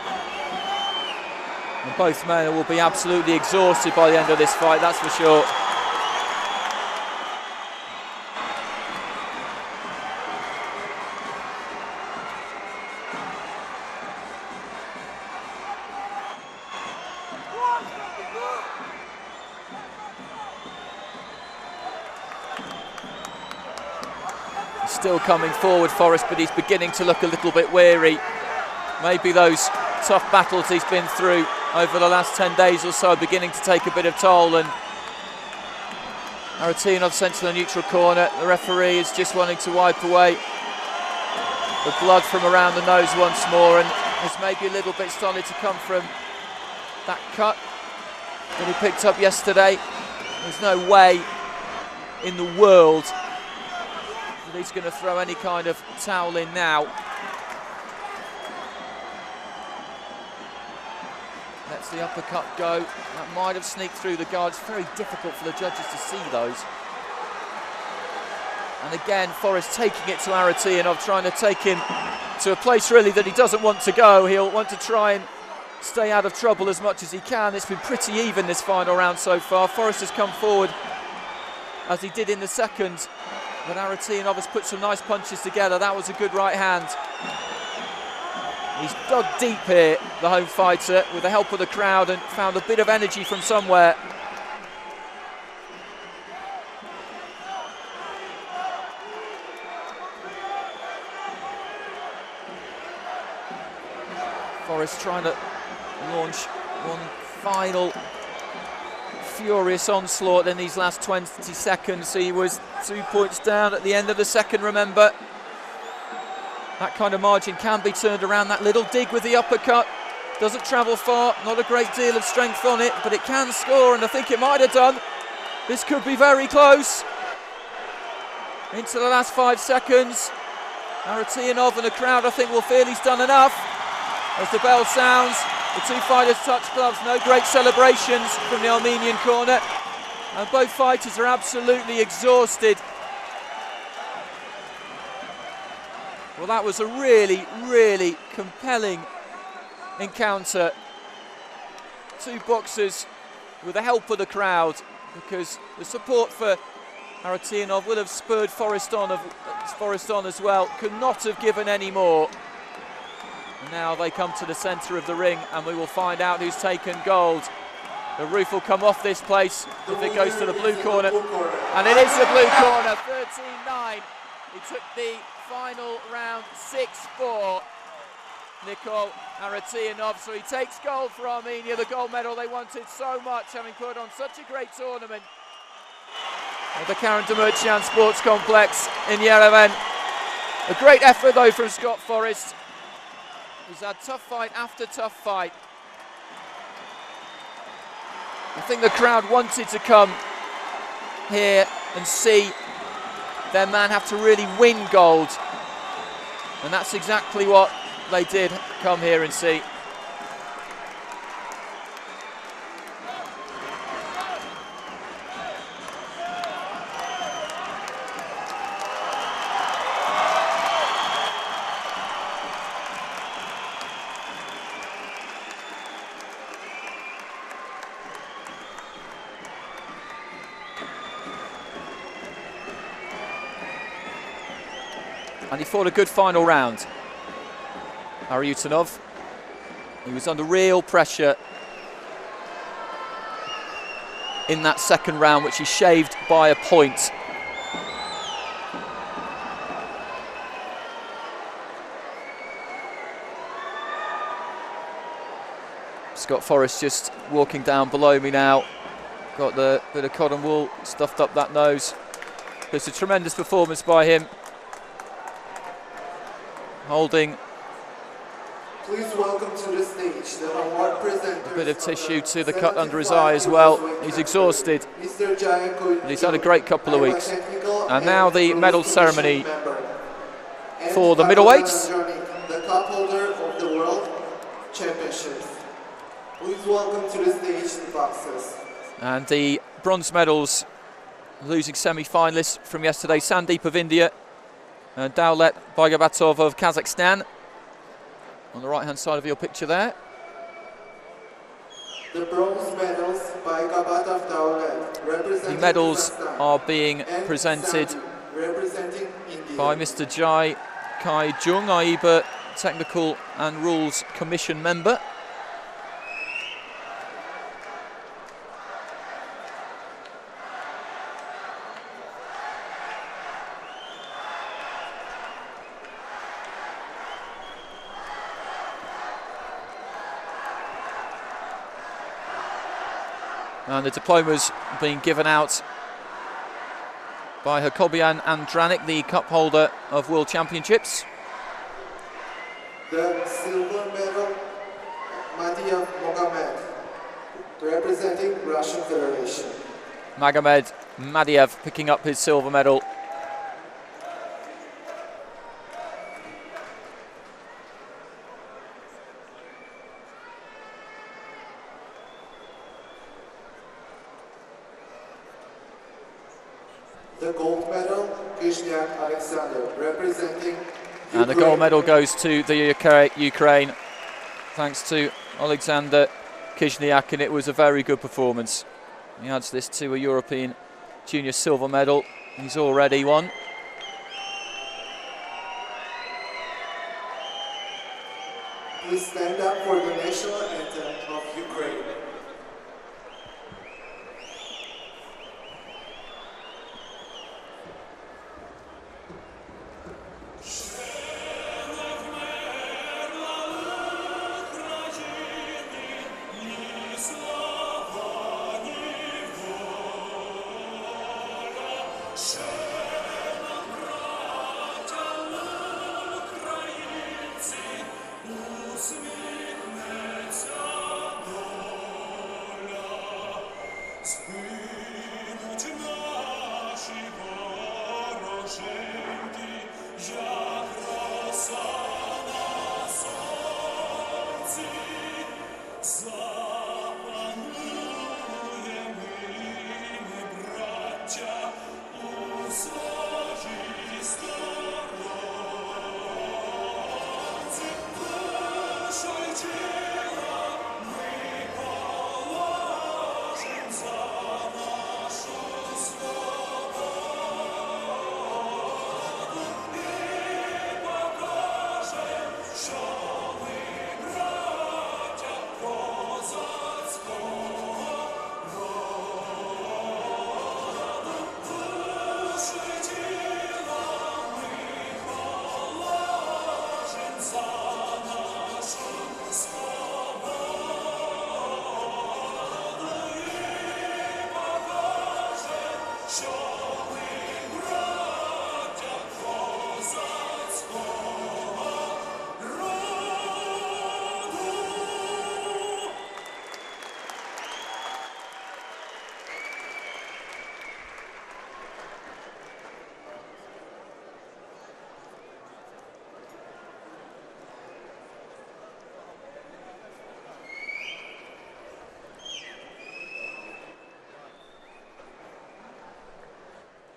And both men will be absolutely exhausted by the end of this fight, that's for sure. Still coming forward, Forrest, but he's beginning to look a little bit weary. Maybe those tough battles he's been through over the last 10 days or so are beginning to take a bit of toll, and Aratyanov sent to the neutral corner. The referee is just wanting to wipe away the blood from around the nose once more, and there's maybe a little bit started to come from that cut that he picked up yesterday. There's no way in the world he's going to throw any kind of towel in now. Lets the uppercut go. That might have sneaked through the guard. It's very difficult for the judges to see those. And again, Forrest taking it to Aratyanov, trying to take him to a place really that he doesn't want to go. He'll want to try and stay out of trouble as much as he can. It's been pretty even this final round so far. Forrest has come forward as he did in the second, but Aratyanov has put some nice punches together. That was a good right hand. He's dug deep here, the home fighter, with the help of the crowd, and found a bit of energy from somewhere. Forrest trying to launch one final furious onslaught in these last 20 seconds. He was 2 points down at the end of the second, remember. That kind of margin can be turned around. That little dig with the uppercut doesn't travel far, not a great deal of strength on it, but it can score, and I think it might have done. This could be very close. Into the last 5 seconds. Aratyanov and the crowd, I think, will feel he's done enough. As the bell sounds, the two fighters touch gloves. No great celebrations from the Armenian corner, and both fighters are absolutely exhausted. Well, that was a really, really compelling encounter. Two boxers with the help of the crowd, because the support for Aratyanov will have spurred Forrest on as well. Could not have given any more. And now they come to the centre of the ring, and we will find out who's taken gold. The roof will come off this place if it goes to the blue corner. And it is the blue corner, 13-9. He took the final round 6-4. Nikol Aratianov. So he takes gold for Armenia, the gold medal they wanted so much, having put on such a great tournament at the Karen Demirchyan Sports Complex in Yerevan. A great effort though from Scott Forrest. He's had tough fight after tough fight. I think the crowd wanted to come here and see their man have to really win gold, and that's exactly what they did come here and see. And he fought a good final round. Aratianov, he was under real pressure in that second round, which he shaved by a point. Scott Forrest just walking down below me now. Got the bit of cotton wool stuffed up that nose. It's a tremendous performance by him. Holding please welcome to the stage the award presenters. A bit of tissue to the cut under his eye as well. He's exhausted, but he's had a great couple of weeks. And now the medal ceremony for the middleweights. The cup holder of the World Championships. Please welcome to the stage the boxers. And the bronze medals, losing semi-finalists from yesterday, Sandeep of India and Daulet Bagabatov of Kazakhstan. On the right-hand side of your picture there. The bronze medals by Gabatov Daulet, representing the medals Kazakhstan, are being presented representing India. by Mr. Jai Kai Jung, AIBA Technical and Rules Commission member. And the diplomas being given out by Hakobian Andranik, the cup holder of World Championships. The silver medal, Madiev Mogamed, representing Russian Federation. Magomed Madiev picking up his silver medal. The gold medal, Kizhnyak Alexander, representing Ukraine. And the gold medal goes to the Ukraine, thanks to Alexander Kizhnyak, and it was a very good performance. He adds this to a European Junior silver medal. He's already won. Please stand up for the national anthem of Ukraine.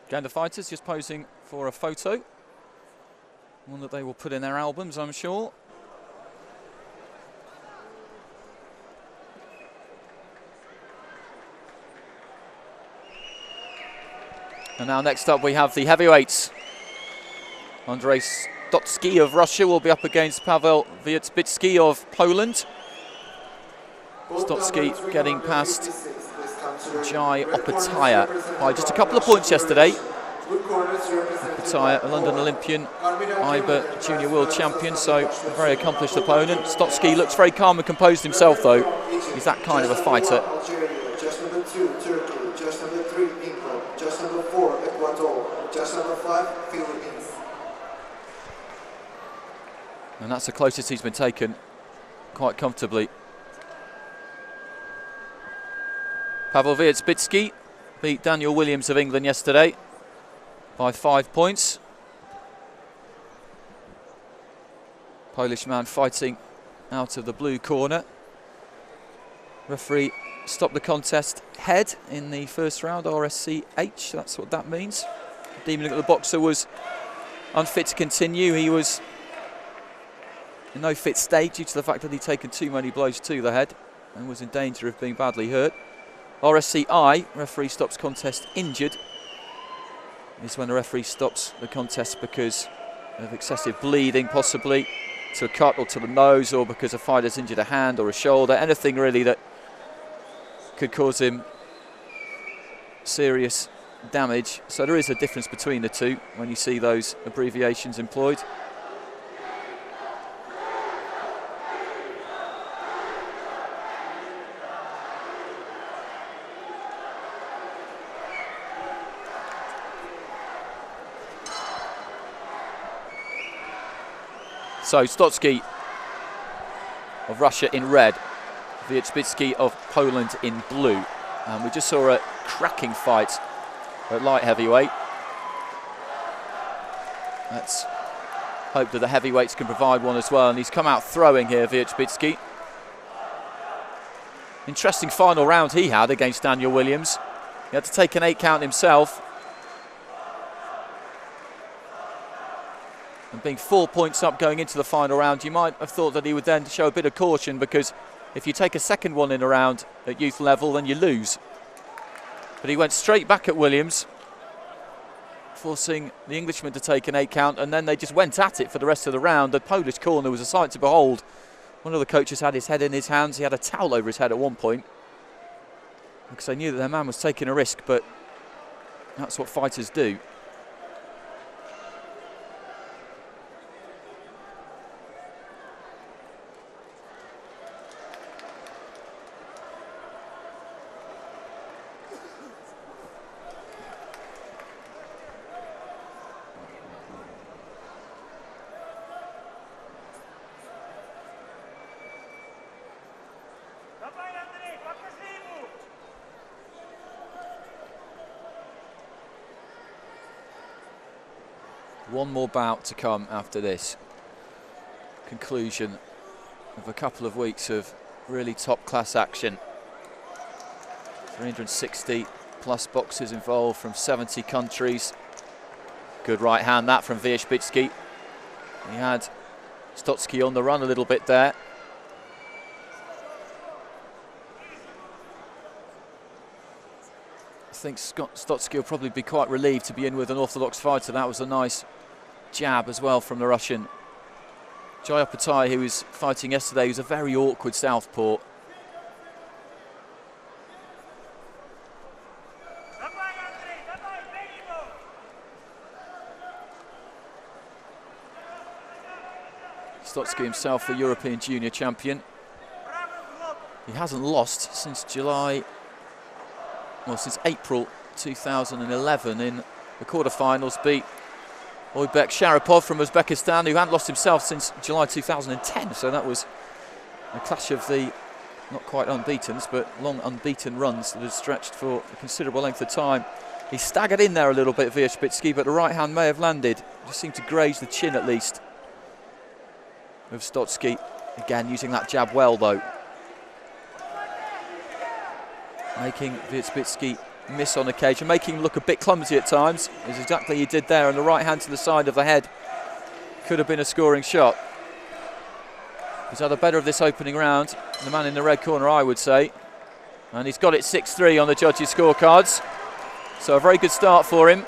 Again, the fighters just posing for a photo. One that they will put in their albums, I'm sure. And now next up we have the heavyweights. Andrzej Stotsky of Russia will be up against Paweł Wierzbicki of Poland. Stotsky getting past Jai Opataya by just a couple of points yesterday. Opataya, a London Olympian, AIBA Junior World Champion, so a very accomplished opponent. Stotsky looks very calm and composed himself though. He's that kind of a fighter. Just number 2, Turkey. Just number 3, England. Just number 4, Ecuador. Just number 5, Philippines. And that's the closest he's been taken, quite comfortably. Paweł Wierzbicki beat Daniel Williams of England yesterday by 5 points. Polish man fighting out of the blue corner. Referee stopped the contest head in the first round, RSCH, that's what that means. Deeming that the boxer was unfit to continue. He was in no fit state due to the fact that he'd taken too many blows to the head and was in danger of being badly hurt. RSCI, referee stops contest injured, is when the referee stops the contest because of excessive bleeding, possibly to a cut or to the nose, or because a fighter's injured a hand or a shoulder, anything really that could cause him serious damage. So there is a difference between the two when you see those abbreviations employed. So Stotsky of Russia in red, Wierzbicki of Poland in blue. And we just saw a cracking fight at light heavyweight. Let's hope that the heavyweights can provide one as well. And he's come out throwing here, Wierzbicki. Interesting final round he had against Daniel Williams. He had to take an 8 count himself. And being 4 points up going into the final round, you might have thought that he would then show a bit of caution, because if you take a second one in a round at youth level, then you lose. But he went straight back at Williams, forcing the Englishman to take an 8 count, and then they just went at it for the rest of the round. The Polish corner was a sight to behold. One of the coaches had his head in his hands. He had a towel over his head at one point, because they knew that their man was taking a risk, but that's what fighters do. One more bout to come after this. Conclusion of a couple of weeks of really top class action. 360 plus boxers involved from 70 countries. Good right hand that from Wierzbicki. He had Stotsky on the run a little bit there. I think Stotsky will probably be quite relieved to be in with an orthodox fighter. That was a nice jab as well from the Russian. Jai Opataya, who was fighting yesterday, was a very awkward southpaw. Stotsky himself, the European junior champion. He hasn't lost since since April 2011 in the quarterfinals. Beat Oybek Sharipov from Uzbekistan, who hadn't lost himself since July 2010. So that was a clash of the not quite unbeatens, but long unbeaten runs that had stretched for a considerable length of time. He staggered in there a little bit, Wierzbicki, but the right hand may have landed. Just seemed to graze the chin at least of Stotsky. Again, using that jab well though. Making Wierzbicki miss on occasion, making him look a bit clumsy at times, is exactly what he did there, and the right hand to the side of the head could have been a scoring shot. He's had the better of this opening round, the man in the red corner, I would say, and he's got it 6-3 on the judges' scorecards, so a very good start for him.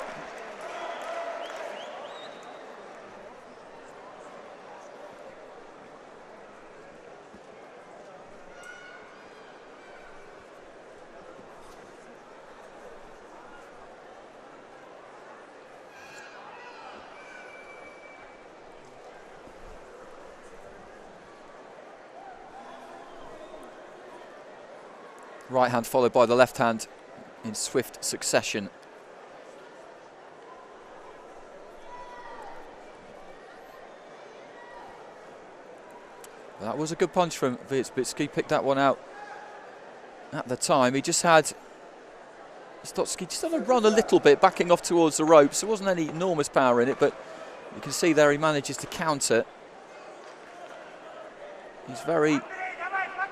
Right hand followed by the left hand in swift succession. That was a good punch from Wierzbicki, picked that one out at the time. He just had Stotsky just on a run a little bit, backing off towards the ropes. There wasn't any enormous power in it, but you can see there he manages to counter. He's very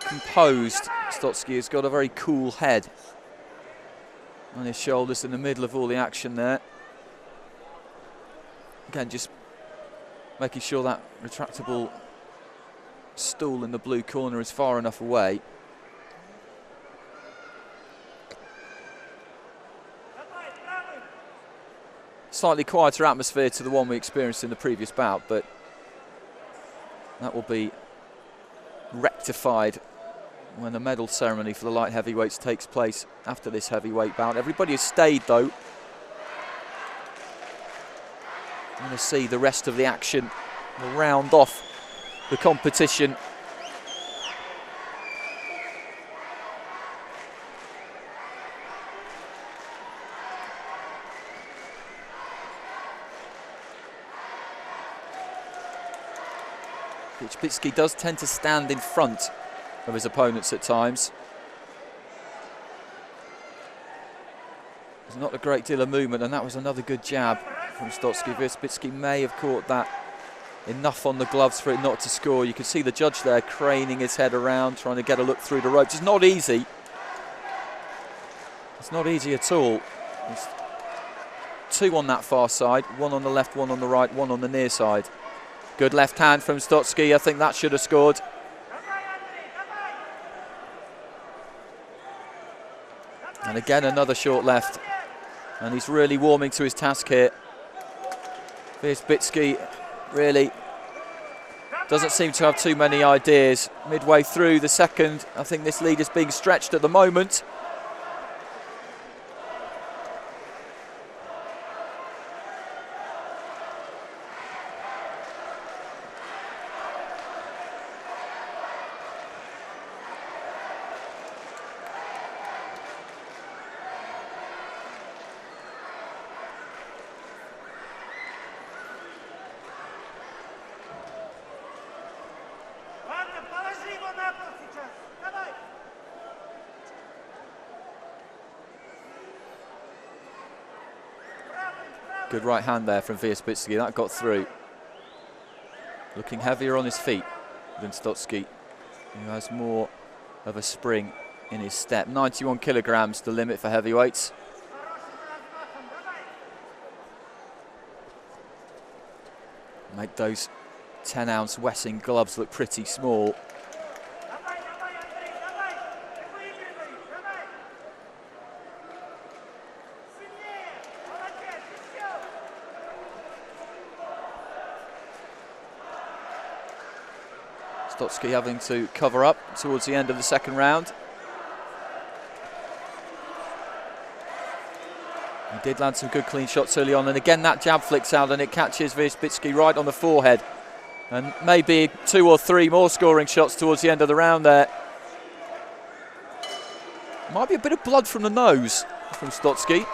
composed. Stotsky has got a very cool head on his shoulders in the middle of all the action there. Again, just making sure that retractable stool in the blue corner is far enough away. Slightly quieter atmosphere to the one we experienced in the previous bout, but that will be rectified when the medal ceremony for the light heavyweights takes place after this heavyweight bout. Everybody has stayed though. I'm going to see the rest of the action. We'll round off the competition. Wierzbicki does tend to stand in front of his opponents at times. There's not a great deal of movement, and that was another good jab from Stotsky. Wierzbicki may have caught that enough on the gloves for it not to score. You can see the judge there craning his head around, trying to get a look through the ropes. It's not easy. It's not easy at all. There's two on that far side, one on the left, one on the right, one on the near side. Good left hand from Stotsky. I think that should have scored. And again, another short left. And he's really warming to his task here. Wierzbicki really doesn't seem to have too many ideas. Midway through the second, I think this lead is being stretched at the moment. Good right hand there from Wierzbicki, that got through. Looking heavier on his feet than Stotsky, who has more of a spring in his step. 91 kilograms, the limit for heavyweights. Make those 10-ounce Wessing gloves look pretty small. Stotsky having to cover up towards the end of the second round. He did land some good clean shots early on, and again that jab flicks out and it catches Wierzbicki right on the forehead. And maybe 2 or 3 more scoring shots towards the end of the round there. Might be a bit of blood from the nose from Stotsky,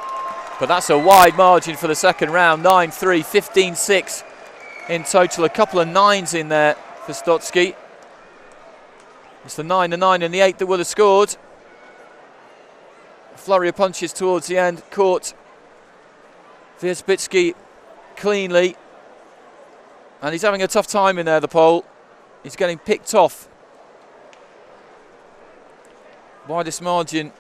but that's a wide margin for the second round. 9-3, 15-6 in total. A couple of 9s in there for Stotsky. It's the 9, the 9 and the 8 that would have scored. A flurry of punches towards the end, caught Wierzbicki cleanly. And he's having a tough time in there, the Pole. He's getting picked off by this margin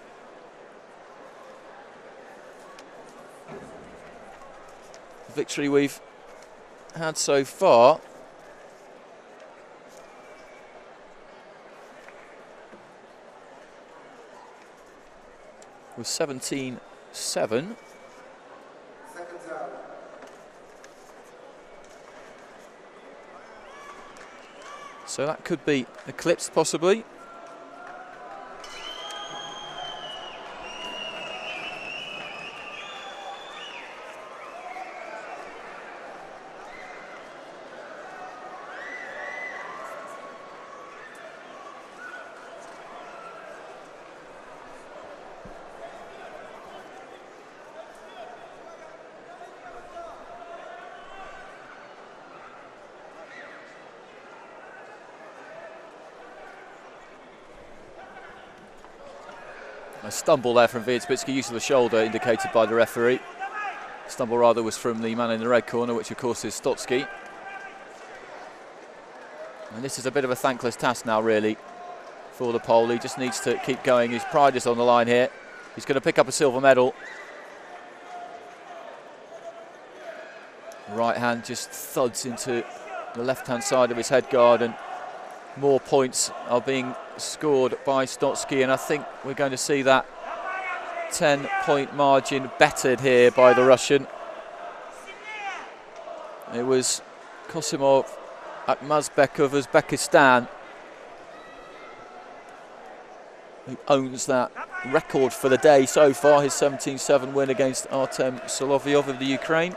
victory we've had so far. With 17-7. So that could be eclipsed possibly. A stumble there from Wierzbicki, use of the shoulder indicated by the referee. Stumble rather was from the man in the red corner, which of course is Stotsky. And this is a bit of a thankless task now really for the Pole. He just needs to keep going. His pride is on the line here. He's going to pick up a silver medal. Right hand just thuds into the left hand side of his head guard, and more points are being scored by Stotsky, and I think we're going to see that 10-point margin bettered here by the Russian. It was Kosimov Akmazbek of Uzbekistan who owns that record for the day so far, his 17-7 win against Artem Solovyov of the Ukraine.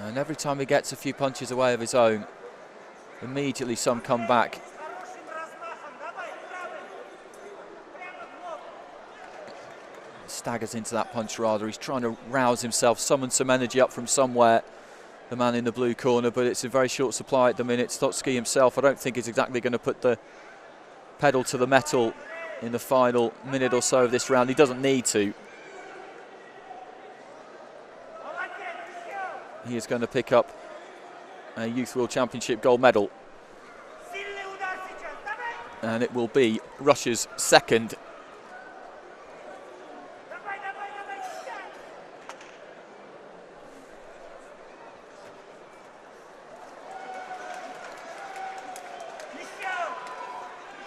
And every time he gets a few punches away of his own, immediately some come back. Staggers into that punch rather. He's trying to rouse himself, summon some energy up from somewhere, the man in the blue corner, but it's in very short supply at the minute. Stotsky himself, I don't think is exactly going to put the pedal to the metal in the final minute or so of this round. He doesn't need to. He is going to pick up a Youth World Championship gold medal. And it will be Russia's second.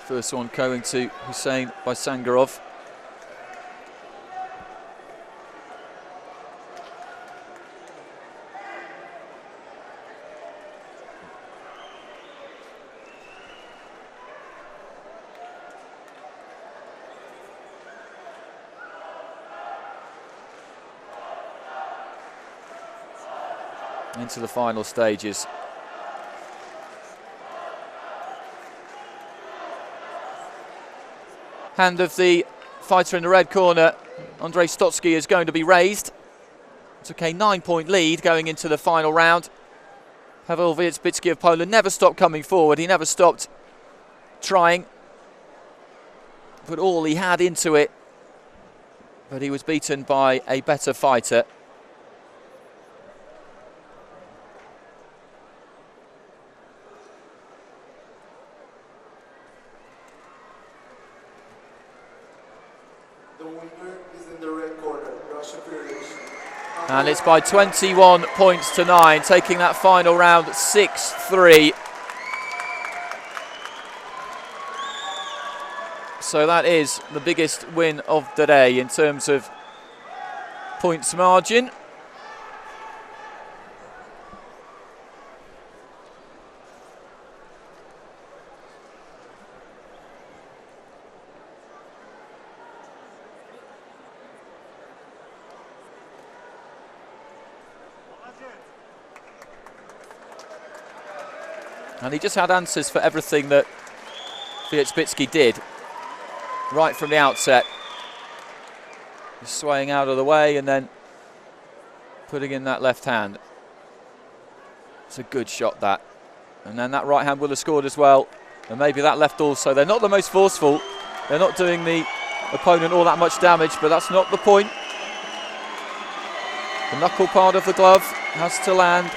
First one going to Hussein by Sangarov. Into the final stages. Hand of the fighter in the red corner, Andrei Stotsky, is going to be raised. Took a 9-point lead going into the final round. Pavel Wierzbicki of Poland never stopped coming forward. He never stopped trying. Put all he had into it. But he was beaten by a better fighter. And it's by 21 points to 9, taking that final round 6-3. So that is the biggest win of the day in terms of points margin. And he just had answers for everything that Wierzbicki did right from the outset. Just swaying out of the way and then putting in that left hand. It's a good shot, that. And then that right hand will have scored as well. And maybe that left also. They're not the most forceful. They're not doing the opponent all that much damage, but that's not the point. The knuckle part of the glove has to land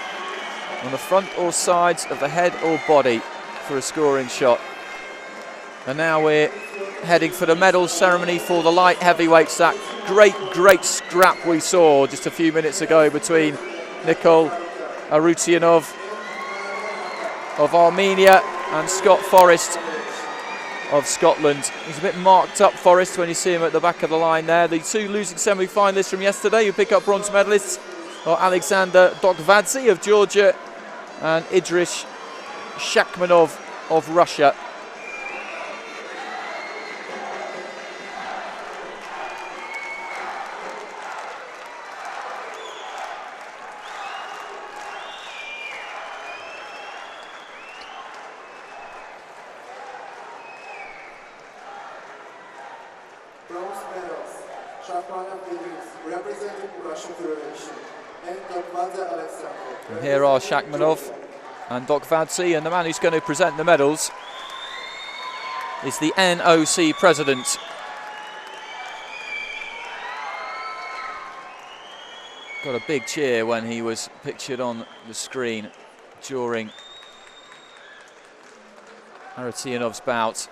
on the front or sides of the head or body for a scoring shot. And now we're heading for the medal ceremony for the light heavyweights. That great scrap we saw just a few minutes ago between Nikol Arutyanov of Armenia and Scott Forrest of Scotland. He's a bit marked up, Forrest, when you see him at the back of the line there. The two losing semi-finalists from yesterday who pick up bronze medalists are Alexander Dokvadze of Georgia and Idris Shakhmanov of Russia. Bronze medals, Shakhmanov Idris, representing Russian Federation, and Dokvadze Alexander. And here are Shakhmanov and Dokvadze, and the man who's going to present the medals is the NOC president. Got a big cheer when he was pictured on the screen during Arutyanov's bout.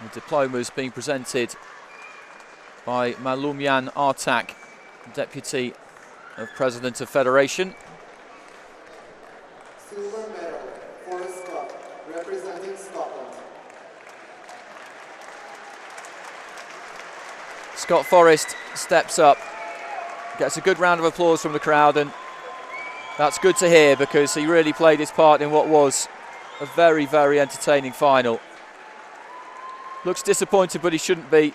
The diplomas being presented by Malumyan Artak, Deputy of President of Federation. Silver medal for Scott, representing Scotland. Scott Forrest steps up, gets a good round of applause from the crowd, and that's good to hear because he really played his part in what was a very entertaining final. Looks disappointed, but he shouldn't be.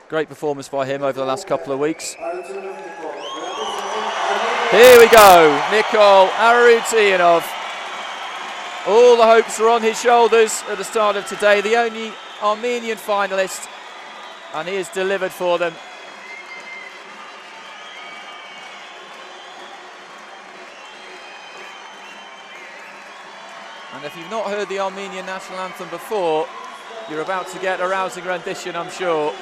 Great performance by him over the last couple of weeks. Here we go, Nikol Arutyanov. All the hopes are on his shoulders at the start of today. The only Armenian finalist, and he has delivered for them. And if you've not heard the Armenian national anthem before, you're about to get a rousing rendition, I'm sure.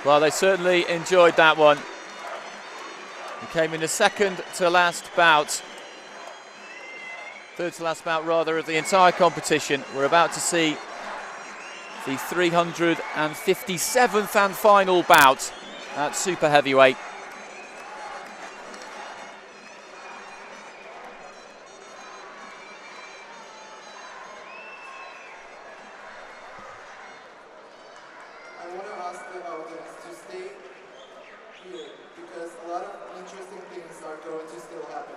Well, they certainly enjoyed that one. He came in the second to last bout. Third to last bout, rather, of the entire competition. We're about to see the 357th and final bout at super heavyweight. I want to ask the audience to stay here because a lot of interesting things are going to still happen.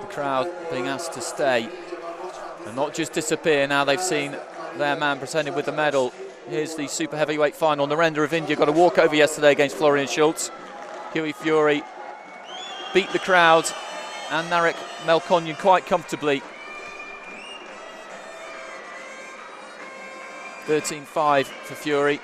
The crowd being asked to stay and not just disappear now they've seen their man presented with the medal. Here's the super heavyweight final. Narendra of India got a walkover yesterday against Florian Schultz. Hughie Fury beat the crowd and Narek Melkonyan quite comfortably. 13-5 for Fury.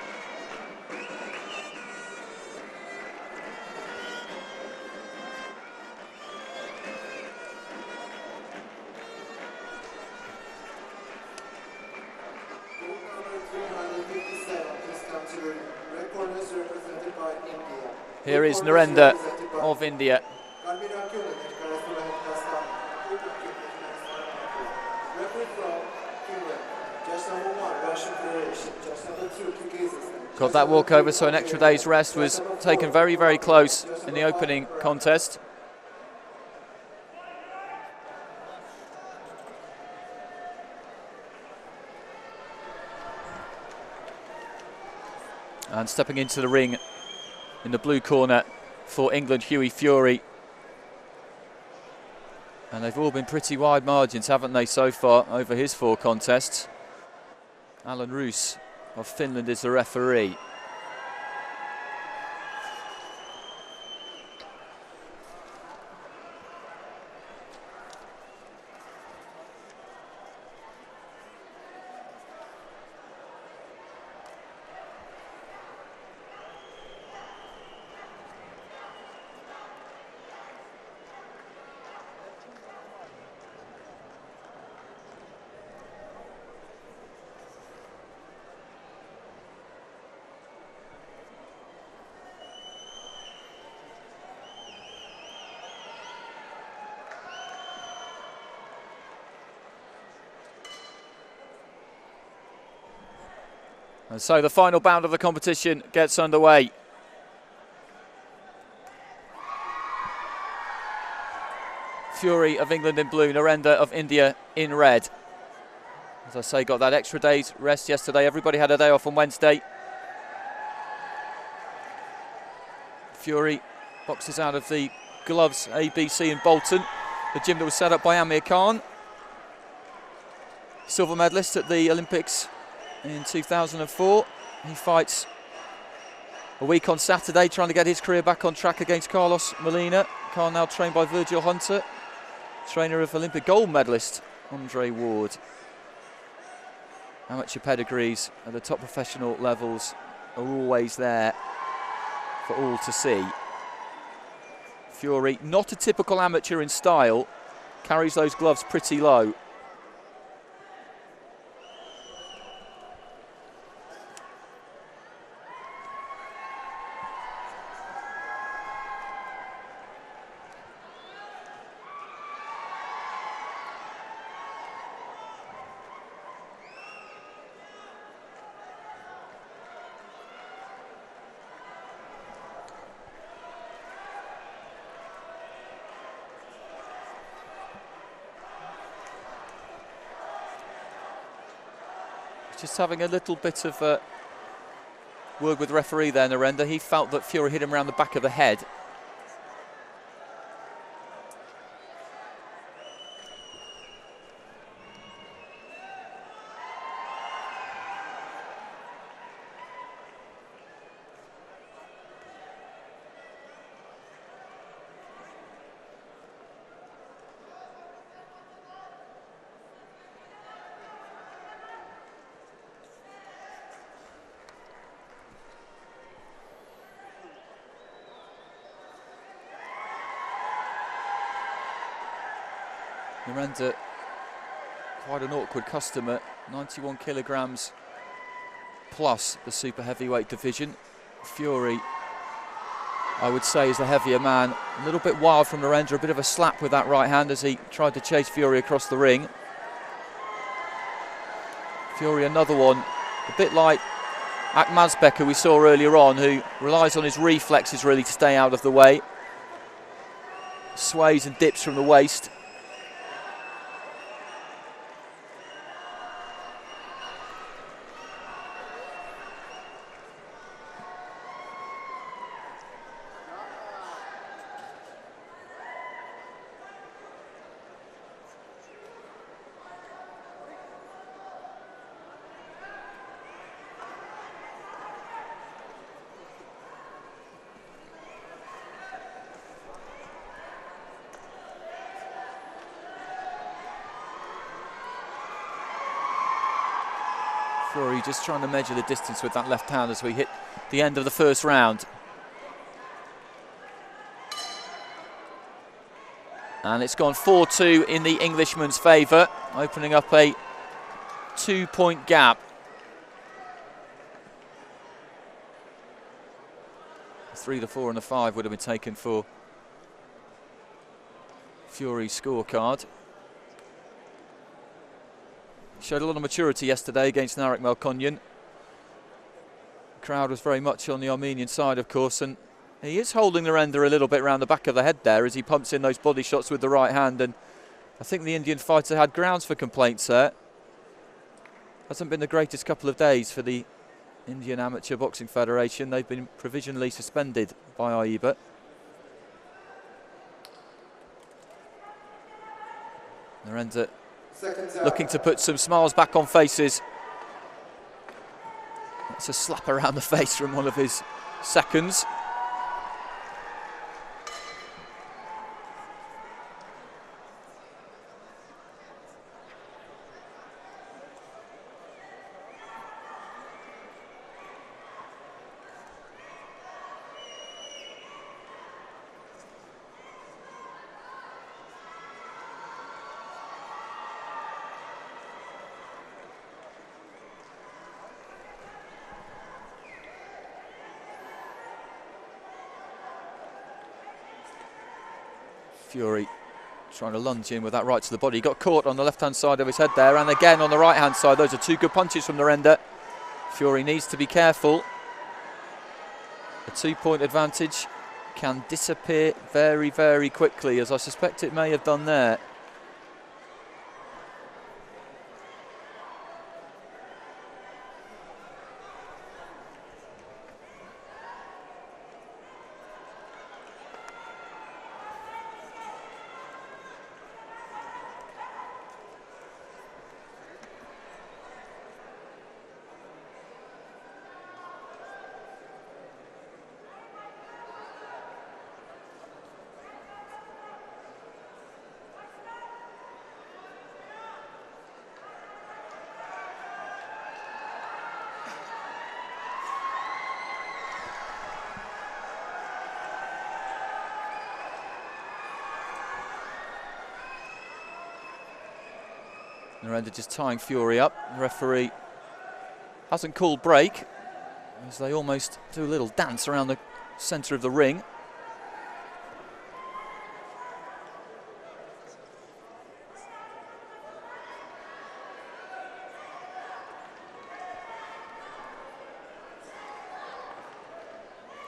Here is Narendra of India. Got that walkover, so an extra day's rest was taken very, very close in the opening contest. And stepping into the ring in the blue corner for England, Hughie Fury. And they've all been pretty wide margins, haven't they, so far, over his 4 contests. Alan Roos of Finland is the referee. And so the final bout of the competition gets underway. Fury of England in blue, Narendra of India in red. As I say, got that extra day's rest yesterday. Everybody had a day off on Wednesday. Fury boxes out of the gloves ABC in Bolton, the gym that was set up by Amir Khan. Silver medalist at the Olympics in 2004. He fights a week on Saturday, trying to get his career back on track against Carlos Molina. Khan now trained by Virgil Hunter, trainer of Olympic gold medalist Andre Ward. Amateur pedigrees at the top professional levels are always there for all to see. Fury, not a typical amateur in style, carries those gloves pretty low. Just having a little bit of word with the referee there, Narendra. He felt that Fury hit him around the back of the head. Narendra, quite an awkward customer, 91 kilograms plus the super heavyweight division. Fury, I would say, is the heavier man. A little bit wild from Narendra, a bit of a slap with that right hand as he tried to chase Fury across the ring. Fury another one, a bit like Akmazbek, we saw earlier on, who relies on his reflexes really to stay out of the way. Sways and dips from the waist. Fury just trying to measure the distance with that left hand as we hit the end of the first round. And it's gone 4-2 in the Englishman's favour, opening up a 2-point gap. 3, the 4 and the 5 would have been taken for Fury's scorecard. Showed a lot of maturity yesterday against Narek Melkonyan. The crowd was very much on the Armenian side, of course, and he is holding the render a little bit around the back of the head there as he pumps in those body shots with the right hand, and I think the Indian fighter had grounds for complaints there. Hasn't been the greatest couple of days for the Indian Amateur Boxing Federation. They've been provisionally suspended by AIBA. Narendra looking to put some smiles back on faces. That's a slap around the face from one of his seconds. Fury trying to lunge in with that right to the body. He got caught on the left-hand side of his head there, and again on the right-hand side. Those are two good punches from Narendra. Fury needs to be careful. A 2-point advantage can disappear very, very quickly, as I suspect it may have done there. Narendra just tying Fury up. The referee hasn't called break, as they almost do a little dance around the centre of the ring.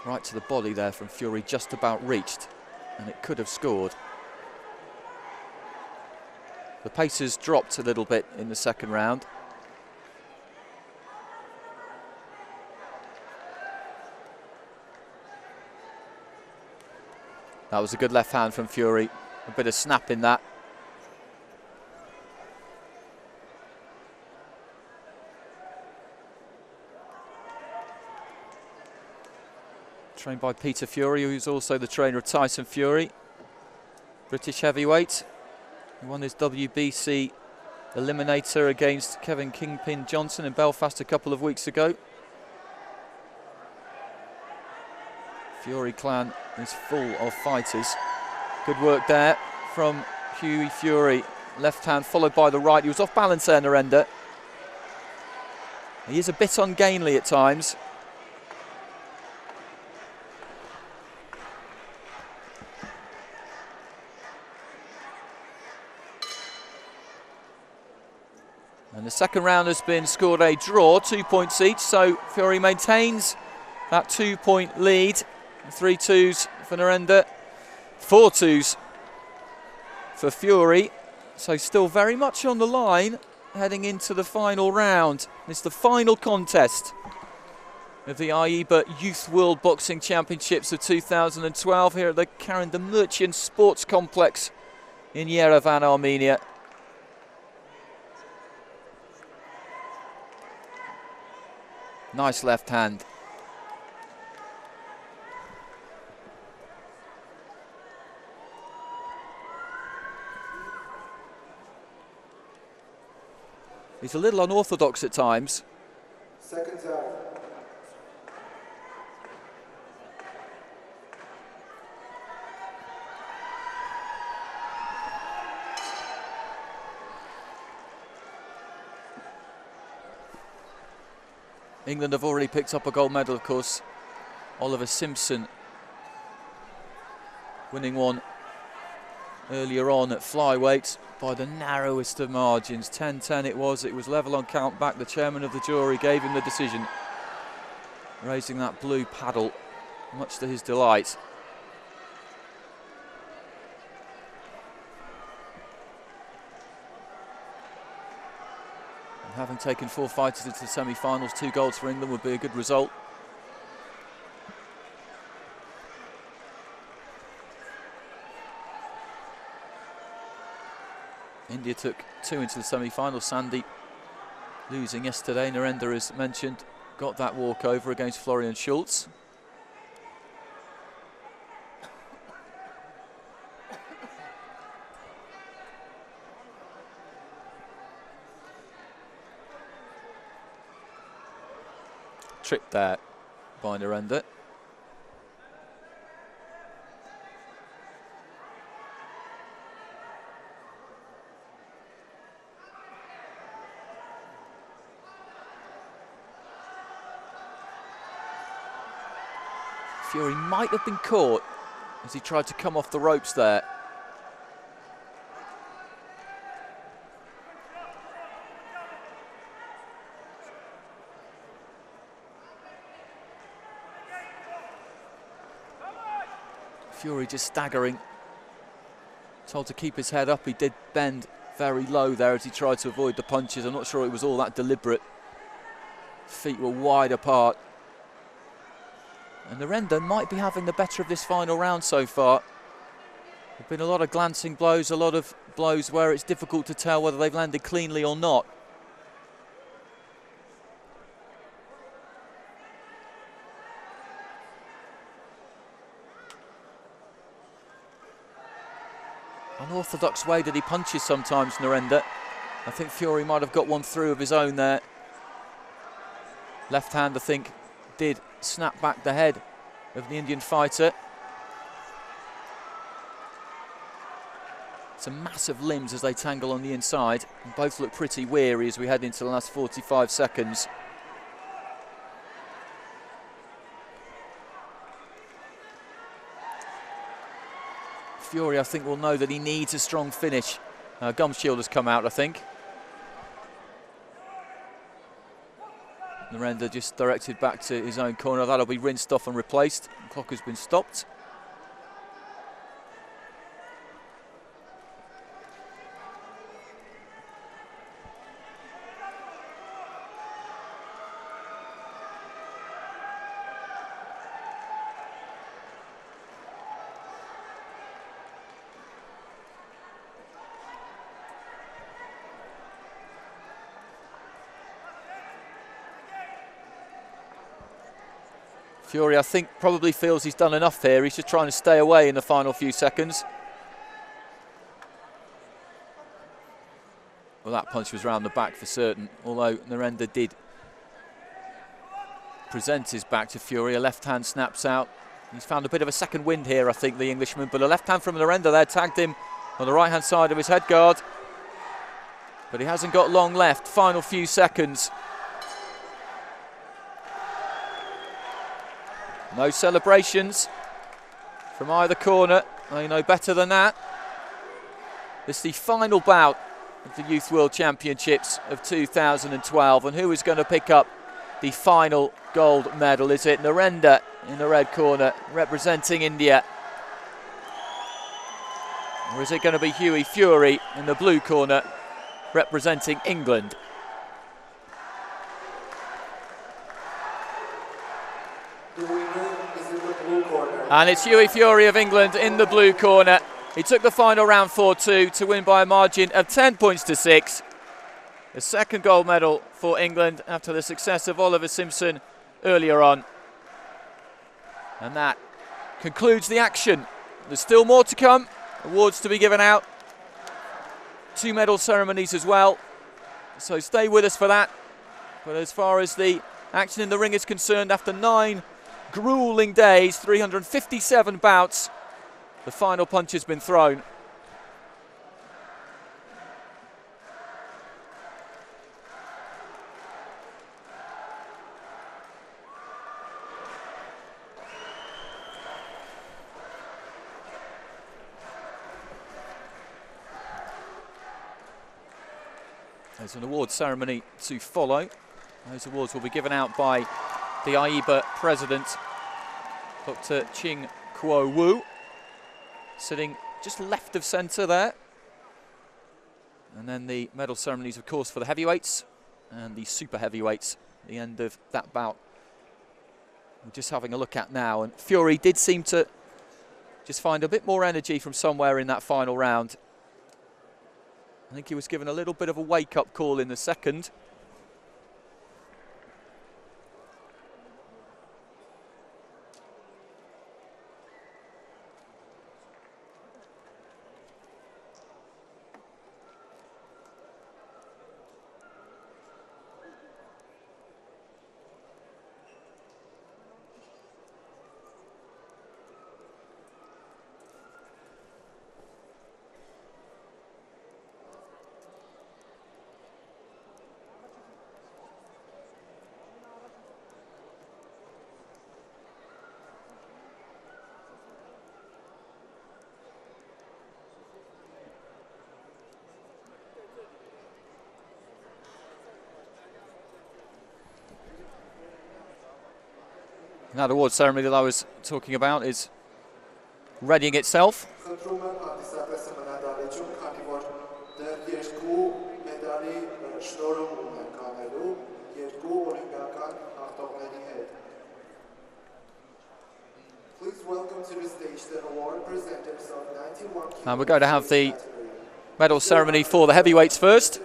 Right to the body there from Fury, just about reached, and it could have scored. The pace has dropped a little bit in the second round. That was a good left hand from Fury. A bit of snap in that. Trained by Peter Fury, who's also the trainer of Tyson Fury, British heavyweight. He won his WBC eliminator against Kevin Kingpin Johnson in Belfast a couple of weeks ago. Fury clan is full of fighters. Good work there from Hughie Fury. Left hand followed by the right. He was off balance there, Narendra. He is a bit ungainly at times. And the second round has been scored a draw, 2 points each, so Fury maintains that 2-point lead. 3-2s for Narendra, 4-2s for Fury, so still very much on the line heading into the final round. It's the final contest of the AIBA Youth World Boxing Championships of 2012 here at the Demirchyan Sports Complex in Yerevan, Armenia. Nice left hand. He's a little unorthodox at times. Second time. England have already picked up a gold medal, of course. Oliver Simpson winning one earlier on at flyweight by the narrowest of margins. 10-10 it was level on count back. The chairman of the jury gave him the decision, raising that blue paddle, much to his delight. And having taken 4 fighters into the semi-finals, 2 golds for England would be a good result. India took 2 into the semi-final. Sandy losing yesterday. Narendra, as mentioned, got that walkover against Florian Schultz. Tripped there by Narendra. Fury might have been caught as he tried to come off the ropes there. Fury just staggering, told to keep his head up. He did bend very low there as he tried to avoid the punches. I'm not sure it was all that deliberate. Feet were wide apart. And Narendra might be having the better of this final round so far. There have been a lot of glancing blows, a lot of blows where it's difficult to tell whether they've landed cleanly or not. Unorthodox way that he punches sometimes, Narendra. I think Fury might have got one through of his own there. Left hand, I think, did snap back the head of the Indian fighter. Some massive limbs as they tangle on the inside, and both look pretty weary as we head into the last 45 seconds. Fury, I think, will know that he needs a strong finish. Gum shield has come out, I think. Narendra just directed back to his own corner. That'll be rinsed off and replaced. The clock has been stopped. Fury, I think, probably feels he's done enough here. He's just trying to stay away in the final few seconds. Well, that punch was round the back for certain, although Narendra did present his back to Fury. A left hand snaps out. He's found a bit of a second wind here, I think, the Englishman, but a left hand from Narendra there tagged him on the right hand side of his head guard. But he hasn't got long left. Final few seconds. No celebrations from either corner. They know better than that. This is the final bout of the Youth World Championships of 2012. And who is going to pick up the final gold medal? Is it Narendra in the red corner representing India? Or is it going to be Hughie Fury in the blue corner representing England? The winner is in the blue corner. And it's Hughie Fury of England in the blue corner. He took the final round 4-2 to win by a margin of 10 points to 6. The second gold medal for England after the success of Oliver Simpson earlier on. And that concludes the action. There's still more to come. Awards to be given out. 2 medal ceremonies as well. So stay with us for that. But as far as the action in the ring is concerned, after 9 grueling days, 357 bouts, the final punch has been thrown. There's an award ceremony to follow. Those awards will be given out by the AIBA president, Dr. Ching Kuo Wu, sitting just left of centre there. And then the medal ceremonies, of course, for the heavyweights and the super heavyweights at the end of that bout. We're just having a look at now, and Fury did seem to just find a bit more energy from somewhere in that final round. I think he was given a little bit of a wake-up call in the second. Now the award ceremony that I was talking about is readying itself. Please welcome to the stage the award presenters of 91 And we're going to have the medal ceremony for the heavyweights first.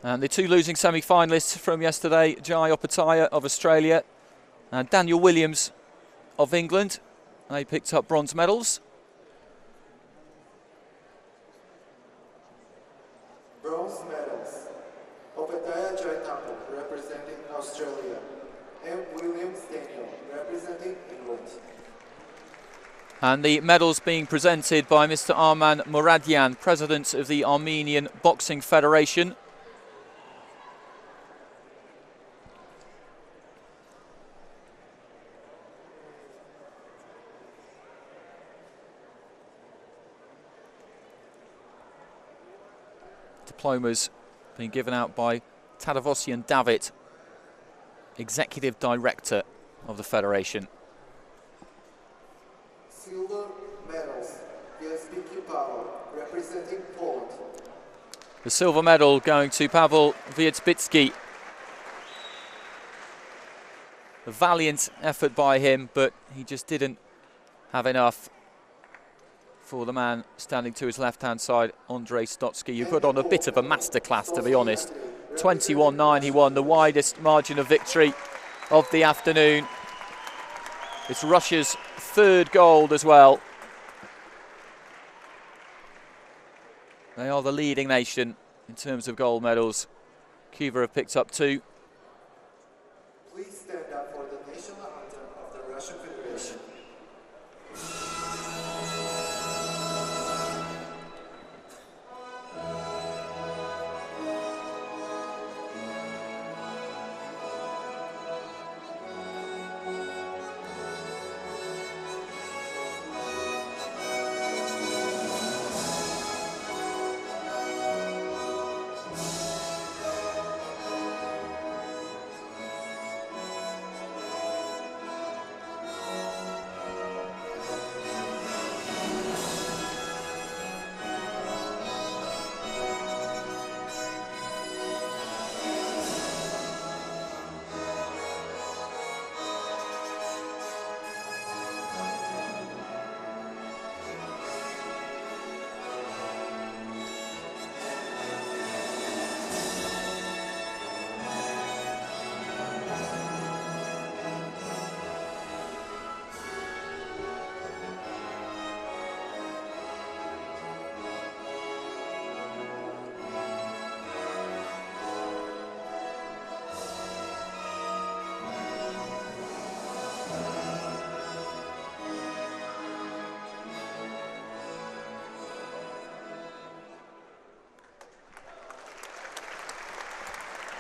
And the 2 losing semi-finalists from yesterday, Jai Opataya of Australia and Daniel Williams of England. They picked up bronze medals. Bronze medals. Opataya Jai representing Australia. and Williams Daniel representing England. And the medals being presented by Mr. Arman Muradyan, President of the Armenian Boxing Federation. Diplomas being given out by Tadavosian David, Executive Director of the Federation. Silver medals, Wielspicki Paweł, representing Poland. The silver medal going to Paweł Wielspicki. A valiant effort by him, but he just didn't have enough for the man standing to his left-hand side, Andrzej Stotsky. You put on a bit of a masterclass, to be honest. 21-9 he won, the widest margin of victory of the afternoon. It's Russia's third gold as well. They are the leading nation in terms of gold medals. Cuba have picked up 2. Please stand up for the national anthem of the Russian Federation.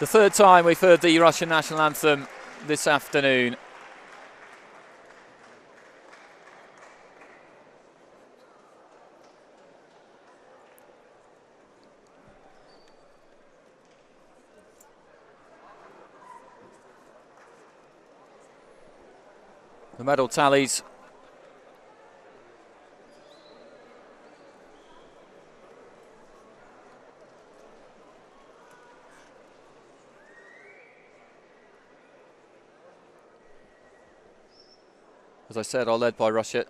The third time we've heard the Russian national anthem this afternoon. The medal tallies. As I said, are led by Russia.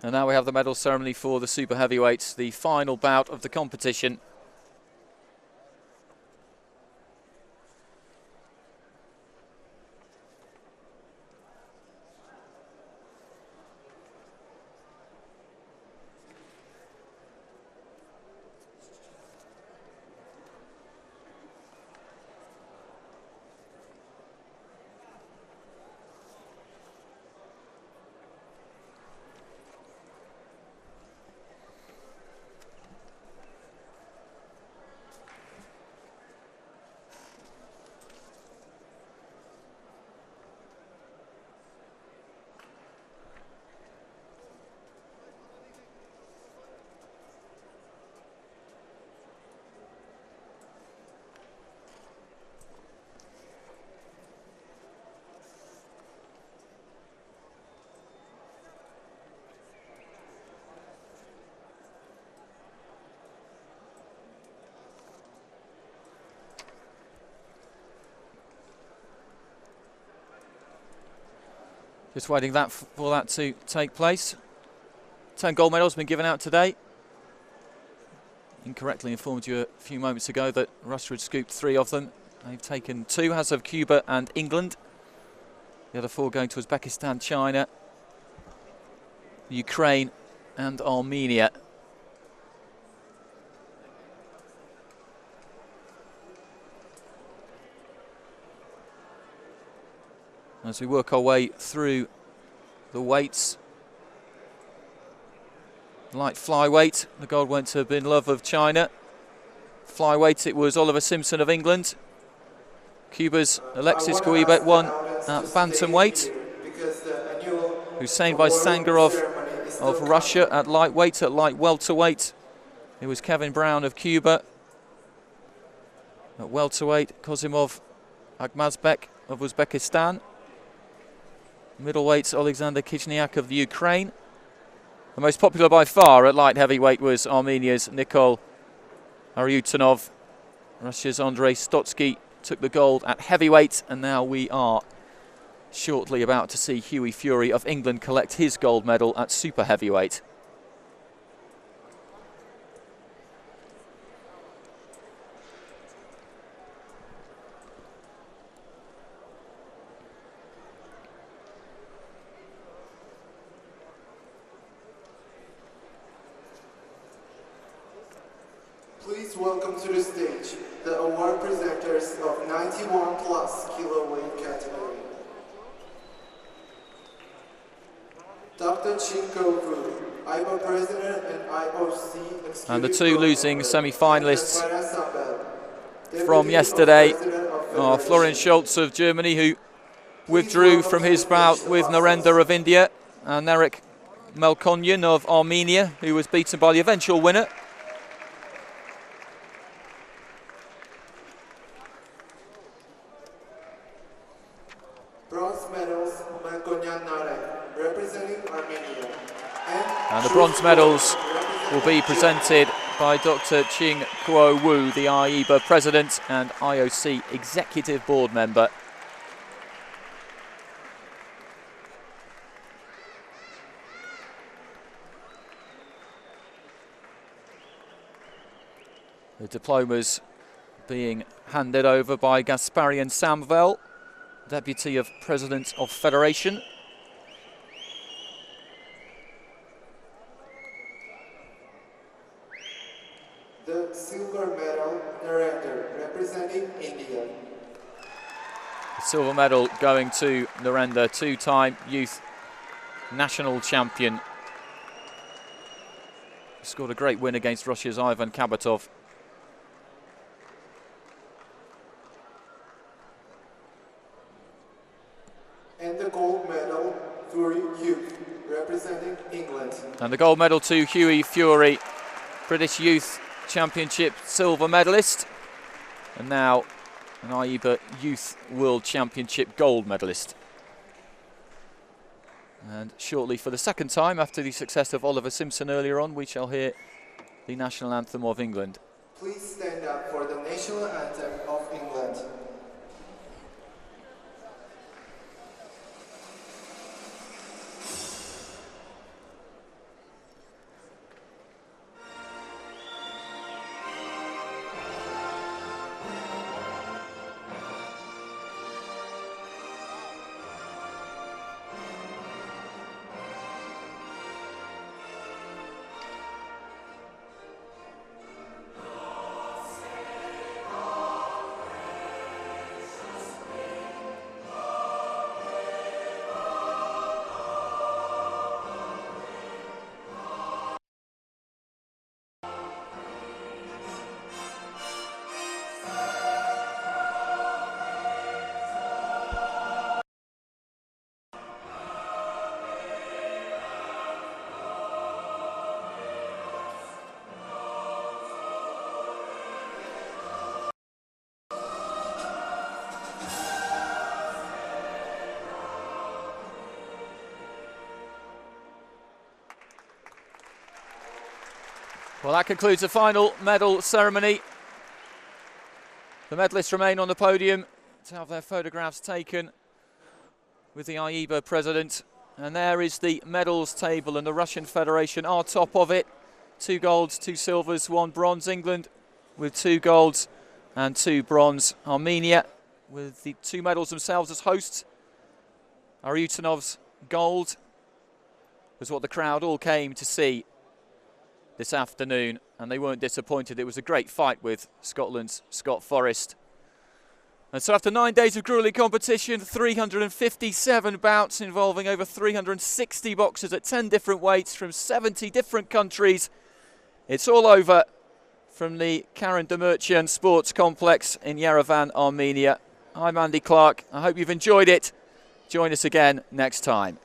And now we have the medal ceremony for the super heavyweights, the final bout of the competition. Just waiting for that to take place. 10 gold medals have been given out today. Incorrectly informed you a few moments ago that Russia had scooped 3 of them. They've taken 2, as of Cuba and England. The other 4 going to Uzbekistan, China, Ukraine and Armenia. As we work our way through the weights, light flyweight, the gold went to Bin Love of China. Flyweight, it was Oliver Simpson of England. Cuba's Alexis Coibet won at bantamweight. Hussein Bysangarov of Russia at lightweight. At light welterweight, it was Kevin Brown of Cuba. At welterweight, Kozimov Akhmazbek of Uzbekistan. Middleweight, Alexander Kizhnyak of the Ukraine. The most popular by far at light heavyweight was Armenia's Nikol Aryutanov. Russia's Andrei Stotsky took the gold at heavyweight, and now we are shortly about to see Hughie Fury of England collect his gold medal at super heavyweight. Please welcome to the stage the award presenters of 91 plus kilo weight category. Dr. Chinko Wu, AIBA President and IOC Executive. And the 2 losing semi-finalists from yesterday are Florian Scholz of Germany, who withdrew from his bout with Narendra of India, and Narek Melkonyan of Armenia, who was beaten by the eventual winner. Bronze medals, Melkonyan Narek, representing Armenia. And the bronze medals will be presented by Dr. Ching Kuo Wu, the AIBA President and IOC Executive Board Member. The diplomas being handed over by Gasparian Samvel, Deputy of President of Federation. The silver medal, Narendra, representing India. The silver medal going to Narendra, two-time youth national champion. Scored a great win against Russia's Ivan Kabatov. And the gold medal, Fury Youth, representing England. And the gold medal to Hughie Fury, British Youth Championship silver medalist. And now an AIBA Youth World Championship gold medalist. And shortly, for the second time after the success of Oliver Simpson earlier on, we shall hear the national anthem of England. Please stand up for the national anthem of England. Well, that concludes the final medal ceremony. The medalists remain on the podium to have their photographs taken with the AIBA president. And there is the medals table, and the Russian Federation are top of it. 2 golds, 2 silvers, 1 bronze. England with 2 golds and 2 bronze. Armenia with the 2 medals themselves as hosts. Aryutanov's gold was what the crowd all came to see this afternoon, and they weren't disappointed. It was a great fight with Scotland's Scott Forrest. And so after 9 days of grueling competition, 357 bouts involving over 360 boxers at 10 different weights from 70 different countries, it's all over from the Karen Demirchyan Sports Complex in Yerevan, Armenia. I'm Andy Clark. I hope you've enjoyed it. Join us again next time.